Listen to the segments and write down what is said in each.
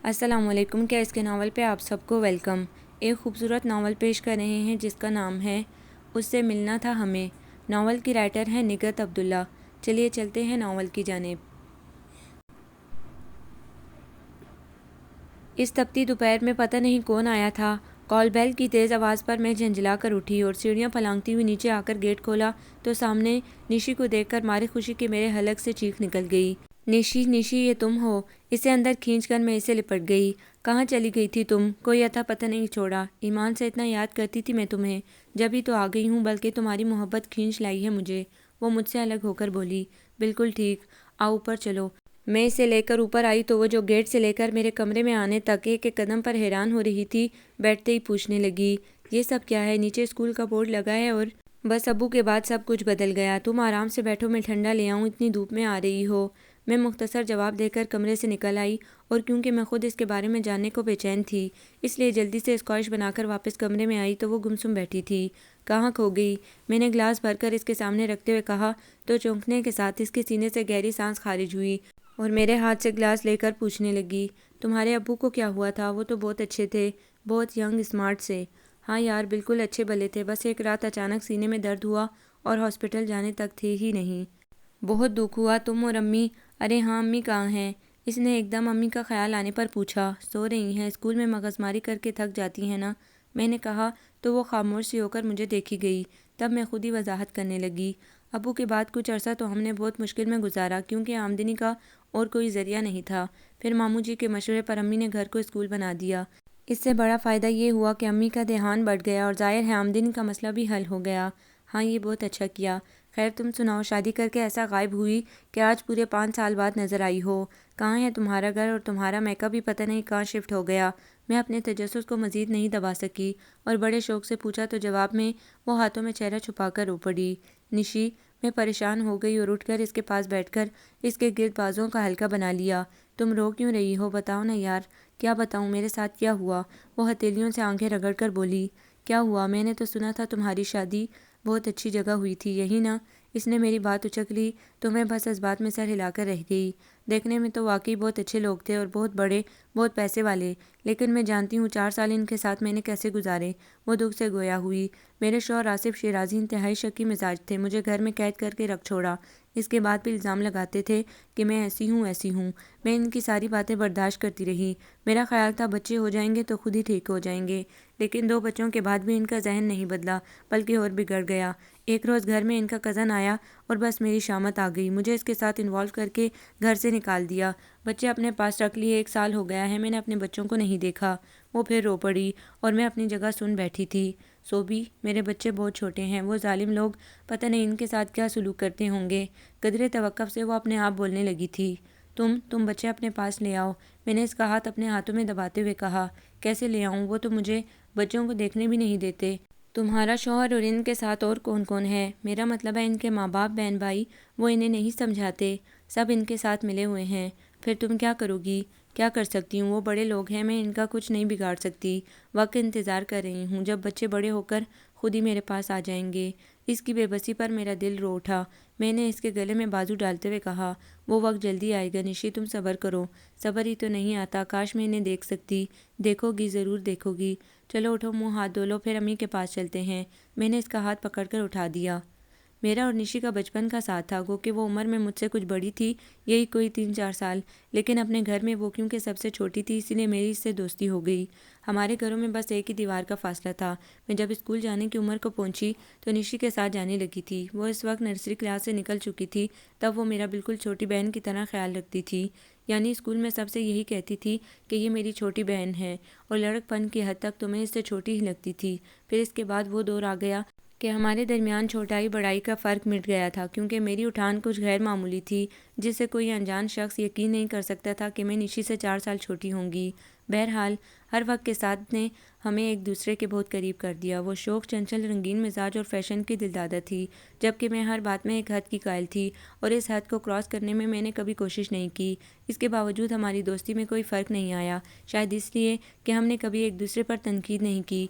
السلام علیکم۔ کیا اس کے ناول پہ آپ سب کو ویلکم۔ ایک خوبصورت ناول پیش کر رہے ہیں جس کا نام ہے اس سے ملنا تھا ہمیں۔ ناول کی رائٹر ہے نگہت عبداللہ۔ چلیے چلتے ہیں ناول کی جانب۔ اس تپتی دوپہر میں پتہ نہیں کون آیا تھا۔ کال بیل کی تیز آواز پر میں جھنجھلا کر اٹھی اور سیڑھیاں پھلانگتی ہوئی نیچے آ کر گیٹ کھولا تو سامنے نشی کو دیکھ کر ماری خوشی کے میرے حلق سے چیخ نکل گئی۔ نشی نشی، یہ تم ہو؟ اسے اندر کھینچ کر میں اسے لپٹ گئی۔ کہاں چلی گئی تھی تم؟ کوئی اتھا پتہ نہیں چھوڑا۔ ایمان سے اتنا یاد کرتی تھی میں تمہیں، جب ہی تو آ گئی ہوں، بلکہ تمہاری محبت کھینچ لائی ہے مجھے۔ وہ مجھ سے الگ ہو کر بولی۔ بالکل ٹھیک، آؤ اوپر چلو۔ میں اسے لے کر اوپر آئی تو وہ جو گیٹ سے لے کر میرے کمرے میں آنے تک ایک ایک قدم پر حیران ہو رہی تھی، بیٹھتے ہی پوچھنے لگی، یہ سب کیا ہے؟ نیچے اسکول کا بورڈ لگا ہے اور بس ابو کے بعد سب کچھ بدل گیا۔ تم آرام سے بیٹھو، میں ٹھنڈا لے آؤں، اتنی دھوپ میں آ رہی ہو۔ میں مختصر جواب دے کر کمرے سے نکل آئی اور کیونکہ میں خود اس کے بارے میں جاننے کو بے چین تھی، اس لیے جلدی سے اسکواش بنا کر واپس کمرے میں آئی تو وہ گمسم بیٹھی تھی۔ کہاں کھو گئی؟ میں نے گلاس بھر کر اس کے سامنے رکھتے ہوئے کہا تو چونکنے کے ساتھ اس کے سینے سے گہری سانس خارج ہوئی اور میرے ہاتھ سے گلاس لے کر پوچھنے لگی، تمہارے ابو کو کیا ہوا تھا؟ وہ تو بہت اچھے تھے، بہت ینگ اسمارٹ سے۔ ہاں یار، بالکل اچھے بھلے تھے، بس ایک رات اچانک سینے میں درد ہوا اور ہاسپٹل جانے تک تھے ہی نہیں۔ بہت دکھ ہوا۔ تم اور امی؟ ارے ہاں، امی کہاں ہیں؟ اس نے ایک دم امی کا خیال آنے پر پوچھا۔ سو رہی ہیں، اسکول میں مغز ماری کر کے تھک جاتی ہیں نا، میں نے کہا تو وہ خاموش سی ہو کر مجھے دیکھی گئی۔ تب میں خود ہی وضاحت کرنے لگی، ابو کے بعد کچھ عرصہ تو ہم نے بہت مشکل میں گزارا کیونکہ آمدنی کا اور کوئی ذریعہ نہیں تھا۔ پھر ماموں جی کے مشورے پر امی نے گھر کو اسکول بنا دیا۔ اس سے بڑا فائدہ یہ ہوا کہ امی کا دھیان بڑھ گیا اور ظاہر ہے آمدنی کا مسئلہ بھی حل ہو گیا۔ ہاں، یہ بہت اچھا کیا۔ خیر تم سناؤ، شادی کر کے ایسا غائب ہوئی کہ آج پورے 5 سال بعد نظر آئی ہو۔ کہاں ہے تمہارا گھر اور تمہارا میکا بھی پتہ نہیں کہاں شفٹ ہو گیا؟ میں اپنے تجسس کو مزید نہیں دبا سکی اور بڑے شوق سے پوچھا تو جواب میں وہ ہاتھوں میں چہرہ چھپا کر رو پڑی۔ نشی، میں پریشان ہو گئی اور اٹھ کر اس کے پاس بیٹھ کر اس کے گرد بازوں کا حلقہ بنا لیا۔ تم رو کیوں رہی ہو؟ بتاؤ نا یار۔ کیا بتاؤں، میرے ساتھ کیا ہوا؟ وہ ہتھیلیوں سے آنکھیں رگڑ کر بولی۔ کیا ہوا؟ میں نے تو سنا تھا تمہاری شادی بہت اچھی جگہ ہوئی تھی، یہی نا؟ اس نے میری بات اچک لی تو میں بس اس بات میں سر ہلا کر رہ گئی۔ دیکھنے میں تو واقعی بہت اچھے لوگ تھے اور بہت بڑے، بہت پیسے والے، لیکن میں جانتی ہوں 4 سال ان کے ساتھ میں نے کیسے گزارے۔ وہ دکھ سے گویا ہوئی۔ میرے شوہر آصف شیرازی انتہائی شکی مزاج تھے، مجھے گھر میں قید کر کے رکھ چھوڑا۔ اس کے بعد بھی الزام لگاتے تھے کہ میں ایسی ہوں ایسی ہوں۔ میں ان کی ساری باتیں برداشت کرتی رہی۔ میرا خیال تھا بچے ہو جائیں گے تو خود ہی ٹھیک ہو جائیں گے، لیکن 2 بچوں کے بعد بھی ان کا ذہن نہیں بدلا بلکہ اور بگڑ گیا۔ ایک روز گھر میں ان کا کزن آیا اور بس میری شامت آ گئی، مجھے اس کے ساتھ انوالو کر کے گھر سے نکال دیا۔ بچے اپنے پاس رکھ لیے، 1 سال ہو گیا ہے میں نے اپنے بچوں کو نہیں دیکھا۔ وہ پھر رو پڑی اور میں اپنی جگہ سن بیٹھی تھی۔ سوبی، میرے بچے بہت چھوٹے ہیں، وہ ظالم لوگ پتہ نہیں ان کے ساتھ کیا سلوک کرتے ہوں گے۔ قدرے توقف سے وہ اپنے آپ بولنے لگی تھی۔ تم بچے اپنے پاس لے آؤ، میں نے اس کا ہاتھ اپنے ہاتھوں میں دباتے ہوئے کہا۔ کیسے لے آؤں؟ وہ تو مجھے بچوں کو دیکھنے بھی نہیں دیتے۔ تمہارا شوہر اور ان کے ساتھ اور کون کون ہے؟ میرا مطلب ہے ان کے ماں باپ، بہن بھائی، وہ انہیں نہیں سمجھاتے؟ سب ان کے ساتھ ملے ہوئے ہیں۔ پھر تم کیا کرو گی؟ کیا کر سکتی ہوں؟ وہ بڑے لوگ ہیں، میں ان کا کچھ نہیں بگاڑ سکتی۔ وقت انتظار کر رہی ہوں جب بچے بڑے ہو کر خود ہی میرے پاس آ جائیں گے۔ اس کی بے بسی پر میرا دل رو اٹھا۔ میں نے اس کے گلے میں بازو ڈالتے ہوئے کہا، وہ وقت جلدی آئے گا نشی، تم صبر کرو۔ صبر ہی تو نہیں آتا، کاش میں انہیں دیکھ سکتی۔ دیکھو گی، ضرور دیکھو گی۔ چلو اٹھو، منہ ہاتھ دھو لو، پھر امی کے پاس چلتے ہیں۔ میں نے اس کا ہاتھ پکڑ کر اٹھا دیا۔ میرا اور نشی کا بچپن کا ساتھ تھا، گو کہ وہ عمر میں مجھ سے کچھ بڑی تھی، یہی کوئی 3-4 سال، لیکن اپنے گھر میں وہ کیونکہ سب سے چھوٹی تھی اسی لیے میری اس سے دوستی ہو گئی۔ ہمارے گھروں میں بس ایک ہی دیوار کا فاصلہ تھا۔ میں جب اسکول جانے کی عمر کو پہنچی تو نشی کے ساتھ جانے لگی تھی۔ وہ اس وقت نرسری کلاس سے نکل چکی تھی، تب وہ میرا بالکل چھوٹی بہن کی طرح خیال رکھتی تھی، یعنی اسکول میں سب سے یہی کہتی تھی کہ یہ میری چھوٹی بہن ہے، اور لڑک پن کی حد تک تو میں اس سے چھوٹی ہی لگتی تھی۔ پھر اس کے بعد وہ دور آ گیا کہ ہمارے درمیان چھوٹائی بڑائی کا فرق مٹ گیا تھا، کیونکہ میری اٹھان کچھ غیر معمولی تھی جس سے کوئی انجان شخص یقین نہیں کر سکتا تھا کہ میں نشی سے 4 سال چھوٹی ہوں گی۔ بہرحال ہر وقت کے ساتھ نے ہمیں ایک دوسرے کے بہت قریب کر دیا۔ وہ شوق، چنچل، رنگین مزاج اور فیشن کی دلدادہ تھی، جبکہ میں ہر بات میں ایک حد کی قائل تھی اور اس حد کو کراس کرنے میں نے کبھی کوشش نہیں کی۔ اس کے باوجود ہماری دوستی میں کوئی فرق نہیں آیا، شاید اس لیے کہ ہم نے کبھی ایک دوسرے پر تنقید نہیں کی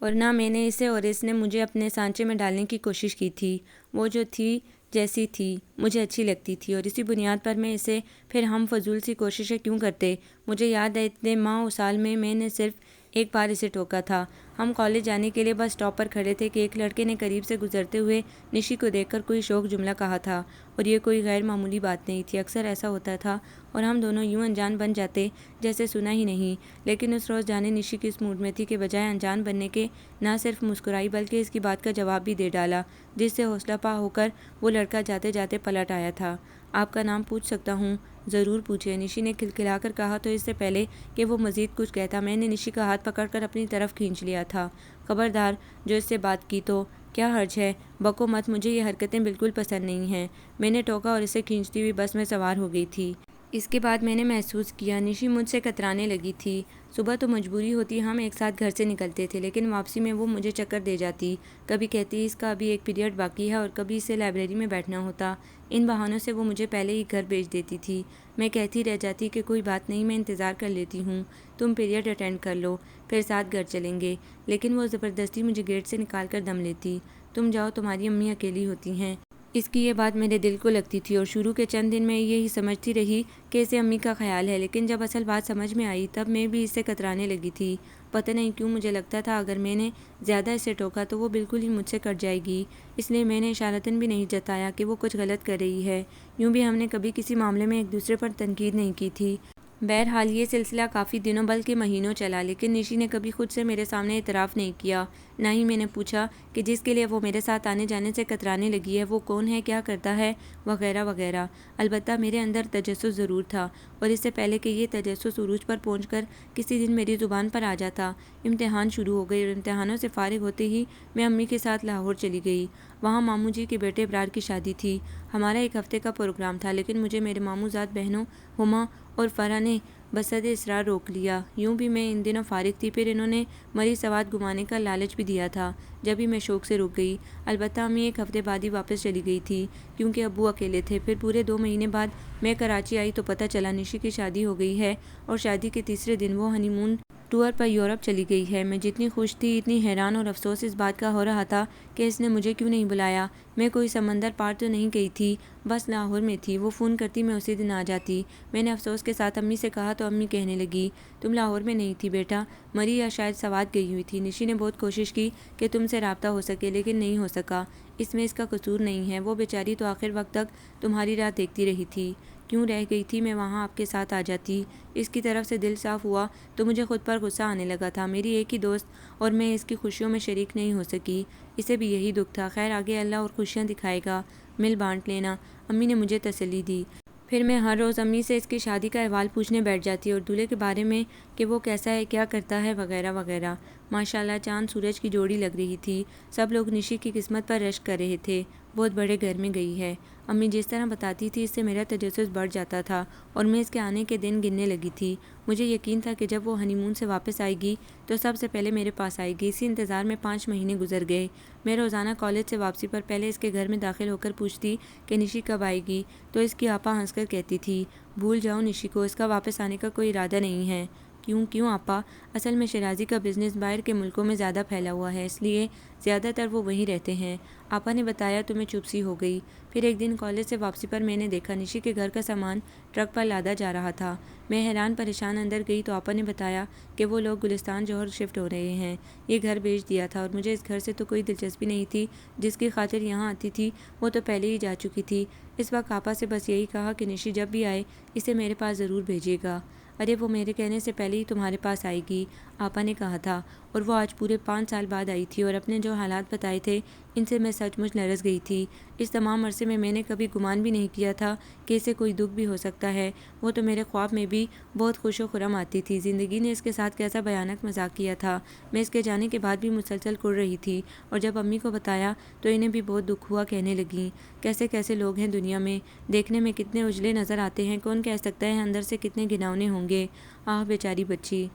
اور نہ میں نے اسے اور اس نے مجھے اپنے سانچے میں ڈالنے کی کوشش کی تھی۔ وہ جو تھی جیسی تھی مجھے اچھی لگتی تھی، اور اسی بنیاد پر میں اسے پھر ہم فضول سی کوششیں کیوں کرتے۔ مجھے یاد ہے اتنے ماہ و سال میں نے صرف ایک بار اسے ٹوکا تھا۔ ہم کالج جانے کے لیے بس اسٹاپ پر کھڑے تھے کہ ایک لڑکے نے قریب سے گزرتے ہوئے نشی کو دیکھ کر کوئی شوق جملہ کہا تھا، اور یہ کوئی غیر معمولی بات نہیں تھی، اکثر ایسا ہوتا تھا اور ہم دونوں یوں انجان بن جاتے جیسے سنا ہی نہیں۔ لیکن اس روز جانے نشی کس موڈ میں تھی کہ بجائے انجان بننے کے نہ صرف مسکرائی بلکہ اس کی بات کا جواب بھی دے ڈالا، جس سے حوصلہ پا ہو کر وہ لڑکا جاتے جاتے پلٹ آیا تھا۔ آپ کا نام پوچھ سکتا ہوں؟ ضرور پوچھے، نشی نے کھلکھلا کر کہا۔ تو اس سے پہلے کہ وہ مزید کچھ کہتا میں نے نشی کا ہاتھ پکڑ کر اپنی طرف کھینچ لیا تھا۔ خبردار، جو اس سے بات کی تو کیا حرج ہے، بکو مت، مجھے یہ حرکتیں بالکل پسند نہیں ہیں۔ میں نے ٹوکا اور اسے کھینچتی ہوئی بس میں سوار ہو گئی تھی۔ اس کے بعد میں نے محسوس کیا نشی مجھ سے کترانے لگی تھی۔ صبح تو مجبوری ہوتی ہم ایک ساتھ گھر سے نکلتے تھے، لیکن واپسی میں وہ مجھے چکر دے جاتی۔ کبھی کہتی اس کا ابھی ایک پیریڈ باقی ہے، اور کبھی اسے لائبریری میں بیٹھنا ہوتا۔ ان بہانوں سے وہ مجھے پہلے ہی گھر بھیج دیتی تھی۔ میں کہتی رہ جاتی کہ کوئی بات نہیں، میں انتظار کر لیتی ہوں، تم پیریڈ اٹینڈ کر لو، پھر ساتھ گھر چلیں گے۔ لیکن وہ زبردستی مجھے گیٹ سے نکال کر دم لیتی۔ تم جاؤ، تمہاری امی اکیلی ہوتی ہیں۔ اس کی یہ بات میرے دل کو لگتی تھی، اور شروع کے چند دن میں یہی سمجھتی رہی کہ اسے امی کا خیال ہے، لیکن جب اصل بات سمجھ میں آئی تب میں بھی اس سے کترانے لگی تھی۔ پتہ نہیں کیوں مجھے لگتا تھا اگر میں نے زیادہ اسے ٹوکا تو وہ بالکل ہی مجھ سے کٹ جائے گی، اس لیے میں نے اشارتاً بھی نہیں جتایا کہ وہ کچھ غلط کر رہی ہے۔ یوں بھی ہم نے کبھی کسی معاملے میں ایک دوسرے پر تنقید نہیں کی تھی۔ بہرحال یہ سلسلہ کافی دنوں بلکہ مہینوں چلا، لیکن نشی نے کبھی خود سے میرے سامنے اعتراف نہیں کیا، نہ ہی میں نے پوچھا کہ جس کے لیے وہ میرے ساتھ آنے جانے سے کترانے لگی ہے وہ کون ہے، کیا کرتا ہے، وغیرہ وغیرہ۔ البتہ میرے اندر تجسس ضرور تھا، اور اس سے پہلے کہ یہ تجسس عروج پر پہنچ کر کسی دن میری زبان پر آ جاتا، امتحان شروع ہو گئے، اور امتحانوں سے فارغ ہوتے ہی میں امی کے ساتھ لاہور چلی گئی۔ وہاں ماموں جی کے بیٹے ابرار کی شادی تھی۔ ہمارا ایک ہفتے کا پروگرام تھا، لیکن مجھے میرے ماموں زاد بہنوں ہما اور فرح نے بصد اصرار روک لیا۔ یوں بھی میں ان دنوں فارغ تھی، پھر انہوں نے مری سواد گمانے کا لالچ بھی دیا تھا، جب ہی میں شوق سے رک گئی۔ البتہ امی ایک ہفتے بعد ہی واپس چلی گئی تھی، کیونکہ ابو اکیلے تھے۔ پھر پورے 2 مہینے بعد میں کراچی آئی تو پتہ چلا نشی کی شادی ہو گئی ہے، اور شادی کے تیسرے دن وہ ہنی مون ٹور پر یورپ چلی گئی ہے۔ میں جتنی خوش تھی اتنی حیران اور افسوس اس بات کا ہو رہا تھا کہ اس نے مجھے کیوں نہیں بلایا۔ میں کوئی سمندر پار تو نہیں گئی تھی، بس لاہور میں تھی۔ وہ فون کرتی میں اسی دن آ جاتی۔ میں نے افسوس کے ساتھ امی سے کہا تو امی کہنے لگی تم لاہور میں نہیں تھی بیٹا، مری یا شاید سوات گئی ہوئی تھی۔ نشی نے بہت کوشش کی کہ تم سے رابطہ ہو سکے، لیکن نہیں ہو سکا۔ اس کا قصور نہیں ہے، وہ بیچاری تو آخر وقت تک تمہاری راہ دیکھتی رہی تھی۔ کیوں رہ گئی تھی، میں وہاں آپ کے ساتھ آ جاتی۔ اس کی طرف سے دل صاف ہوا تو مجھے خود پر غصہ آنے لگا تھا۔ میری ایک ہی دوست اور میں اس کی خوشیوں میں شریک نہیں ہو سکی، اسے بھی یہی دکھ تھا۔ خیر آگے اللہ اور خوشیاں دکھائے گا، مل بانٹ لینا، امی نے مجھے تسلی دی۔ پھر میں ہر روز امی سے اس کی شادی کا احوال پوچھنے بیٹھ جاتی اور دولہے کے بارے میں کہ وہ کیسا ہے، کیا کرتا ہے، وغیرہ وغیرہ۔ ماشاءاللہ چاند سورج کی جوڑی لگ رہی تھی۔ سب لوگ نشی کی قسمت پر رشک کر رہے تھے، بہت بڑے گھر میں گئی ہے۔ امی جس طرح بتاتی تھی اس سے میرا تجسس بڑھ جاتا تھا، اور میں اس کے آنے کے دن گننے لگی تھی۔ مجھے یقین تھا کہ جب وہ ہنی مون سے واپس آئے گی تو سب سے پہلے میرے پاس آئے گی۔ اسی انتظار میں 5 مہینے گزر گئے۔ میں روزانہ کالج سے واپسی پر پہلے اس کے گھر میں داخل ہو کر پوچھتی کہ نشی کب آئے گی، تو اس کی آپا ہنس کر کہتی تھی بھول جاؤ نشی کو، اس کا واپس آنے کا کوئی ارادہ نہیں ہے۔ کیوں آپا؟ اصل میں شیرازی کا بزنس باہر کے ملکوں میں زیادہ پھیلا ہوا ہے، اس لیے زیادہ تر وہ وہیں رہتے ہیں، آپا نے بتایا تو میں چپ سی ہو گئی۔ پھر ایک دن کالج سے واپسی پر میں نے دیکھا نشی کے گھر کا سامان ٹرک پر لادا جا رہا تھا۔ میں حیران پریشان اندر گئی تو آپا نے بتایا کہ وہ لوگ گلستان جوہر شفٹ ہو رہے ہیں، یہ گھر بیچ دیا تھا، اور مجھے اس گھر سے تو کوئی دلچسپی نہیں تھی، جس کی خاطر یہاں آتی تھی وہ تو پہلے ہی جا چکی تھی۔ اس وقت آپا سے بس یہی کہا کہ نشی جب بھی آئے اسے میرے پاس ضرور بھیجیے گا۔ ارے وہ میرے کہنے سے پہلے ہی تمہارے پاس آئے گی، آپا نے کہا تھا، اور وہ آج پورے 5 سال بعد آئی تھی، اور اپنے جو حالات بتائے تھے ان سے میں سچ مچ لرز گئی تھی۔ اس تمام عرصے میں نے کبھی گمان بھی نہیں کیا تھا کہ اسے کوئی دکھ بھی ہو سکتا ہے۔ وہ تو میرے خواب میں بھی بہت خوش و خرم آتی تھی۔ زندگی نے اس کے ساتھ کیسا بھیانک مذاق کیا تھا۔ میں اس کے جانے کے بعد بھی مسلسل کڑ رہی تھی، اور جب امی کو بتایا تو انہیں بھی بہت دکھ ہوا، کہنے لگیں کیسے کیسے لوگ ہیں دنیا میں، دیکھنے میں کتنے اجلے نظر آتے ہیں، کون کہہ سکتا ہے اندر سے کتنے گھناؤنے ہوں گے، آہ بیچاری بچی۔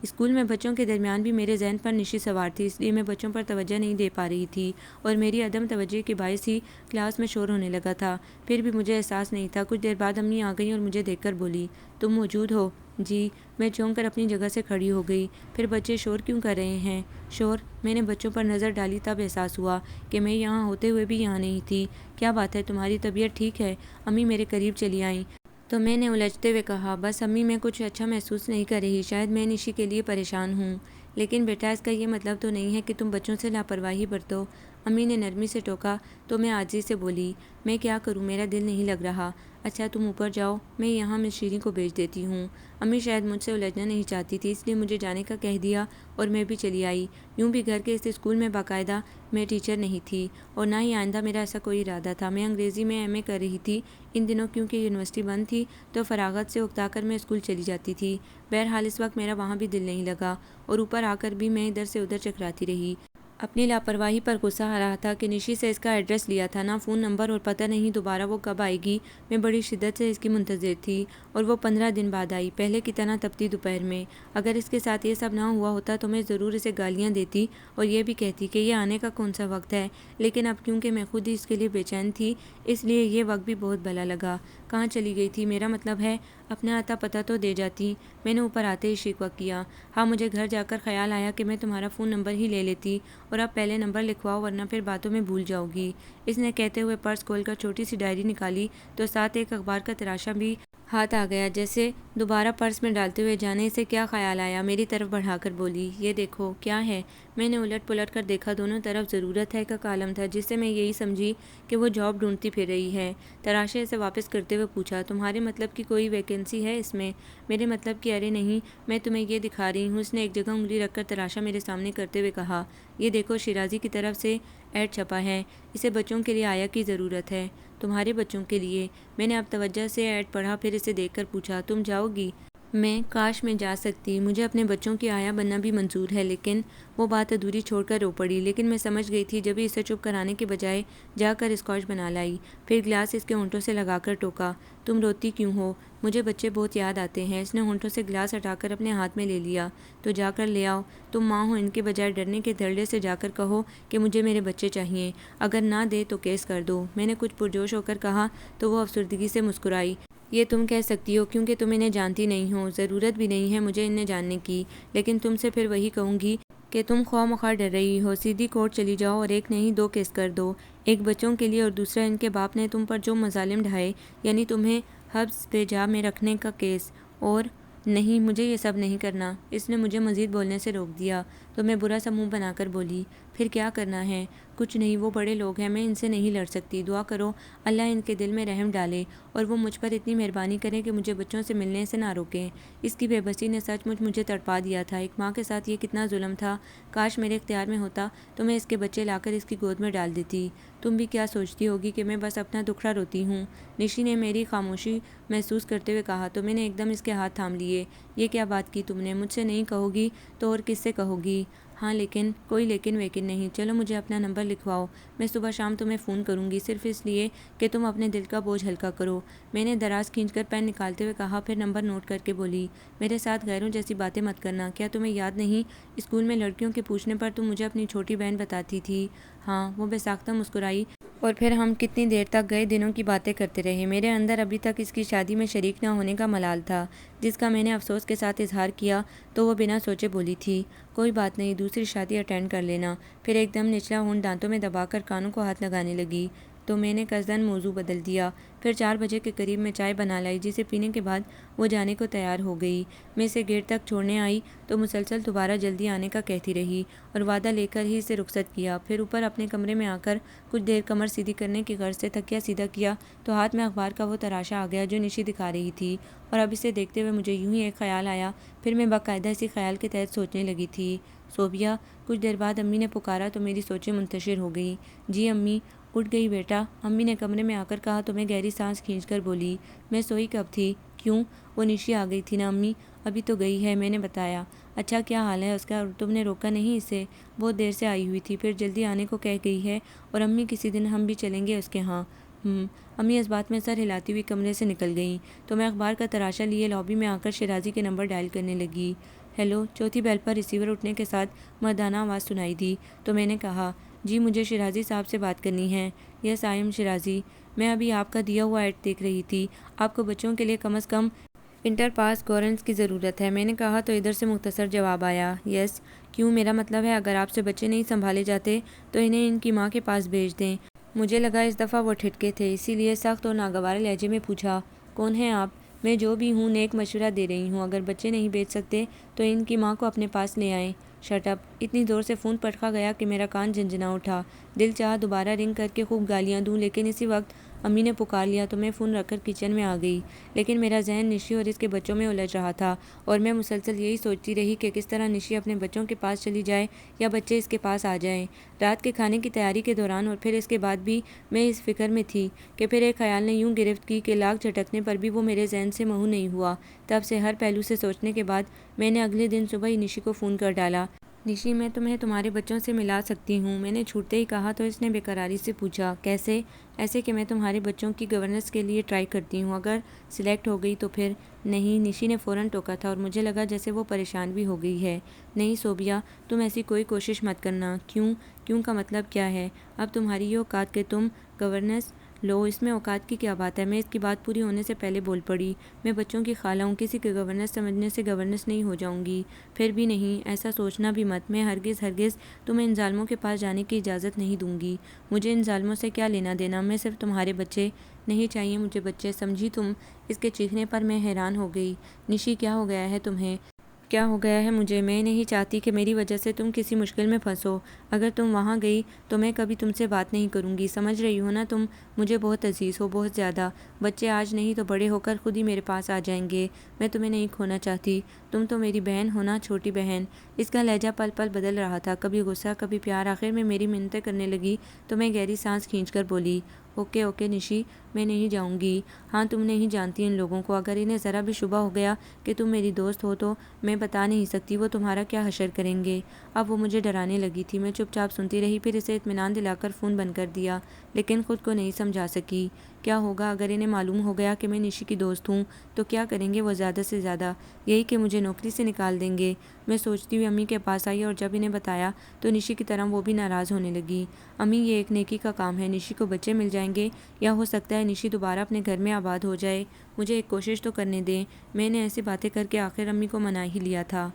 اسکول میں بچوں کے درمیان بھی میرے ذہن پر نشی سوار تھی، اس لیے میں بچوں پر توجہ نہیں دے پا رہی تھی اور میری عدم توجہ کے باعث ہی کلاس میں شور ہونے لگا تھا۔ پھر بھی مجھے احساس نہیں تھا۔ کچھ دیر بعد امی آ گئیں اور مجھے دیکھ کر بولی، تم موجود ہو؟ جی۔ میں چونک کر اپنی جگہ سے کھڑی ہو گئی۔ پھر بچے شور کیوں کر رہے ہیں؟ شور؟ میں نے بچوں پر نظر ڈالی تب احساس ہوا کہ میں یہاں ہوتے ہوئے بھی یہاں نہیں تھی۔ کیا بات ہے، تمہاری طبیعت ٹھیک ہے؟ امی میرے قریب چلی آئیں تو میں نے الجھتے ہوئے کہا، بس امی میں کچھ اچھا محسوس نہیں کر رہی، شاید میں نشی کے لیے پریشان ہوں۔ لیکن بیٹا اس کا یہ مطلب تو نہیں ہے کہ تم بچوں سے لاپرواہی برتو، امی نے نرمی سے ٹوکا تو میں عاجزی سے بولی، میں کیا کروں، میرا دل نہیں لگ رہا۔ اچھا تم اوپر جاؤ، میں یہاں مس شیریں کو بھیج دیتی ہوں۔ امی شاید مجھ سے الجھنا نہیں چاہتی تھی، اس لیے مجھے جانے کا کہہ دیا اور میں بھی چلی آئی۔ یوں بھی گھر کے اس اسکول میں باقاعدہ میں ٹیچر نہیں تھی اور نہ ہی آئندہ میرا ایسا کوئی ارادہ تھا۔ میں انگریزی میں ایم اے کر رہی تھی۔ ان دنوں کیونکہ یونیورسٹی بند تھی تو فراغت سے اکتا کر میں اسکول چلی جاتی تھی۔ بہرحال اس وقت میرا وہاں بھی دل نہیں لگا اور اوپر آ کر بھی میں ادھر سے ادھر چکراتی رہی۔ اپنی لاپرواہی پر غصہ آ رہا تھا کہ نشی سے اس کا ایڈریس لیا تھا، نہ فون نمبر، اور پتہ نہیں دوبارہ وہ کب آئے گی۔ میں بڑی شدت سے اس کی منتظر تھی اور وہ 15 دن بعد آئی، پہلے کی طرح تپتی دوپہر میں۔ اگر اس کے ساتھ یہ سب نہ ہوا ہوتا تو میں ضرور اسے گالیاں دیتی اور یہ بھی کہتی کہ یہ آنے کا کون سا وقت ہے، لیکن اب کیونکہ میں خود ہی اس کے لیے بے چین تھی اس لیے یہ وقت بھی بہت بھلا لگا۔ کہاں چلی گئی تھی؟ میرا مطلب ہے اپنا آتا پتہ تو دے جاتی۔ میں نے اوپر آتے ہی شکوہ کیا، ہاں مجھے گھر جا کر خیال آیا کہ میں تمہارا فون نمبر ہی لے لیتی اور اب پہلے نمبر لکھواؤ ورنہ پھر باتوں میں بھول جاؤ گی۔ اس نے کہتے ہوئے پرس کھول کر چھوٹی سی ڈائری نکالی تو ساتھ ایک اخبار کا تراشا بھی ہاتھ آ گیا، جیسے دوبارہ پرس میں ڈالتے ہوئے جانے اسے کیا خیال آیا، میری طرف بڑھا کر بولی، یہ دیکھو۔ کیا ہے؟ میں نے الٹ پلٹ کر دیکھا، دونوں طرف ضرورت ہے کا کالم تھا، جس سے میں یہی سمجھی کہ وہ جاب ڈھونڈتی پھر رہی ہے۔ تراشے اسے واپس کرتے ہوئے پوچھا، تمہارے مطلب کی کوئی ویکینسی ہے اس میں؟ میرے مطلب کی ارے نہیں، میں تمہیں یہ دکھا رہی ہوں۔ اس نے ایک جگہ انگلی رکھ کر تراشا میرے سامنے کرتے ہوئے کہا، یہ دیکھو شیرازی کی طرف سے ایڈ چھپا ہے، اسے بچوں کے لیے آیا کی ضرورت ہے۔ تمہارے بچوں کے لیے؟ میں نے اب توجہ سے ایڈ پڑھا، پھر اسے دیکھ کر پوچھا، تم جاؤ گی؟ میں کاش میں جا سکتی، مجھے اپنے بچوں کی آیا بننا بھی منظور ہے، لیکن وہ بات ادھوری چھوڑ کر رو پڑی۔ لیکن میں سمجھ گئی تھی، جبھی اسے چپ کرانے کے بجائے جا کر اسکاچ بنا لائی، پھر گلاس اس کے ہونٹوں سے لگا کر ٹوکا، تم روتی کیوں ہو؟ مجھے بچے بہت یاد آتے ہیں۔ اس نے ہونٹوں سے گلاس ہٹا کر اپنے ہاتھ میں لے لیا، تو جا کر لے آؤ، تم ماں ہو، ان کے بجائے ڈرنے کے دھڑلے سے جا کر کہو کہ مجھے میرے بچے چاہیے، اگر نہ دے تو کیس کر دو۔ میں نے کچھ پرجوش ہو کر کہا تو وہ افسردگی سے مسکرائی، یہ تم کہہ سکتی ہو کیونکہ تم انہیں جانتی نہیں ہو، ضرورت بھی نہیں ہے مجھے انہیں جاننے کی، لیکن تم سے پھر وہی کہوں گی کہ تم خواہ مخواہ ڈر رہی ہو، سیدھی کورٹ چلی جاؤ اور ایک نہیں دو کیس کر دو، ایک بچوں کے لیے اور دوسرا ان کے باپ نے تم پر جو مظالم ڈھائے، یعنی تمہیں حبس پہ جا میں رکھنے کا کیس۔ اور نہیں، مجھے یہ سب نہیں کرنا۔ اس نے مجھے مزید بولنے سے روک دیا تو میں برا سا منہ بنا کر بولی، پھر کیا کرنا ہے؟ کچھ نہیں، وہ بڑے لوگ ہیں، میں ان سے نہیں لڑ سکتی، دعا کرو اللہ ان کے دل میں رحم ڈالے اور وہ مجھ پر اتنی مہربانی کریں کہ مجھے بچوں سے ملنے سے نہ روکیں۔ اس کی بے بسی نے سچ مچ مجھے تڑپا دیا تھا، ایک ماں کے ساتھ یہ کتنا ظلم تھا، کاش میرے اختیار میں ہوتا تو میں اس کے بچے لا کر اس کی گود میں ڈال دیتی۔ تم بھی کیا سوچتی ہوگی کہ میں بس اپنا دکھڑا روتی ہوں؟ نشی نے میری خاموشی محسوس کرتے ہوئے کہا تو میں نے ایک دم اس کے ہاتھ تھام لیے، یہ کیا بات کی تم نے؟ مجھ سے نہیں کہو گی تو اور کس سے کہو گی؟ ہاں لیکن، کوئی لیکن ویکن نہیں، چلو مجھے اپنا نمبر لکھواؤ، میں صبح شام تمہیں فون کروں گی، صرف اس لیے کہ تم اپنے دل کا بوجھ ہلکا کرو۔ میں نے دراز کھینچ کر پین نکالتے ہوئے کہا، پھر نمبر نوٹ کر کے بولی، میرے ساتھ غیروں جیسی باتیں مت کرنا، کیا تمہیں یاد نہیں اسکول میں لڑکیوں کے پوچھنے پر تم مجھے اپنی چھوٹی بہن بتاتی تھی؟ ہاں، وہ بے ساختہ مسکرائی اور پھر ہم کتنی دیر تک گئے دنوں کی باتیں کرتے رہے۔ میرے اندر ابھی تک اس کی شادی میں شریک نہ ہونے کا ملال تھا، جس کا میں نے افسوس کے ساتھ اظہار کیا تو وہ بنا سوچے بولی تھی، کوئی بات نہیں، دوسری شادی اٹینڈ کر لینا۔ پھر ایک دم نچلا ہونٹ دانتوں میں دبا کر کانوں کو ہاتھ لگانے لگی تو میں نے قصداً موضوع بدل دیا۔ پھر 4 بجے کے قریب میں چائے بنا لائی، جسے پینے کے بعد وہ جانے کو تیار ہو گئی۔ میں اسے گیٹ تک چھوڑنے آئی تو مسلسل دوبارہ جلدی آنے کا کہتی رہی اور وعدہ لے کر ہی اسے رخصت کیا۔ پھر اوپر اپنے کمرے میں آ کر کچھ دیر کمر سیدھی کرنے کی غرض سے تکیہ سیدھا کیا تو ہاتھ میں اخبار کا وہ تراشا آ گیا جو نشی دکھا رہی تھی، اور اب اسے دیکھتے ہوئے مجھے یوں ہی ایک خیال آیا، پھر میں باقاعدہ اسی خیال کے تحت سوچنے لگی تھی۔ صوبیہ، کچھ دیر بعد امی نے پکارا تو میری سوچیں منتشر ہو گئیں۔ جی امی۔ اٹھ گئی بیٹا؟ امی نے کمرے میں آ کر کہا تو میں گہری سانس کھینچ کر بولی، میں سوئی کب تھی؟ کیوں؟ وہ نشی آ گئی تھی نا امی؟ ابھی تو گئی ہے، میں نے بتایا۔ اچھا کیا حال ہے اس کا؟ تم نے روکا نہیں اسے؟ بہت دیر سے آئی ہوئی تھی، پھر جلدی آنے کو کہہ گئی ہے، اور امی کسی دن ہم بھی چلیں گے اس کے ہاں۔ امی اس بات میں سر ہلاتی ہوئی کمرے سے نکل گئیں تو میں اخبار کا تراشا لیے لابی میں آ کر شیرازی کے نمبر ڈائل کرنے لگی۔ ہیلو۔ چوتھی بیل پر ریسیور اٹھنے کے ساتھ مردانہ آواز سنائی دی تو میں نے کہا، جی مجھے شیرازی صاحب سے بات کرنی ہے۔ یس آئی ایم شیرازی۔ میں ابھی آپ کا دیا ہوا ایڈ دیکھ رہی تھی۔ آپ کو بچوں کے لیے کم از کم انٹر پاس گورننس کی ضرورت ہے۔ میں نے کہا تو ادھر سے مختصر جواب آیا، یس۔ کیوں؟ میرا مطلب ہے اگر آپ سے بچے نہیں سنبھالے جاتے تو انہیں ان کی ماں کے پاس بھیج دیں۔ مجھے لگا اس دفعہ وہ ٹھٹکے تھے، اسی لیے سخت اور ناگوار لہجے میں پوچھا، کون ہیں آپ؟ میں جو بھی ہوں نیک مشورہ دے رہی ہوں، اگر بچے نہیں بھیج سکتے تو ان کی ماں کو اپنے پاس لے آئیں۔ Shut up. اتنی زور سے فون پٹکا گیا کہ میرا کان جھنجھنا اٹھا۔ دل چاہا دوبارہ رنگ کر کے خوب گالیاں دوں، لیکن اسی وقت امی نے پکار لیا تو میں فون رکھ کر کچن میں آ گئی۔ لیکن میرا ذہن نشی اور اس کے بچوں میں الجھ رہا تھا اور میں مسلسل یہی سوچتی رہی کہ کس طرح نشی اپنے بچوں کے پاس چلی جائے یا بچے اس کے پاس آ جائیں۔ رات کے کھانے کی تیاری کے دوران اور پھر اس کے بعد بھی میں اس فکر میں تھی کہ پھر ایک خیال نے یوں گرفت کی کہ لاکھ جھٹکنے پر بھی وہ میرے ذہن سے محو نہیں ہوا۔ تب سے ہر پہلو سے سوچنے کے بعد میں نے اگلے دن صبح ہی نشی کو فون کر ڈالا۔ نشی میں تمہیں تمہارے بچوں سے ملا سکتی ہوں؟ میں نے چھوٹتے ہی کہا تو اس نے بے قراری سے پوچھا، کیسے؟ ایسے کہ میں تمہارے بچوں کی گورننس کے لیے ٹرائی کرتی ہوں، اگر سلیکٹ ہو گئی تو پھر؟ نہیں، نشی نے فوراً ٹوکا تھا اور مجھے لگا جیسے وہ پریشان بھی ہو گئی ہے۔ نہیں صوبیہ، تم ایسی کوئی کوشش مت کرنا۔ کیوں؟ کیوں کا مطلب کیا ہے؟ اب تمہاری یہ اوقات کہ تم گورننس لو، اس میں اوقات کی کیا بات ہے؟ میں اس کی بات پوری ہونے سے پہلے بول پڑی، میں بچوں کی خالہ ہوں، کسی کے گورننس سمجھنے سے گورننس نہیں ہو جاؤں گی۔ پھر بھی نہیں، ایسا سوچنا بھی مت، میں ہرگز تمہیں ان ظالموں کے پاس جانے کی اجازت نہیں دوں گی۔ مجھے ان ظالموں سے کیا لینا دینا؟ میں صرف تمہارے بچے نہیں چاہیے مجھے بچے، سمجھی تم؟ اس کے چیخنے پر میں حیران ہو گئی۔ نشی کیا ہو گیا ہے تمہیں؟ کیا ہو گیا ہے مجھے؟ میں نہیں چاہتی کہ میری وجہ سے تم کسی مشکل میں پھنسو۔ اگر تم وہاں گئی تو میں کبھی تم سے بات نہیں کروں گی، سمجھ رہی ہو نا؟ تم مجھے بہت عزیز ہو، بہت زیادہ۔ بچے آج نہیں تو بڑے ہو کر خود ہی میرے پاس آ جائیں گے۔ میں تمہیں نہیں کھونا چاہتی، تم تو میری بہن ہو نا، چھوٹی بہن۔ اس کا لہجہ پل پل بدل رہا تھا، کبھی غصہ کبھی پیار۔ آخر میں میری منتیں کرنے لگی تو میں گہری سانس کھینچ کر بولی، اوکے نشی، میں نہیں جاؤں گی۔ ہاں تم نہیں جانتی ان لوگوں کو، اگر انہیں ذرا بھی شبہ ہو گیا کہ تم میری دوست ہو تو میں بتا نہیں سکتی وہ تمہارا کیا حشر کریں گے۔ اب وہ مجھے ڈرانے لگی تھی۔ میں چپ چاپ سنتی رہی، پھر اسے اطمینان دلا کر فون بند کر دیا، لیکن خود کو نہیں سمجھا سکی۔ کیا ہوگا اگر انہیں معلوم ہو گیا کہ میں نشی کی دوست ہوں تو کیا کریں گے وہ زیادہ سے زیادہ؟ یہی کہ مجھے نوکری سے نکال دیں گے۔ میں سوچتی ہوئی امی کے پاس آئی اور جب انہیں بتایا تو نشی کی طرح وہ بھی ناراض ہونے لگی۔ امی، یہ ایک نیکی کا کام ہے، نشی کو بچے مل جائیں گے یا ہو سکتا ہے نشی دوبارہ اپنے گھر میں آباد ہو جائے، مجھے ایک کوشش تو کرنے دیں۔ میں نے ایسی باتیں کر کے آخر امی کو منا ہی لیا تھا۔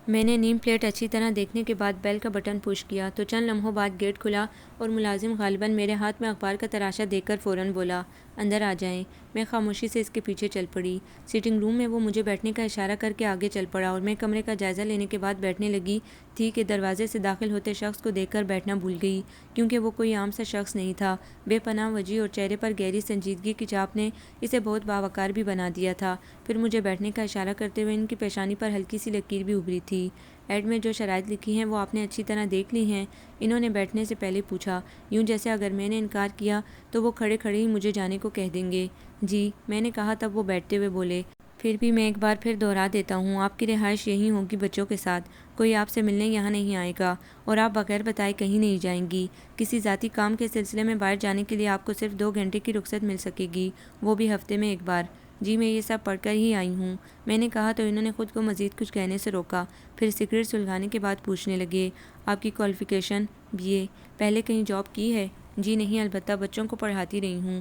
میں نے نیم پلیٹ اچھی طرح دیکھنے کے بعد بیل کا بٹن پش کیا تو چند لمحوں بعد گیٹ کھلا اور ملازم غالباً میرے ہاتھ میں اخبار کا تراشا دیکھ کر فوراً بولا، اندر آ جائیں۔ میں خاموشی سے اس کے پیچھے چل پڑی۔ سیٹنگ روم میں وہ مجھے بیٹھنے کا اشارہ کر کے آگے چل پڑا اور میں کمرے کا جائزہ لینے کے بعد بیٹھنے لگی تھی کہ دروازے سے داخل ہوتے شخص کو دیکھ کر بیٹھنا بھول گئی، کیونکہ وہ کوئی عام سا شخص نہیں تھا۔ بے پناہ وجہ اور چہرے پر گہری سنجیدگی کی چھاپ نے اسے بہت باوقار بھی بنا دیا تھا۔ پھر مجھے بیٹھنے کا اشارہ کرتے ہوئے ان کی پیشانی پر ہلکی سی لکیر بھی ابھری تھی۔ ایڈ میں جو شرائط لکھی ہیں وہ آپ نے اچھی طرح دیکھ لی ہیں؟ انہوں نے بیٹھنے سے پہلے پوچھا، یوں جیسے اگر میں نے انکار کیا تو وہ کھڑے کھڑے ہی مجھے جانے کو کہہ دیں گے۔ جی، میں نے کہا، تب وہ بیٹھتے ہوئے بولے، پھر بھی میں ایک بار پھر دوہرا دیتا ہوں، آپ کی رہائش یہیں ہوگی بچوں کے ساتھ، کوئی آپ سے ملنے یہاں نہیں آئے گا اور آپ بغیر بتائے کہیں نہیں جائیں گی۔ کسی ذاتی کام کے سلسلے میں باہر جانے کے لیے آپ کو صرف 2 گھنٹے کی رخصت مل سکے گی، وہ بھی ہفتے میں ایک بار۔ جی میں یہ سب پڑھ کر ہی آئی ہوں، میں نے کہا تو انہوں نے خود کو مزید کچھ کہنے سے روکا، پھر سگریٹ سلگانے کے بعد پوچھنے لگے، آپ کی کوالیفیکیشن؟ BA۔ پہلے کہیں جاب کی ہے؟ جی نہیں، البتہ بچوں کو پڑھاتی رہی ہوں،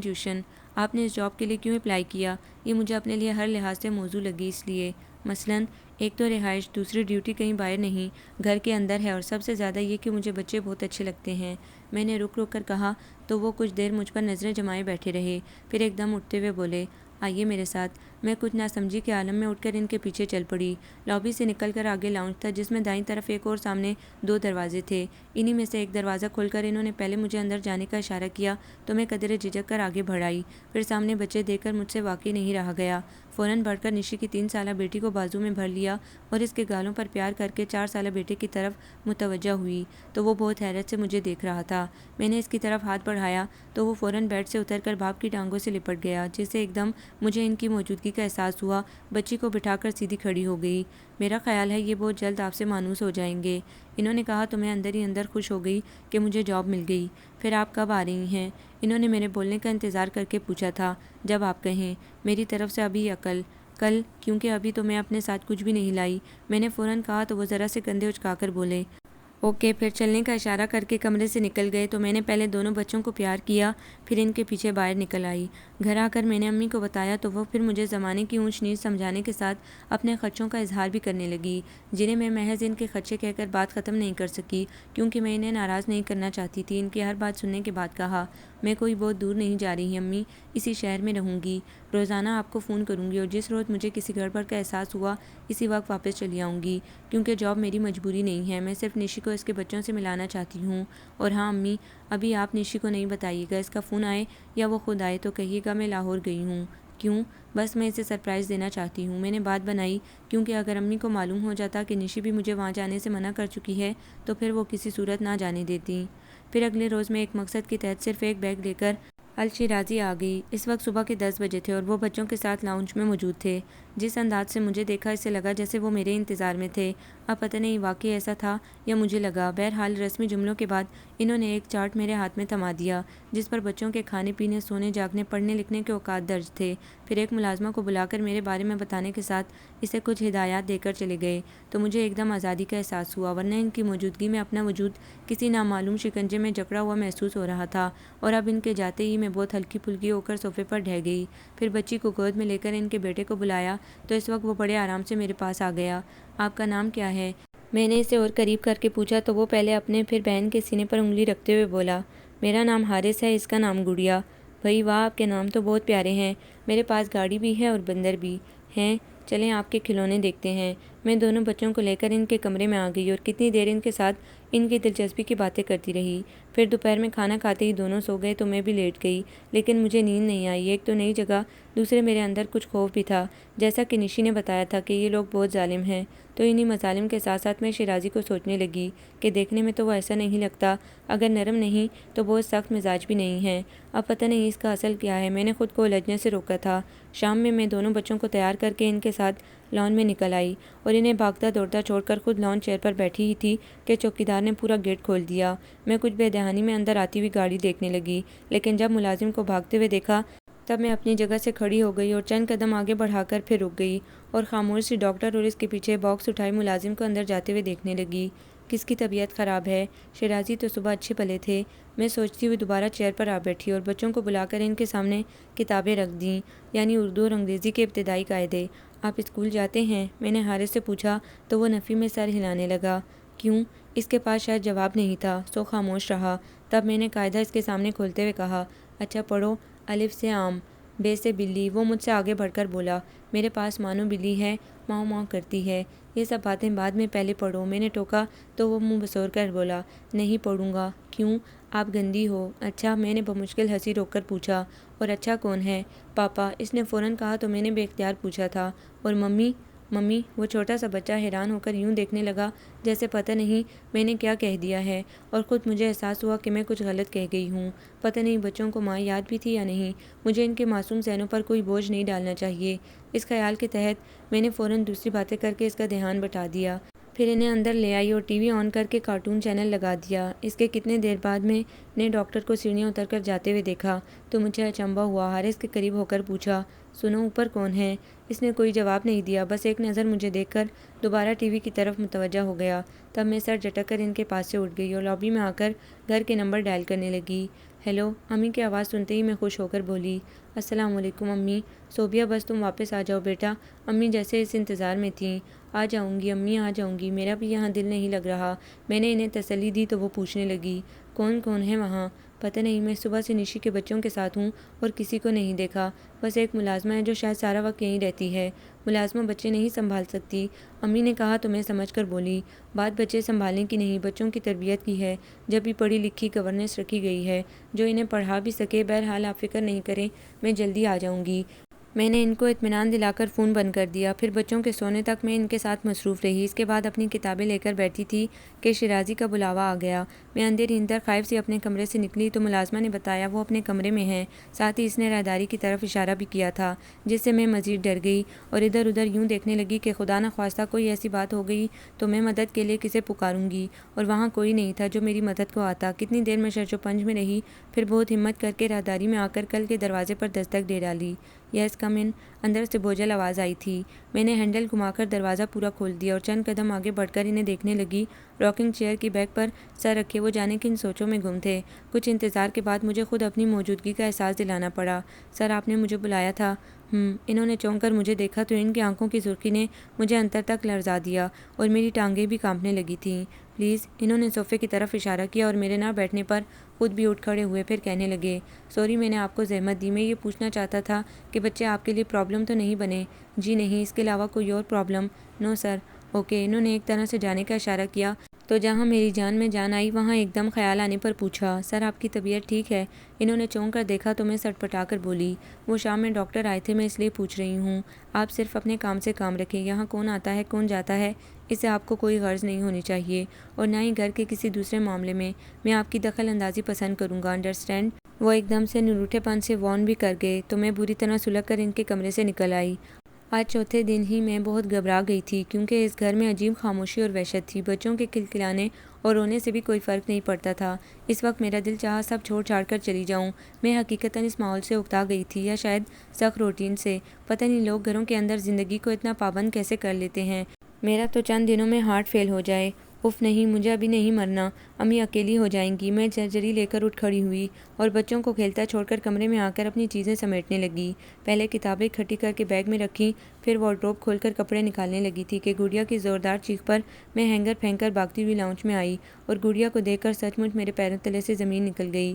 ٹیوشن۔ آپ نے اس جاب کے لیے کیوں اپلائی کیا؟ یہ مجھے اپنے لیے ہر لحاظ سے موزوں لگی، اس لیے مثلاً ایک تو رہائش، دوسری ڈیوٹی کہیں باہر نہیں، گھر کے اندر ہے، اور سب سے زیادہ یہ کہ مجھے بچے بہت اچھے لگتے ہیں۔ میں نے رک کر کہا تو وہ کچھ دیر مجھ پر نظریں جمائے بیٹھے رہے، پھر ایک دم اٹھتے ہوئے بولے، آئیے میرے ساتھ۔ میں کچھ ناسمجھی کے عالم میں اٹھ کر ان کے پیچھے چل پڑی۔ لابی سے نکل کر آگے لاؤنج تھا جس میں دائیں طرف ایک اور سامنے 2 دروازے تھے۔ انہی میں سے ایک دروازہ کھول کر انہوں نے پہلے مجھے اندر جانے کا اشارہ کیا تو میں قدرے جھجک کر آگے بڑھ آئی، پھر سامنے بچے دیکھ کر مجھ سے واقعی نہیں رہا گیا، فوراً بڑھ کر نشی کی 3 سالہ بیٹی کو بازو میں بھر لیا اور اس کے گالوں پر پیار کر کے 4 سالہ بیٹے کی طرف متوجہ ہوئی تو وہ بہت حیرت سے مجھے دیکھ رہا تھا۔ میں نے اس کی طرف ہاتھ بڑھایا تو وہ فوراً بیڈ سے اتر کر باپ کی ٹانگوں سے لپٹ گیا، جس سے ایک دم مجھے ان کی موجودگی کا احساس ہوا۔ بچی کو بٹھا کر سیدھی کھڑی ہو گئی، میرا خیال ہے یہ بہت جلد آپ سے مانوس ہو جائیں گے، انہوں نے کہا تو میں اندر ہی اندر خوش ہو گئی کہ مجھے جاب مل گئی۔ پھر آپ کب آ رہی ہیں؟ انہوں نے میرے بولنے کا انتظار کر کے پوچھا تھا۔ جب آپ کہیں، میری طرف سے ابھی عقل کل؟ کیونکہ ابھی تو میں اپنے ساتھ کچھ بھی نہیں لائی، میں نے فوراً کہا تو وہ ذرا سے کندھے اچکا کر بولے اوکے، پھر چلنے کا اشارہ کر کے کمرے سے نکل گئے تو میں نے پہلے دونوں بچوں کو پیار کیا، پھر ان کے پیچھے باہر نکل آئی۔ گھر آ کر میں نے امی کو بتایا تو وہ پھر مجھے زمانے کی اونچ نیچ سمجھانے کے ساتھ اپنے خدشوں کا اظہار بھی کرنے لگی، جنہیں میں محض ان کے خدشے کہہ کر بات ختم نہیں کر سکی، کیونکہ میں انہیں ناراض نہیں کرنا چاہتی تھی۔ ان کی ہر بات سننے کے بعد کہا، میں کوئی بہت دور نہیں جا رہی امی، اسی شہر میں رہوں گی، روزانہ آپ کو فون کروں گی اور جس روز مجھے کسی گڑبڑ کا احساس ہوا اسی وقت واپس چلی آؤں گی، کیونکہ جاب میری مجبوری نہیں ہے، میں صرف نشی کو اس کے بچوں سے ملانا چاہتی ہوں۔ اور ہاں امی، ابھی آپ نشی کو نہیں بتائیے گا، اس کا فون آئے یا وہ خود آئے تو کہیے گا میں لاہور گئی ہوں۔ کیوں؟ بس میں اسے سرپرائز دینا چاہتی ہوں، میں نے بات بنائی، کیونکہ اگر امی کو معلوم ہو جاتا کہ نشی بھی مجھے وہاں جانے سے منع کر چکی ہے تو پھر وہ کسی صورت نہ جانے دیتی۔ پھر اگلے روز میں ایک مقصد کے تحت صرف ایک بیگ لے کر الشیرازی آ گئی۔ اس وقت صبح کے 10 بجے تھے اور وہ بچوں کے ساتھ لاؤنج میں موجود تھے۔ جس انداز سے مجھے دیکھا اسے لگا جیسے وہ میرے انتظار میں تھے۔ اب پتہ نہیں واقعی ایسا تھا یا مجھے لگا، بہرحال رسمی جملوں کے بعد انہوں نے ایک چارٹ میرے ہاتھ میں تھما دیا جس پر بچوں کے کھانے پینے، سونے جاگنے، پڑھنے لکھنے کے اوقات درج تھے۔ پھر ایک ملازمہ کو بلا کر میرے بارے میں بتانے کے ساتھ اسے کچھ ہدایات دے کر چلے گئے تو مجھے ایک دم آزادی کا احساس ہوا، ورنہ ان کی موجودگی میں اپنا وجود کسی نامعلوم شکنجے میں جکڑا ہوا محسوس ہو رہا تھا، اور اب ان کے جاتے ہی میں بہت ہلکی پھلکی ہو کر صوفے پر ڈھہ گئی۔ پھر بچی کو گود میں لے کر ان کے بیٹے کو بلایا تو اس وقت وہ بڑے آرام سے میرے پاس آ گیا۔ آپ کا نام کیا ہے؟ میں نے اسے اور قریب کر کے پوچھا تو وہ پہلے اپنے پھر بہن کے سینے پر انگلی رکھتے ہوئے بولا، میرا نام حارث ہے، اس کا نام گڑیا۔ بھائی واہ، آپ کے نام تو بہت پیارے ہیں، میرے پاس گاڑی بھی ہے اور بندر بھی ہیں، چلیں آپ کے کھلونے دیکھتے ہیں۔ میں دونوں بچوں کو لے کر ان کے کمرے میں آ گئی اور کتنی دیر ان کے ساتھ ان کی دلچسپی کی باتیں کرتی رہی۔ پھر دوپہر میں کھانا کھاتے ہی دونوں سو گئے تو میں بھی لیٹ گئی، لیکن مجھے نیند نہیں آئی۔ ایک تو نئی جگہ، دوسرے میرے اندر کچھ خوف بھی تھا، جیسا کہ نشی نے بتایا تھا کہ یہ لوگ بہت ظالم ہیں، تو انہی مظالم کے ساتھ ساتھ میں شیرازی کو سوچنے لگی کہ دیکھنے میں تو وہ ایسا نہیں لگتا، اگر نرم نہیں تو بہت سخت مزاج بھی نہیں ہے، اب پتہ نہیں اس کا اصل کیا ہے۔ میں نے خود کو الجھنے سے روکا تھا۔ شام میں دونوں بچوں کو تیار کر کے ان کے ساتھ لان میں نکل آئی اور انہیں بھاگتا دوڑتا چھوڑ کر خود لان چیئر پر بیٹھی ہی تھی کہ چوکیدار نے پورا گیٹ کھول دیا۔ میں کچھ بے دہانی میں اندر آتی ہوئی گاڑی دیکھنے لگی، لیکن جب ملازم کو بھاگتے ہوئے دیکھا تب میں اپنی جگہ سے کھڑی ہو گئی اور چند قدم آگے بڑھا کر پھر رک گئی اور خاموش سی ڈاکٹر اور اس کے پیچھے باکس اٹھائے ملازم کو اندر جاتے ہوئے دیکھنے لگی۔ کس کی طبیعت خراب ہے؟ شیرازی تو صبح اچھے پلے تھے، میں سوچتی ہوئی دوبارہ چیئر پر آ بیٹھی اور بچوں کو بلا کر ان کے سامنے کتابیں رکھ دیں، یعنی اردو اور انگریزی کے ابتدائی قاعدے۔ آپ اسکول جاتے ہیں؟ میں نے حارث سے پوچھا تو وہ نفی میں سر ہلانے لگا۔ کیوں؟ اس کے پاس شاید جواب نہیں تھا، سو خاموش رہا۔ تب میں نے قاعدہ اس کے سامنے کھولتے ہوئے کہا، اچھا پڑھو، الف سے آم، بے سے بلی۔ وہ مجھ سے آگے بڑھ کر بولا، میرے پاس مانو بلی ہے، ماؤ ماؤ کرتی ہے، یہ سب باتیں بعد میں، پہلے پڑھو۔ میں نے ٹوکا تو وہ منہ بسور کر بولا، نہیں پڑھوں گا۔ کیوں؟ آپ گندی ہو۔ اچھا؟ میں نے بمشکل ہنسی روک کر پوچھا۔ اور اچھا کون ہے؟ پاپا، اس نے فوراً کہا تو میں نے بے اختیار پوچھا تھا، اور ممی؟ ممی؟ وہ چھوٹا سا بچہ حیران ہو کر یوں دیکھنے لگا جیسے پتہ نہیں میں نے کیا کہہ دیا ہے، اور خود مجھے احساس ہوا کہ میں کچھ غلط کہہ گئی ہوں۔ پتہ نہیں بچوں کو ماں یاد بھی تھی یا نہیں، مجھے ان کے معصوم ذہنوں پر کوئی بوجھ نہیں ڈالنا چاہیے۔ اس خیال کے تحت میں نے فوراً دوسری باتیں کر کے اس کا دھیان بٹا دیا، پھر انہیں اندر لے آئی اور ٹی وی آن کر کے کارٹون چینل لگا دیا۔ اس کے کتنے دیر بعد میں نے ڈاکٹر کو سیڑھیاں اتر کر جاتے ہوئے دیکھا تو مجھے اچنبھا ہوا۔ حارث کے قریب ہو کر پوچھا، سنو اوپر کون ہے؟ اس نے کوئی جواب نہیں دیا، بس ایک نظر مجھے دیکھ کر دوبارہ ٹی وی کی طرف متوجہ ہو گیا۔ تب میں سر جھٹک کر ان کے پاس سے اٹھ گئی اور لابی میں آ کر گھر کے نمبر ڈائل کرنے لگی۔ ہیلو، امی کی آواز سنتے ہی میں خوش ہو کر بولی، السلام علیکم امی۔ صوبیہ بس تم واپس آ جاؤ بیٹا، امی جیسے اس انتظار میں تھیں۔ آ جاؤں گی امی، آ جاؤں گی، میرا بھی یہاں دل نہیں لگ رہا۔ میں نے انہیں تسلی دی تو وہ پوچھنے لگی، کون کون ہے وہاں؟ پتہ نہیں، میں صبح سے نشی کے بچوں کے ساتھ ہوں اور کسی کو نہیں دیکھا، بس ایک ملازمہ ہے جو شاید سارا وقت یہیں رہتی ہے۔ ملازمہ بچے نہیں سنبھال سکتی، امی نے کہا تو میں سمجھ کر بولی، بات بچے سنبھالنے کی نہیں، بچوں کی تربیت کی ہے۔ جب بھی پڑھی لکھی گورننس رکھی گئی ہے جو انہیں پڑھا بھی سکے۔ بہرحال آپ فکر نہیں کریں، میں جلدی آ جاؤں گی۔ میں نے ان کو اطمینان دلا کر فون بند کر دیا۔ پھر بچوں کے سونے تک میں ان کے ساتھ مصروف رہی۔ اس کے بعد اپنی کتابیں لے کر بیٹھی تھی کہ شیرازی کا بلاوا آ گیا۔ میں اندر ہی اندر خائف سی اپنے کمرے سے نکلی تو ملازمہ نے بتایا وہ اپنے کمرے میں ہیں، ساتھ ہی اس نے راہداری کی طرف اشارہ بھی کیا تھا، جس سے میں مزید ڈر گئی اور ادھر ادھر یوں دیکھنے لگی کہ خدا نخواستہ کوئی ایسی بات ہو گئی تو میں مدد کے لیے کسے پکاروں گی، اور وہاں کوئی نہیں تھا جو میری مدد کو آتا۔ کتنی دیر میں شرچ و پنج میں رہی، پھر بہت ہمت کر کے راہداری میں آ کر کل کے دروازے پر دستک دے ڈالی۔ یس کم ان، اندر سے بوجھل آواز آئی تھی۔ میں نے ہینڈل گھما کر دروازہ پورا کھول دیا اور چند قدم آگے بڑھ کر انہیں دیکھنے لگی۔ راکنگ چیئر کی بیک پر سر رکھے وہ جانے کن سوچوں میں گم تھے۔ کچھ انتظار کے بعد مجھے خود اپنی موجودگی کا احساس دلانا پڑا۔ سر آپ نے مجھے بلایا تھا؟ انہوں نے چونک کر مجھے دیکھا تو ان کی آنکھوں کی سرخی نے مجھے انتر تک لرزا دیا اور میری ٹانگیں بھی کانپنے لگی تھیں۔ پلیز، انہوں نے صوفے کی طرف اشارہ کیا اور میرے نہ بیٹھنے پر خود بھی اٹھ کھڑے ہوئے، پھر کہنے لگے، سوری میں نے آپ کو زحمت دی۔ میں یہ پوچھنا چاہتا تھا کہ بچے آپ کے لیے پرابلم تو نہیں بنے؟ جی نہیں، اس کے علاوہ کوئی اور پرابلم؟ نو سر۔ اوکے، انہوں نے ایک طرح سے جانے کا اشارہ کیا تو جہاں میری جان میں جان آئی وہاں ایک دم خیال آنے پر پوچھا، سر آپ کی طبیعت ٹھیک ہے؟ انہوں نے چونک کر دیکھا تو میں سٹ پٹا کر بولی، وہ شام میں ڈاکٹر آئے تھے، میں اس لیے پوچھ رہی ہوں۔ آپ صرف اپنے کام سے کام رکھیں، یہاں کون آتا ہے کون جاتا ہے اس سے آپ کو کوئی غرض نہیں ہونی چاہیے، اور نہ ہی گھر کے کسی دوسرے معاملے میں آپ کی دخل اندازی پسند کروں گا، انڈرسٹینڈ؟ وہ ایک دم سے نروٹھے پن سے وارن بھی کر گئے تو میں بری طرح سلگ کر ان کے کمرے سے نکل آئی۔ آج چوتھے دن ہی میں بہت گھبرا گئی تھی کیونکہ اس گھر میں عجیب خاموشی اور وحشت تھی۔ بچوں کے کلکلانے اور رونے سے بھی کوئی فرق نہیں پڑتا تھا۔ اس وقت میرا دل چاہا سب چھوڑ چھاڑ کر چلی جاؤں۔ میں حقیقتاً اس ماحول سے اکتا گئی تھی، یا شاید سخت روٹین سے۔ پتہ نہیں لوگ گھروں کے اندر زندگی کو اتنا پابند کیسے کر لیتے ہیں۔ میرا تو چند دنوں میں ہارٹ فیل ہو جائے۔ اف نہیں، مجھے ابھی نہیں مرنا، امی اکیلی ہو جائیں گی۔ میں جرجری لے کر اٹھ کھڑی ہوئی اور بچوں کو کھیلتا چھوڑ کر کمرے میں آ کر اپنی چیزیں سمیٹنے لگی۔ پہلے کتابیں اکٹھی کر کے بیگ میں رکھی، پھر وارڈروب کھول کر کپڑے نکالنے لگی تھی کہ گڑیا کی زوردار چیخ پر میں ہینگر پھینک کر بھاگتی ہوئی لاؤنج میں آئی اور گڑیا کو دیکھ کر سچ مچ میرے پیروں تلے سے زمین نکل گئی۔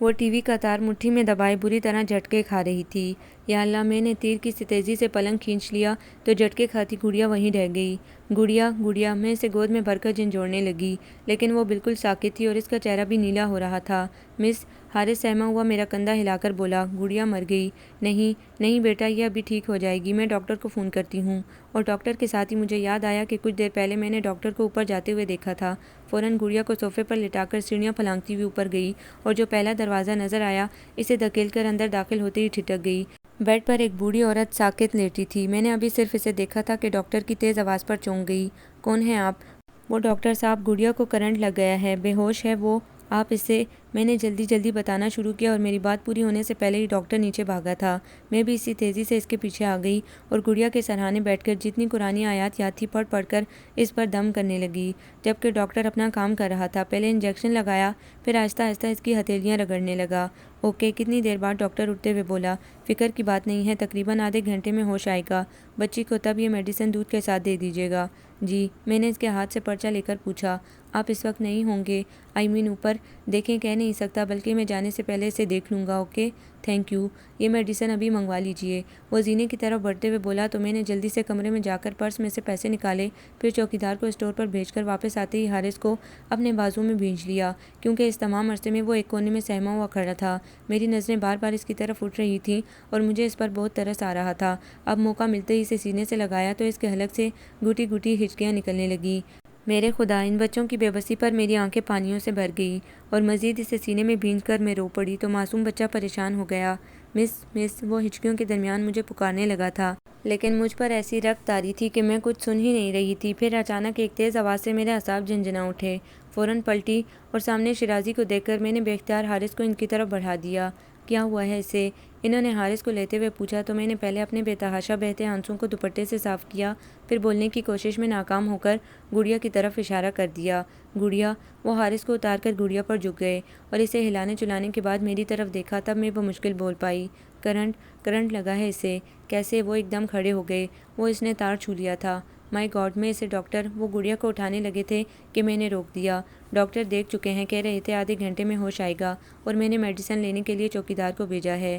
وہ ٹی وی کا تار مٹھی میں دبائے بری طرح جھٹکے کھا رہی تھی۔ یا اللہ، میں نے تیر کی سی تیزی سے پلنگ کھینچ لیا تو جھٹکے کھاتی گڑیا وہیں رہ گئی۔ گڑیا گڑیا، میں اسے گود میں بھر کر جھنجھوڑنے لگی، لیکن وہ بالکل ساکت تھی اور اس کا چہرہ بھی نیلا ہو رہا تھا۔ مس، حارث سہما ہوا میرا کندھا ہلا کر بولا، گڑیا مر گئی؟ نہیں نہیں بیٹا، یہ ابھی ٹھیک ہو جائے گی، میں ڈاکٹر کو فون کرتی ہوں۔ اور ڈاکٹر کے ساتھ ہی مجھے یاد آیا کہ کچھ دیر پہلے میں نے ڈاکٹر کو اوپر جاتے ہوئے دیکھا تھا۔ فوراً گڑیا کو صوفے پر لٹا کر سیڑھیاں پھلانگتی ہوئی اوپر گئی اور جو پہلا دروازہ نظر آیا اسے دھکیل کر اندر داخل ہوتے ہی ٹھٹک گئی۔ بیڈ پر ایک بوڑھی عورت ساکت لیٹی تھی۔ میں نے ابھی صرف اسے دیکھا تھا کہ ڈاکٹر کی تیز آواز پر چونک گئی، کون ہیں آپ؟ وہ ڈاکٹر صاحب، گڑیا کو کرنٹ لگ گیا ہے، بے ہوش ہے وہ، آپ اسے… میں نے جلدی جلدی بتانا شروع کیا اور میری بات پوری ہونے سے پہلے ہی ڈاکٹر نیچے بھاگا تھا۔ میں بھی اسی تیزی سے اس کے پیچھے آ گئی اور گڑیا کے سرہانے بیٹھ کر جتنی قرآنی آیات یاد تھی پڑھ پڑھ کر اس پر دم کرنے لگی، جبکہ ڈاکٹر اپنا کام کر رہا تھا۔ پہلے انجیکشن لگایا، پھر آہستہ آہستہ اس کی ہتھیلیاں رگڑنے لگا۔ اوکے، کتنی دیر بعد؟ ڈاکٹر اٹھتے ہوئے بولا، فکر کی بات نہیں ہے، تقریباً آدھے گھنٹے میں ہوش آئے گا، بچی کو تب یہ میڈیسن دودھ کے ساتھ دے دیجیے گا۔ جی، میں نے اس کے ہاتھ سے پرچہ لے کر پوچھا، آپ اس وقت نہیں ہوں گے؟ اوپر دیکھیں، کہہ نہیں سکتا، بلکہ میں جانے سے پہلے اسے دیکھ لوں گا۔ اوکے، تھینک یو، یہ میڈیسن ابھی منگوا لیجیے۔ وہ زینے کی طرف بڑھتے ہوئے بولا تو میں نے جلدی سے کمرے میں جا کر پرس میں سے پیسے نکالے، پھر چوکیدار کو اسٹور پر بھیج کر واپس آتے ہی حارث کو اپنے بازو میں بھینچ لیا، کیونکہ اس تمام عرصے میں وہ ایک کونے میں سہما ہوا کھڑا تھا۔ میری نظریں بار بار اس کی طرف اٹھ رہی تھیں اور مجھے اس پر بہت ترس آ رہا تھا۔ اب موقع ملتے ہی اسے سینے سے لگایا تو اس کے حلق سے گھٹی گھٹی ہچکیاں نکلنے لگیں۔ میرے خدا، ان بچوں کی بے بسی پر میری آنکھیں پانیوں سے بھر گئیں اور مزید اسے سینے میں بھینچ کر میں رو پڑی تو معصوم بچہ پریشان ہو گیا۔ مس، وہ ہچکیوں کے درمیان مجھے پکارنے لگا تھا، لیکن مجھ پر ایسی رخت طاری تھی کہ میں کچھ سن ہی نہیں رہی تھی۔ پھر اچانک ایک تیز آواز سے میرے اعصاب جھنجھنا اٹھے۔ فوراً پلٹی اور سامنے شیرازی کو دیکھ کر میں نے بے اختیار حارث کو ان کی طرف بڑھا دیا۔ کیا ہوا ہے اسے؟ انہوں نے حارث کو لیتے ہوئے پوچھا تو میں نے پہلے اپنے بے تحاشا بہتے آنسوں کو دوپٹے سے صاف کیا، پھر بولنے کی کوشش میں ناکام ہو کر گڑیا کی طرف اشارہ کر دیا۔ گڑیا؟ وہ حارث کو اتار کر گڑیا پر جھک گئے اور اسے ہلانے چلانے کے بعد میری طرف دیکھا، تب میں بمشکل بول پائی، کرنٹ لگا ہے اسے؟ کیسے؟ وہ ایک دم کھڑے ہو گئے، وہ اس نے تار چھو لیا تھا۔ مائی گاڈ، میں اسے ڈاکٹر… وہ گڑیا کو اٹھانے لگے تھے کہ میں نے روک دیا۔ ڈاکٹر دیکھ چکے ہیں، کہہ رہے تھے آدھے گھنٹے میں ہوش آئے گا، اور میں نے میڈیسن لینے کے لیے چوکیدار کو بھیجا ہے۔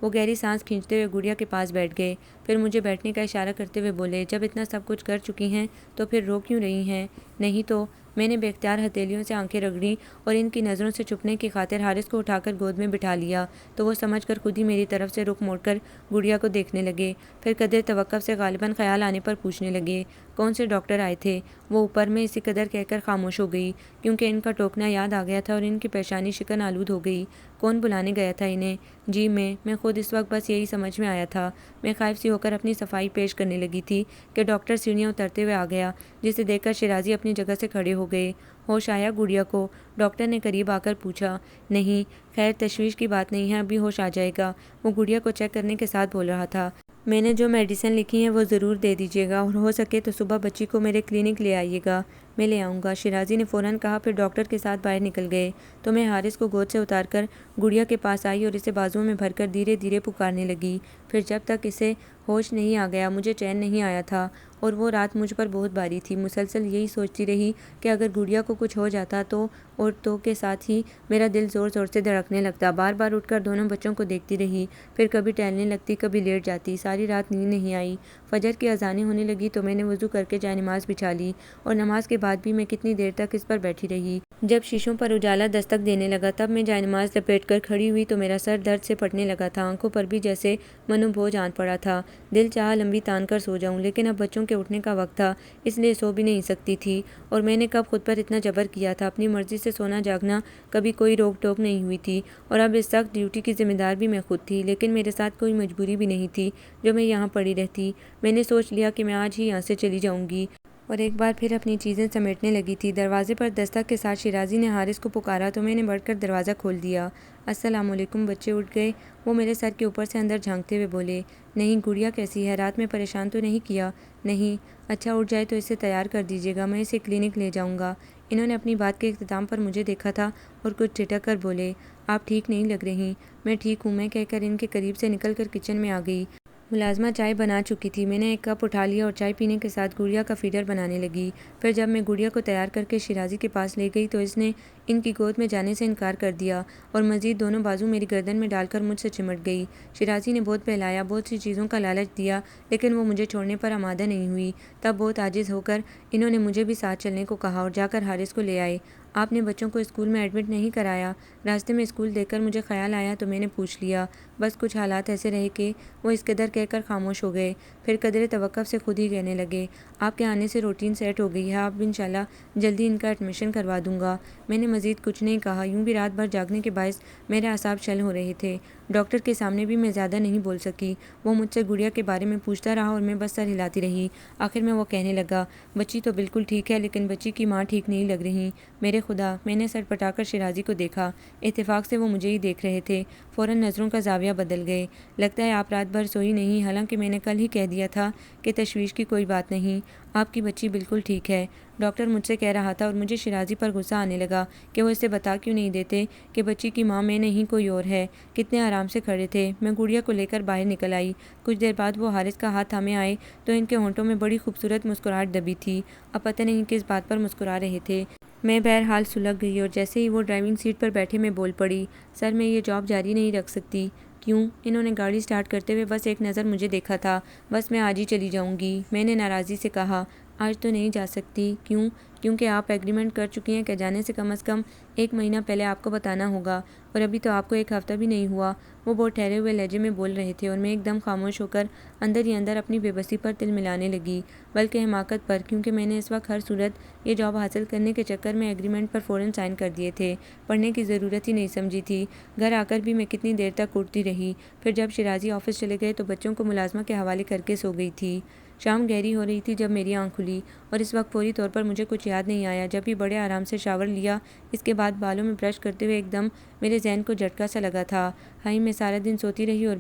وہ گہری سانس کھینچتے ہوئے گڑیا کے پاس بیٹھ گئے، پھر مجھے بیٹھنے کا اشارہ کرتے ہوئے بولے، جب اتنا سب کچھ کر چکی ہیں تو پھر رو کیوں رہی ہیں؟ نہیں تو… میں نے بے اختیار ہتھیلیوں سے آنکھیں رگڑیں اور ان کی نظروں سے چھپنے کی خاطر حارث کو اٹھا کر گود میں بٹھا لیا تو وہ سمجھ کر خود ہی میری طرف سے رخ موڑ کر گڑیا کو دیکھنے لگے، پھر قدر توقف سے غالباً خیال آنے پر پوچھنے لگے، کون سے ڈاکٹر آئے تھے؟ وہ اوپر میں اسی قدر کہہ کر خاموش ہو گئی کیونکہ ان کا ٹوکنا یاد آ گیا تھا اور ان کی پیشانی شکن آلود ہو گئی۔ کون بلانے گیا تھا انہیں؟ جی میں خود اس وقت بس یہی سمجھ میں آیا تھا۔ میں خائف سی ہو کر اپنی صفائی پیش کرنے لگی تھی کہ ڈاکٹر سیڑھیاں اترتے ہوئے آ گیا، جسے دیکھ کر شیرازی اپنی جگہ سے کھڑے ہو گئے۔ ہوش آیا گڑیا کو؟ ڈاکٹر نے قریب آ کر پوچھا۔ نہیں، خیر تشویش کی بات نہیں ہے، ابھی ہوش آ جائے گا، وہ گڑیا کو چیک کرنے کے ساتھ بول رہا تھا۔ میں نے جو میڈیسن لکھی ہیں وہ ضرور دے دیجیے گا، اور ہو سکے تو صبح بچی کو میرے کلینک لے آئیے گا۔ میں لے آؤں گا، شیرازی نے فوراً کہا، پھر ڈاکٹر کے ساتھ باہر نکل گئے تو میں حارث کو گود سے اتار کر گڑیا کے پاس آئی اور اسے بازوؤں میں بھر کر دھیرے دھیرے پکارنے لگی۔ پھر جب تک اسے ہوش نہیں آ گیا مجھے چین نہیں آیا تھا، اور وہ رات مجھ پر بہت بھاری تھی۔ مسلسل یہی سوچتی رہی کہ اگر گڑیا کو کچھ ہو جاتا تو، اور تو کے ساتھ ہی میرا دل زور زور سے دھڑکنے لگتا۔ بار بار اٹھ کر دونوں بچوں کو دیکھتی رہی، پھر کبھی ٹہلنے لگتی، کبھی لیٹ جاتی۔ ساری رات نیند نہیں آئی۔ فجر کی اذانیں ہونے لگی تو میں نے وضو کر کے جائے نماز بچھا لی، اور نماز کے بعد بھی میں کتنی دیر تک اس پر بیٹھی رہی۔ جب شیشوں پر اجالا دستک دینے لگا تب میں جائے نماز لپیٹ کر کھڑی ہوئی تو میرا سر درد سے پھٹنے لگا تھا، آنکھوں پر بھی جیسے منو بوجھ آن پڑا تھا۔ دل چاہا لمبی تان کر سو جاؤں، لیکن اب بچوں کے اٹھنے کا وقت تھا، اس لیے سو بھی نہیں سکتی تھی، اور میں نے کب خود پر اتنا جبر کیا تھا۔ اپنی مرضی سے سونا جاگنا کبھی کوئی روک ٹوک نہیں ہوئی تھی، اور اب اس سخت ڈیوٹی کی ذمہ دار بھی میں خود تھی، لیکن میرے ساتھ کوئی مجبوری بھی نہیں تھی جو میں یہاں پڑی رہتی۔ میں نے سوچ لیا کہ میں آج ہی یہاں سے چلی جاؤں گی، اور ایک بار پھر اپنی چیزیں سمیٹنے لگی تھی۔ دروازے پر دستک کے ساتھ شیرازی نے حارث کو پکارا تو میں نے بڑھ کر دروازہ کھول دیا۔ السلام علیکم، بچے اٹھ گئے؟ وہ میرے سر کے اوپر سے اندر جھانکتے ہوئے بولے۔ نہیں، گڑیا کیسی ہے؟ رات میں پریشان تو نہیں کیا؟ نہیں۔ اچھا، اٹھ جائے تو اسے تیار کر دیجیے گا، میں اسے کلینک لے جاؤں گا۔ انہوں نے اپنی بات کے اختتام پر مجھے دیکھا تھا اور کچھ ٹھٹک کر بولے، آپ ٹھیک نہیں لگ رہی۔ میں ٹھیک ہوں، میں کہہ کر ان کے قریب سے نکل کر کچن میں آ گئی۔ ملازمہ چائے بنا چکی تھی۔ میں نے ایک کپ اٹھا لیا اور چائے پینے کے ساتھ گڑیا کا فیڈر بنانے لگی۔ پھر جب میں گڑیا کو تیار کر کے شیرازی کے پاس لے گئی تو اس نے ان کی گود میں جانے سے انکار کر دیا، اور مزید دونوں بازو میری گردن میں ڈال کر مجھ سے چمٹ گئی۔ شیرازی نے بہت بہلایا، بہت سی چیزوں کا لالچ دیا، لیکن وہ مجھے چھوڑنے پر آمادہ نہیں ہوئی۔ تب بہت عاجز ہو کر انہوں نے مجھے بھی ساتھ چلنے کو کہا اور جا کر حارث کو لے آئے۔ آپ نے بچوں کو اسکول میں ایڈمٹ نہیں کرایا؟ راستے میں اسکول دیکھ کر مجھے خیال آیا تو میں نے پوچھ لیا۔ بس کچھ حالات ایسے رہے کہ وہ اس قدر کہہ کر خاموش ہو گئے، پھر قدرے توقف سے خود ہی کہنے لگے، آپ کے آنے سے روٹین سیٹ ہو گئی ہے، اب انشاءاللہ جلدی ان کا ایڈمیشن کروا دوں گا۔ میں نے مزید کچھ نہیں کہا، یوں بھی رات بھر جاگنے کے باعث میرے اعصاب شل ہو رہے تھے۔ ڈاکٹر کے سامنے بھی میں زیادہ نہیں بول سکی۔ وہ مجھ سے گڑیا کے بارے میں پوچھتا رہا اور میں بس سر ہلاتی رہی۔ آخر میں وہ کہنے لگا، بچی تو بالکل ٹھیک ہے، لیکن بچی کی ماں ٹھیک نہیں لگ رہی۔ میرے خدا! میں نے سر پٹا کر شیرازی کو دیکھا۔ اتفاق سے وہ مجھے ہی دیکھ رہے تھے۔ فوراً نظروں کا زاویہ بدل گئے۔ لگتا ہے آپ رات بھر سوئی نہیں، حالانکہ میں نے کل ہی کہہ دیا تھا کہ تشویش کی کوئی بات نہیں، آپ کی بچی بالکل ٹھیک ہے۔ ڈاکٹر مجھ سے کہہ رہا تھا، اور مجھے شیرازی پر غصہ آنے لگا کہ وہ اسے بتا کیوں نہیں دیتے کہ بچی کی ماں میں نہیں کوئی اور ہے۔ کتنے آرام سے کھڑے تھے۔ میں گڑیا کو لے کر باہر نکل آئی۔ کچھ دیر بعد وہ حارث کا ہاتھ تھامے آئے تو ان کے ہونٹوں میں بڑی خوبصورت مسکراہٹ دبی تھی۔ اب پتہ نہیں کس بات پر مسکرا رہے تھے۔ میں بہرحال سلگ گئی، اور جیسے ہی وہ ڈرائیونگ سیٹ پر بیٹھے میں بول پڑی، سر میں یہ جاب جاری نہیں رکھ سکتی۔ کیوں؟ انہوں نے گاڑی سٹارٹ کرتے ہوئے بس ایک نظر مجھے دیکھا تھا۔ بس میں آج ہی چلی جاؤں گی، میں نے ناراضی سے کہا۔ آج تو نہیں جا سکتی؟ کیوں؟ کیونکہ آپ ایگریمنٹ کر چکی ہیں کہ جانے سے کم از کم 1 مہینہ پہلے آپ کو بتانا ہوگا، اور ابھی تو آپ کو 1 ہفتہ بھی نہیں ہوا۔ وہ بہت ٹھہرے ہوئے لہجے میں بول رہے تھے، اور میں ایک دم خاموش ہو کر اندر ہی اندر اپنی بے بسی پر تل ملانے لگی، بلکہ حماقت پر، کیونکہ میں نے اس وقت ہر صورت یہ جاب حاصل کرنے کے چکر میں ایگریمنٹ پر فوراً سائن کر دیے تھے، پڑھنے کی ضرورت ہی نہیں سمجھی تھی۔ گھر آ کر بھی میں کتنی دیر تک اٹھتی رہی۔ پھر جب شیرازی آفس چلے گئے تو بچوں کو ملازمہ کے حوالے کر کے سو گئی تھی۔ شام گہری ہو رہی تھی جب میری آنکھ کھلی، اور اس وقت فوری طور پر مجھے کچھ یاد نہیں آیا۔ جب بھی بڑے آرام سے شاور لیا، اس کے بعد بالوں میں برش کرتے ہوئے ایک دم میرے ذہن کو جھٹکا سا لگا تھا۔ ہائی، میں سارا دن سوتی رہی، اور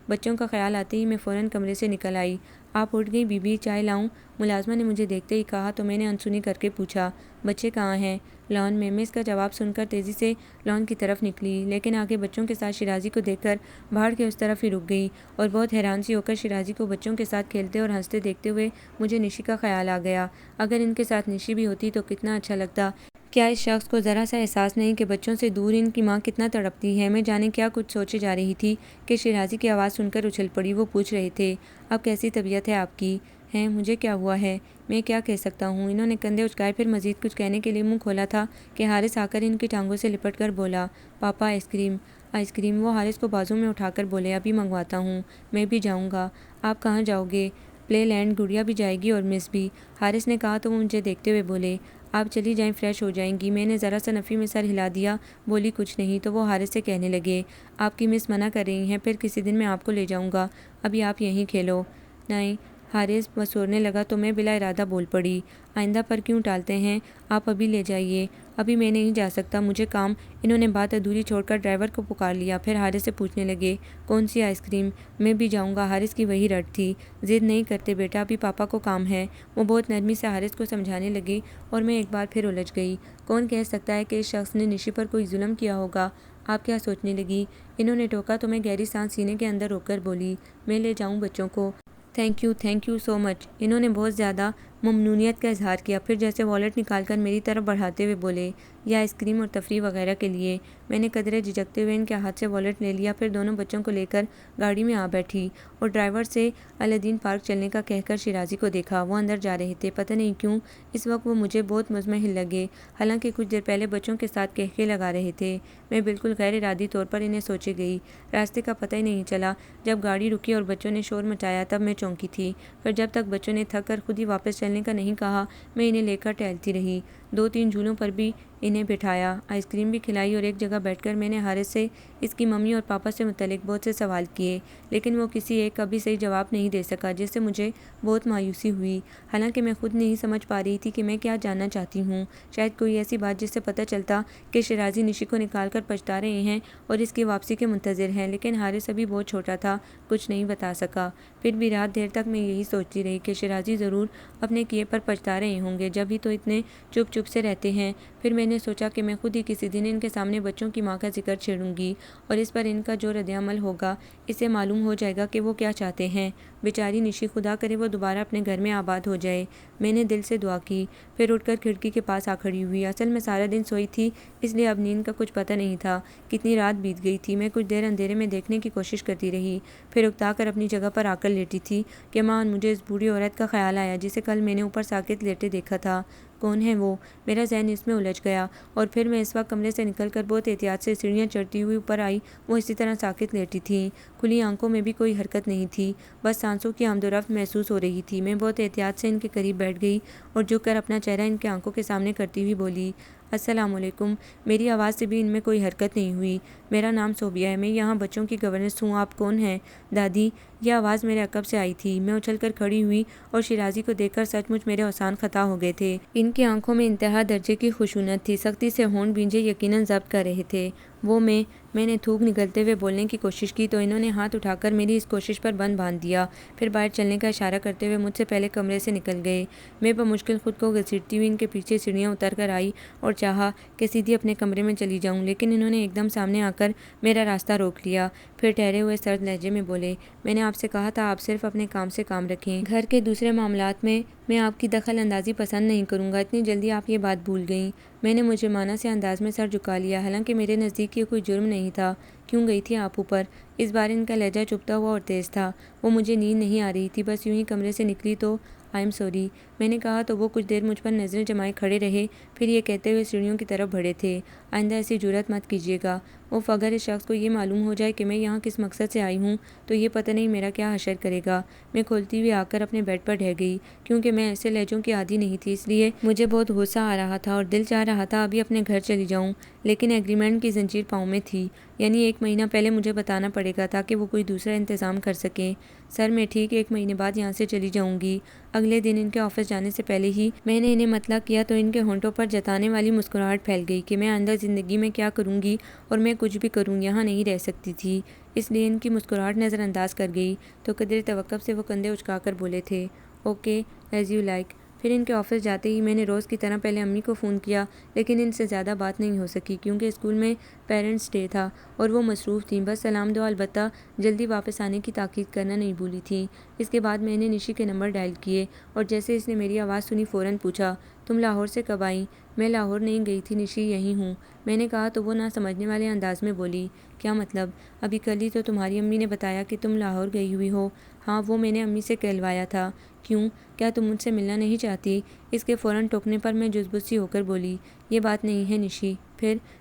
بچوں کا خیال آتے ہی میں فوراً کمرے سے نکل آئی۔ آپ اٹھ گئی بی بی، چائے لاؤں؟ ملازمہ نے مجھے دیکھتے ہی کہا تو میں نے انسنی کر کے پوچھا، بچے کہاں ہیں؟ لان میں۔ میں اس کا جواب سن کر تیزی سے لان کی طرف نکلی، لیکن آگے بچوں کے ساتھ شیرازی کو دیکھ کر بھاڑ کے اس طرف ہی رک گئی، اور بہت حیران سی ہو کر شیرازی کو بچوں کے ساتھ کھیلتے اور ہنستے دیکھتے ہوئے مجھے نشی کا خیال آ گیا۔ اگر ان کے ساتھ نشی بھی ہوتی تو کتنا اچھا لگتا۔ کیا اس شخص کو ذرا سا احساس نہیں کہ بچوں سے دور ان کی ماں کتنا تڑپتی ہے؟ میں جانے کیا کچھ سوچے جا رہی تھی کہ شیرازی کی آواز سن کر اچھل پڑی۔ وہ پوچھ رہے تھے، اب کیسی طبیعت ہے آپ کی؟ ہیں، مجھے کیا ہوا ہے؟ میں کیا کہہ سکتا ہوں؟ انہوں نے کندھے اچکائے، پھر مزید کچھ کہنے کے لیے منہ کھولا تھا کہ حارث آ کر ان کی ٹانگوں سے لپٹ کر بولا، پاپا آئس کریم۔ Ice cream? وہ حارث کو بازو میں اٹھا کر بولے، ابھی منگواتا ہوں، میں بھی جاؤں گا۔ آپ کہاں جاؤ گے؟ پلے لینڈ گڑیا بھی جائے گی اور مس بھی۔ حارث نے کہا تو وہ مجھے دیکھتے ہوئے بولے آپ چلی جائیں، فریش ہو جائیں گی۔ میں نے ذرا سا نفی میں سر ہلا دیا، بولی کچھ نہیں۔ تو وہ حارث سے کہنے لگے آپ کی مس منع کر رہی ہیں، پھر کسی دن میں آپ کو لے جاؤں گا، ابھی آپ یہیں کھیلو۔ نہیں، حارث بسورنے لگا تو میں بلا ارادہ بول پڑی آئندہ پر کیوں ٹالتے ہیں، آپ ابھی لے جائیے۔ ابھی میں نہیں جا سکتا، مجھے کام۔ انہوں نے بات ادھوری چھوڑ کر ڈرائیور کو پکار لیا، پھر حارث سے پوچھنے لگے کون سی آئس کریم؟ میں بھی جاؤں گا۔ حارث کی وہی رٹ تھی، ضد نہیں کرتے بیٹا، ابھی پاپا کو کام ہے۔ وہ بہت نرمی سے حارث کو سمجھانے لگی اور میں ایک بار پھر الجھ گئی۔ کون کہہ سکتا ہے کہ اس شخص نے نشی پر کوئی ظلم کیا ہوگا؟ آپ کیا سوچنے لگی؟ انہوں نے ٹوکا تو میں گہری سانس سینے کے اندر روک کر بولی میں لے جاؤں بچوں کو؟ تھینک یو سو مچ۔ انہوں نے بہت زیادہ ممنونیت کا اظہار کیا، پھر جیسے والٹ نکال کر میری طرف بڑھاتے ہوئے بولے یہ آئس کریم اور تفریح وغیرہ کے لیے۔ میں نے قدرے جھجکتے ہوئے ان کے ہاتھ سے والٹ لے لیا، پھر دونوں بچوں کو لے کر گاڑی میں آ بیٹھی اور ڈرائیور سے الدین پارک چلنے کا کہہ کر شیرازی کو دیکھا۔ وہ اندر جا رہے تھے، پتہ نہیں کیوں اس وقت وہ مجھے بہت مزمحل لگے، حالانکہ کچھ دیر پہلے بچوں کے ساتھ کہکے لگا رہے تھے۔ میں بالکل غیر ارادی طور پر انہیں سوچے گئی۔ راستے کا پتہ ہی نہیں چلا، جب گاڑی رکی اور بچوں نے شور مچایا تب میں چونکی تھی، پھر جب تک بچوں نے تھک کر خود ہی واپس چلنے کا نہیں کہا میں انہیں لے کر ٹہلتی رہی۔ 2-3 جھولوں پر بھی انہیں بٹھایا، آئس کریم بھی کھلائی اور ایک جگہ بیٹھ کر میں نے حارث سے اس کی ممی اور پاپا سے متعلق بہت سے سوال کیے، لیکن وہ کسی ایک کا بھی صحیح جواب نہیں دے سکا، جس سے مجھے بہت مایوسی ہوئی، حالانکہ میں خود نہیں سمجھ پا رہی تھی کہ میں کیا جاننا چاہتی ہوں۔ شاید کوئی ایسی بات جس سے پتہ چلتا کہ شیرازی نشی کو نکال کر پچھتا رہے ہیں اور اس کی واپسی کے منتظر ہیں، لیکن حارث ابھی بہت چھوٹا تھا، کچھ نہیں بتا سکا۔ پھر بھی رات دیر تک میں یہی سوچتی رہی کہ شیرازی ضرور اپنے کیے پر پچھتا رہے ہوں گے، جب ہی تو اتنے چپ چپ سے رہتے ہیں۔ پھر میں نے سوچا کہ میں خود ہی کسی دن ان کے سامنے بچوں کی ماں کا ذکر چھیڑوں گی اور اس پر ان کا جو رد عمل ہوگا اس سے معلوم ہو جائے گا کہ وہ کیا چاہتے ہیں۔ بیچاری نشی، خدا کرے وہ دوبارہ اپنے گھر میں آباد ہو جائے۔ میں نے دل سے دعا کی، پھر اٹھ کر کھڑکی کے پاس آ کھڑی ہوئی۔ اصل میں سارا دن سوئی تھی، اس لیے اب نیند کا کچھ پتہ نہیں تھا، کتنی رات بیت گئی تھی۔ میں کچھ دیر اندھیرے میں دیکھنے کی کوشش کرتی رہی، پھر اکتا کر اپنی جگہ پر آ کر لیٹی تھی کہ ماں مجھے اس بوڑھی عورت کا خیال آیا جسے کل میں نے اوپر ساکت لیٹے دیکھا تھا۔ کون ہے وہ؟ میرا ذہن اس میں الجھ گیا اور پھر میں اس وقت کمرے سے نکل کر بہت احتیاط سے سیڑھیاں چڑھتی ہوئی اوپر آئی۔ وہ اسی طرح ساکت لیٹی تھیں، کھلی آنکھوں میں بھی کوئی حرکت نہیں تھی، بس سانسوں کی آمد و رفت محسوس ہو رہی تھی۔ میں بہت احتیاط سے ان کے قریب بیٹھ گئی اور جھک کر اپنا چہرہ ان کے آنکھوں کے سامنے کرتی ہوئی بولی السلام علیکم۔ میری آواز سے بھی ان میں کوئی حرکت نہیں ہوئی۔ میرا نام صوبیہ ہے، میں یہاں بچوں کی گورننس ہوں۔ آپ کون ہیں؟ دادی، یہ آواز میرے عقب سے آئی تھی۔ میں اچھل کر کھڑی ہوئی اور شیرازی کو دیکھ کر سچ مچ میرے اوسان خطا ہو گئے تھے۔ ان کی آنکھوں میں انتہا درجے کی خشونت تھی، سختی سے ہونٹ بھینجے یقیناً ضبط کر رہے تھے۔ وہ میں نے تھوک نگلتے ہوئے بولنے کی کوشش کی تو انہوں نے ہاتھ اٹھا کر میری اس کوشش پر بند باندھ دیا، پھر باہر چلنے کا اشارہ کرتے ہوئے مجھ سے پہلے کمرے سے نکل گئے۔ میں بمشکل خود کو گھسیٹتی ہوئی ان کے پیچھے سیڑھیاں اتر کر آئی اور چاہا کہ سیدھی اپنے کمرے میں چلی جاؤں، لیکن انہوں نے ایک دم سامنے آ کر میرا راستہ روک لیا، پھر ٹھہرے ہوئے سرد لہجے میں بولے میں نے آپ سے کہا تھا آپ صرف اپنے کام سے کام رکھیں، گھر کے دوسرے معاملات میں آپ کی دخل اندازی پسند نہیں کروں گا۔ اتنی جلدی آپ یہ بات بھول گئیں؟ میں نے مجرمانہ سے انداز میں سر جھکا لیا، حالانکہ میرے نزدیک یہ کوئی جرم نہیں تھا۔ کیوں گئی تھی آپ اوپر؟ اس بار ان کا لہجہ چبھتا ہوا اور تیز تھا۔ وہ مجھے نیند نہیں آ رہی تھی، بس یوں ہی کمرے سے نکلی تو آئی ایم سوری میں نے کہا تو وہ کچھ دیر مجھ پر نظریں جمائے کھڑے رہے، پھر یہ کہتے ہوئے سیڑھیوں کی طرف بڑھے تھے آئندہ ایسی جرات مت کیجیے گا۔ اگر اس شخص کو یہ معلوم ہو جائے کہ میں یہاں کس مقصد سے آئی ہوں تو یہ پتہ نہیں میرا کیا حشر کرے گا۔ میں کھولتی ہوئی آ کر اپنے بیڈ پر ڈھہ گئی، کیونکہ میں ایسے لہجوں کی عادی نہیں تھی، اس لیے مجھے بہت غصہ آ رہا تھا اور دل چاہ رہا تھا ابھی اپنے گھر چلی جاؤں، لیکن ایگریمنٹ کی زنجیر پاؤں میں تھی، یعنی 1 مہینہ پہلے مجھے بتانا پڑے گا تاکہ وہ کوئی دوسرا انتظام کر سکیں۔ سر میں ٹھیک 1 مہینے بعد یہاں سے چلی جاؤں گی۔ اگلے دن ان کے آفس جانے سے پہلے ہی میں نے انہیں مطلع کیا تو ان کے ہونٹوں پر جتانے والی مسکراہٹ پھیل گئی کہ میں آئندہ زندگی میں کیا کروں گی اور میں کچھ بھی کروں یہاں نہیں رہ سکتی تھی، اس لیے ان کی مسکراہٹ نظر انداز کر گئی تو قدرے توقف سے وہ کندھے اچکا کر بولے تھے اوکے ایز یو لائک۔ پھر ان کے آفس جاتے ہی میں نے روز کی طرح پہلے امی کو فون کیا، لیکن ان سے زیادہ بات نہیں ہو سکی کیونکہ اسکول میں پیرنٹس ڈے تھا اور وہ مصروف تھیں، بس سلام دعا، البتہ جلدی واپس آنے کی تاکید کرنا نہیں بھولی تھیں۔ اس کے بعد میں نے نشی کے نمبر ڈائل کیے اور جیسے اس نے میری آواز سنی فوراً پوچھا تم لاہور سے کب آئیں؟ میں لاہور نہیں گئی تھی نشی، یہیں ہوں، میں نے کہا تو وہ نہ سمجھنے والے انداز میں بولی کیا مطلب؟ ابھی کل ہی تو تمہاری امی نے بتایا کہ تم لاہور گئی ہوئی ہو۔ ہاں، وہ میں نے امی سے کہلوایا تھا۔ کیوں؟ کیا تم مجھ سے ملنا نہیں چاہتی؟ اس کے فوراً ٹوکنے پر میں جزبز سی ہو کر بولی یہ بات نہیں ہے نشی۔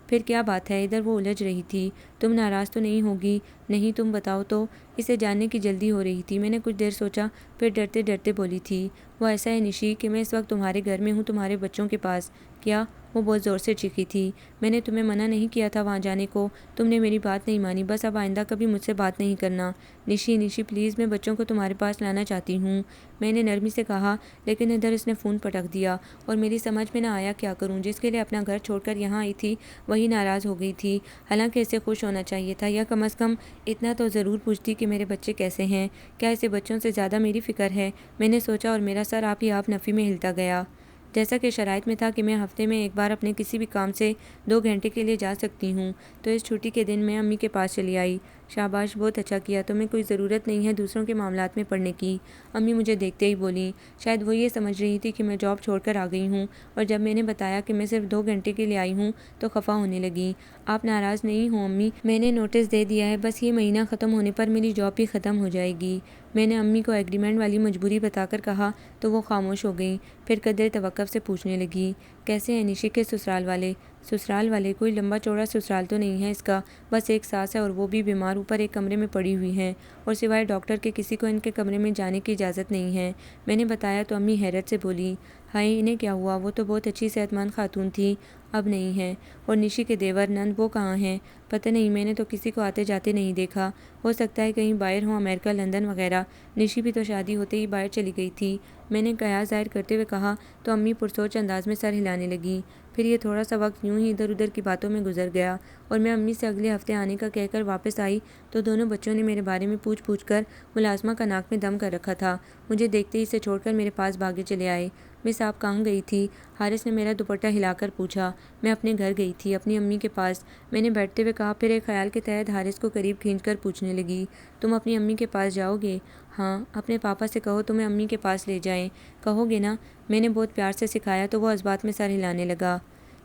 پھر کیا بات ہے؟ ادھر وہ الجھ رہی تھی۔ تم ناراض تو نہیں ہوگی؟ نہیں، تم بتاؤ تو۔ اسے جاننے کی جلدی ہو رہی تھی۔ میں نے کچھ دیر سوچا، پھر ڈرتے ڈرتے بولی تھی، وہ ایسا ہے نشی کہ میں اس وقت تمہارے گھر میں ہوں، تمہارے بچوں کے پاس۔ کیا؟ وہ بہت زور سے چیخی تھی۔ میں نے تمہیں منع نہیں کیا تھا وہاں جانے کو؟ تم نے میری بات نہیں مانی، بس اب آئندہ کبھی مجھ سے بات نہیں کرنا۔ نشی پلیز، میں بچوں کو تمہارے پاس لانا چاہتی ہوں، میں نے نرمی سے کہا، لیکن ادھر اس نے فون پٹک دیا اور میری سمجھ میں نہ آیا کیا کروں۔ جس کے لیے اپنا گھر چھوڑ کر یہاں آئی تھی وہی ناراض ہو گئی تھی۔ حالانکہ اسے خوش ہونا چاہیے تھا، یا کم از کم اتنا تو ضرور پوچھتی کہ میرے بچے کیسے ہیں۔ کیا اسے بچوں سے زیادہ میری فکر ہے؟ میں نے سوچا اور میرا سر آپ ہی آپ نفی میں ہلتا گیا۔ جیسا کہ شرائط میں تھا کہ میں ہفتے میں ایک بار اپنے کسی بھی کام سے 2 گھنٹے کے لیے جا سکتی ہوں، تو اس چھٹی کے دن میں امی کے پاس چلی آئی۔ شاباش، بہت اچھا کیا، تمہیں کوئی ضرورت نہیں ہے دوسروں کے معاملات میں پڑنے کی، امی مجھے دیکھتے ہی بولیں۔ شاید وہ یہ سمجھ رہی تھی کہ میں جاب چھوڑ کر آ گئی ہوں، اور جب میں نے بتایا کہ میں صرف 2 گھنٹے کے لیے آئی ہوں تو خفا ہونے لگیں۔ آپ ناراض نہیں ہوں امی؟ میں نے نوٹس دے دیا ہے، بس یہ مہینہ ختم ہونے پر میری جاب بھی ختم ہو جائے گی۔ میں نے امی کو ایگریمنٹ والی مجبوری بتا کر کہا تو وہ خاموش ہو گئیں، پھر قدر توقف سے پوچھنے لگی، کیسے ہیں نشی کے سسرال والے؟ سسرال والے؟ کوئی لمبا چوڑا سسرال تو نہیں ہے اس کا، بس ایک ساس ہے اور وہ بھی بیمار اوپر ایک کمرے میں پڑی ہوئی ہیں، اور سوائے ڈاکٹر کے کسی کو ان کے کمرے میں جانے کی اجازت نہیں ہے۔ میں نے بتایا تو امی حیرت سے بولی، ہائے انہیں کیا ہوا؟ وہ تو بہت اچھی صحت مند خاتون تھی، اب نہیں ہے۔ اور نشی کے دیور نند وہ کہاں ہیں؟ پتہ نہیں، میں نے تو کسی کو آتے جاتے نہیں دیکھا، ہو سکتا ہے کہیں باہر ہوں، امریکہ، لندن وغیرہ۔ نشی بھی تو شادی ہوتے ہی باہر چلی گئی تھی، میں نے قیاس ظاہر کرتے ہوئے کہا، تو امی پرسوچ انداز میں سر ہلانے لگیں۔ پھر یہ تھوڑا سا وقت یوں ہی ادھر ادھر کی باتوں میں گزر گیا، اور میں امی سے اگلے ہفتے آنے کا کہہ کر واپس آئی تو دونوں بچوں نے میرے بارے میں پوچھ پوچھ کر ملازمہ کا ناک میں دم کر رکھا تھا۔ مجھے دیکھتے ہی اسے چھوڑ کر میرے پاس بھاگے چلے آئے۔ مس آپ کہاں گئی تھی؟ حارث نے میرا دوپٹہ ہلا کر پوچھا۔ میں اپنے گھر گئی تھی، اپنی امی کے پاس، میں نے بیٹھتے ہوئے کہا، پھر ایک خیال کے تحت حارث کو قریب کھینچ کر پوچھنے لگی، تم اپنی امی کے پاس جاؤ گے؟ ہاں۔ اپنے پاپا سے کہو تمہیں امی کے پاس لے جائیں، کہو گے نا؟ میں نے بہت پیار سے سکھایا تو وہ اس بات میں سر ہلانے لگا۔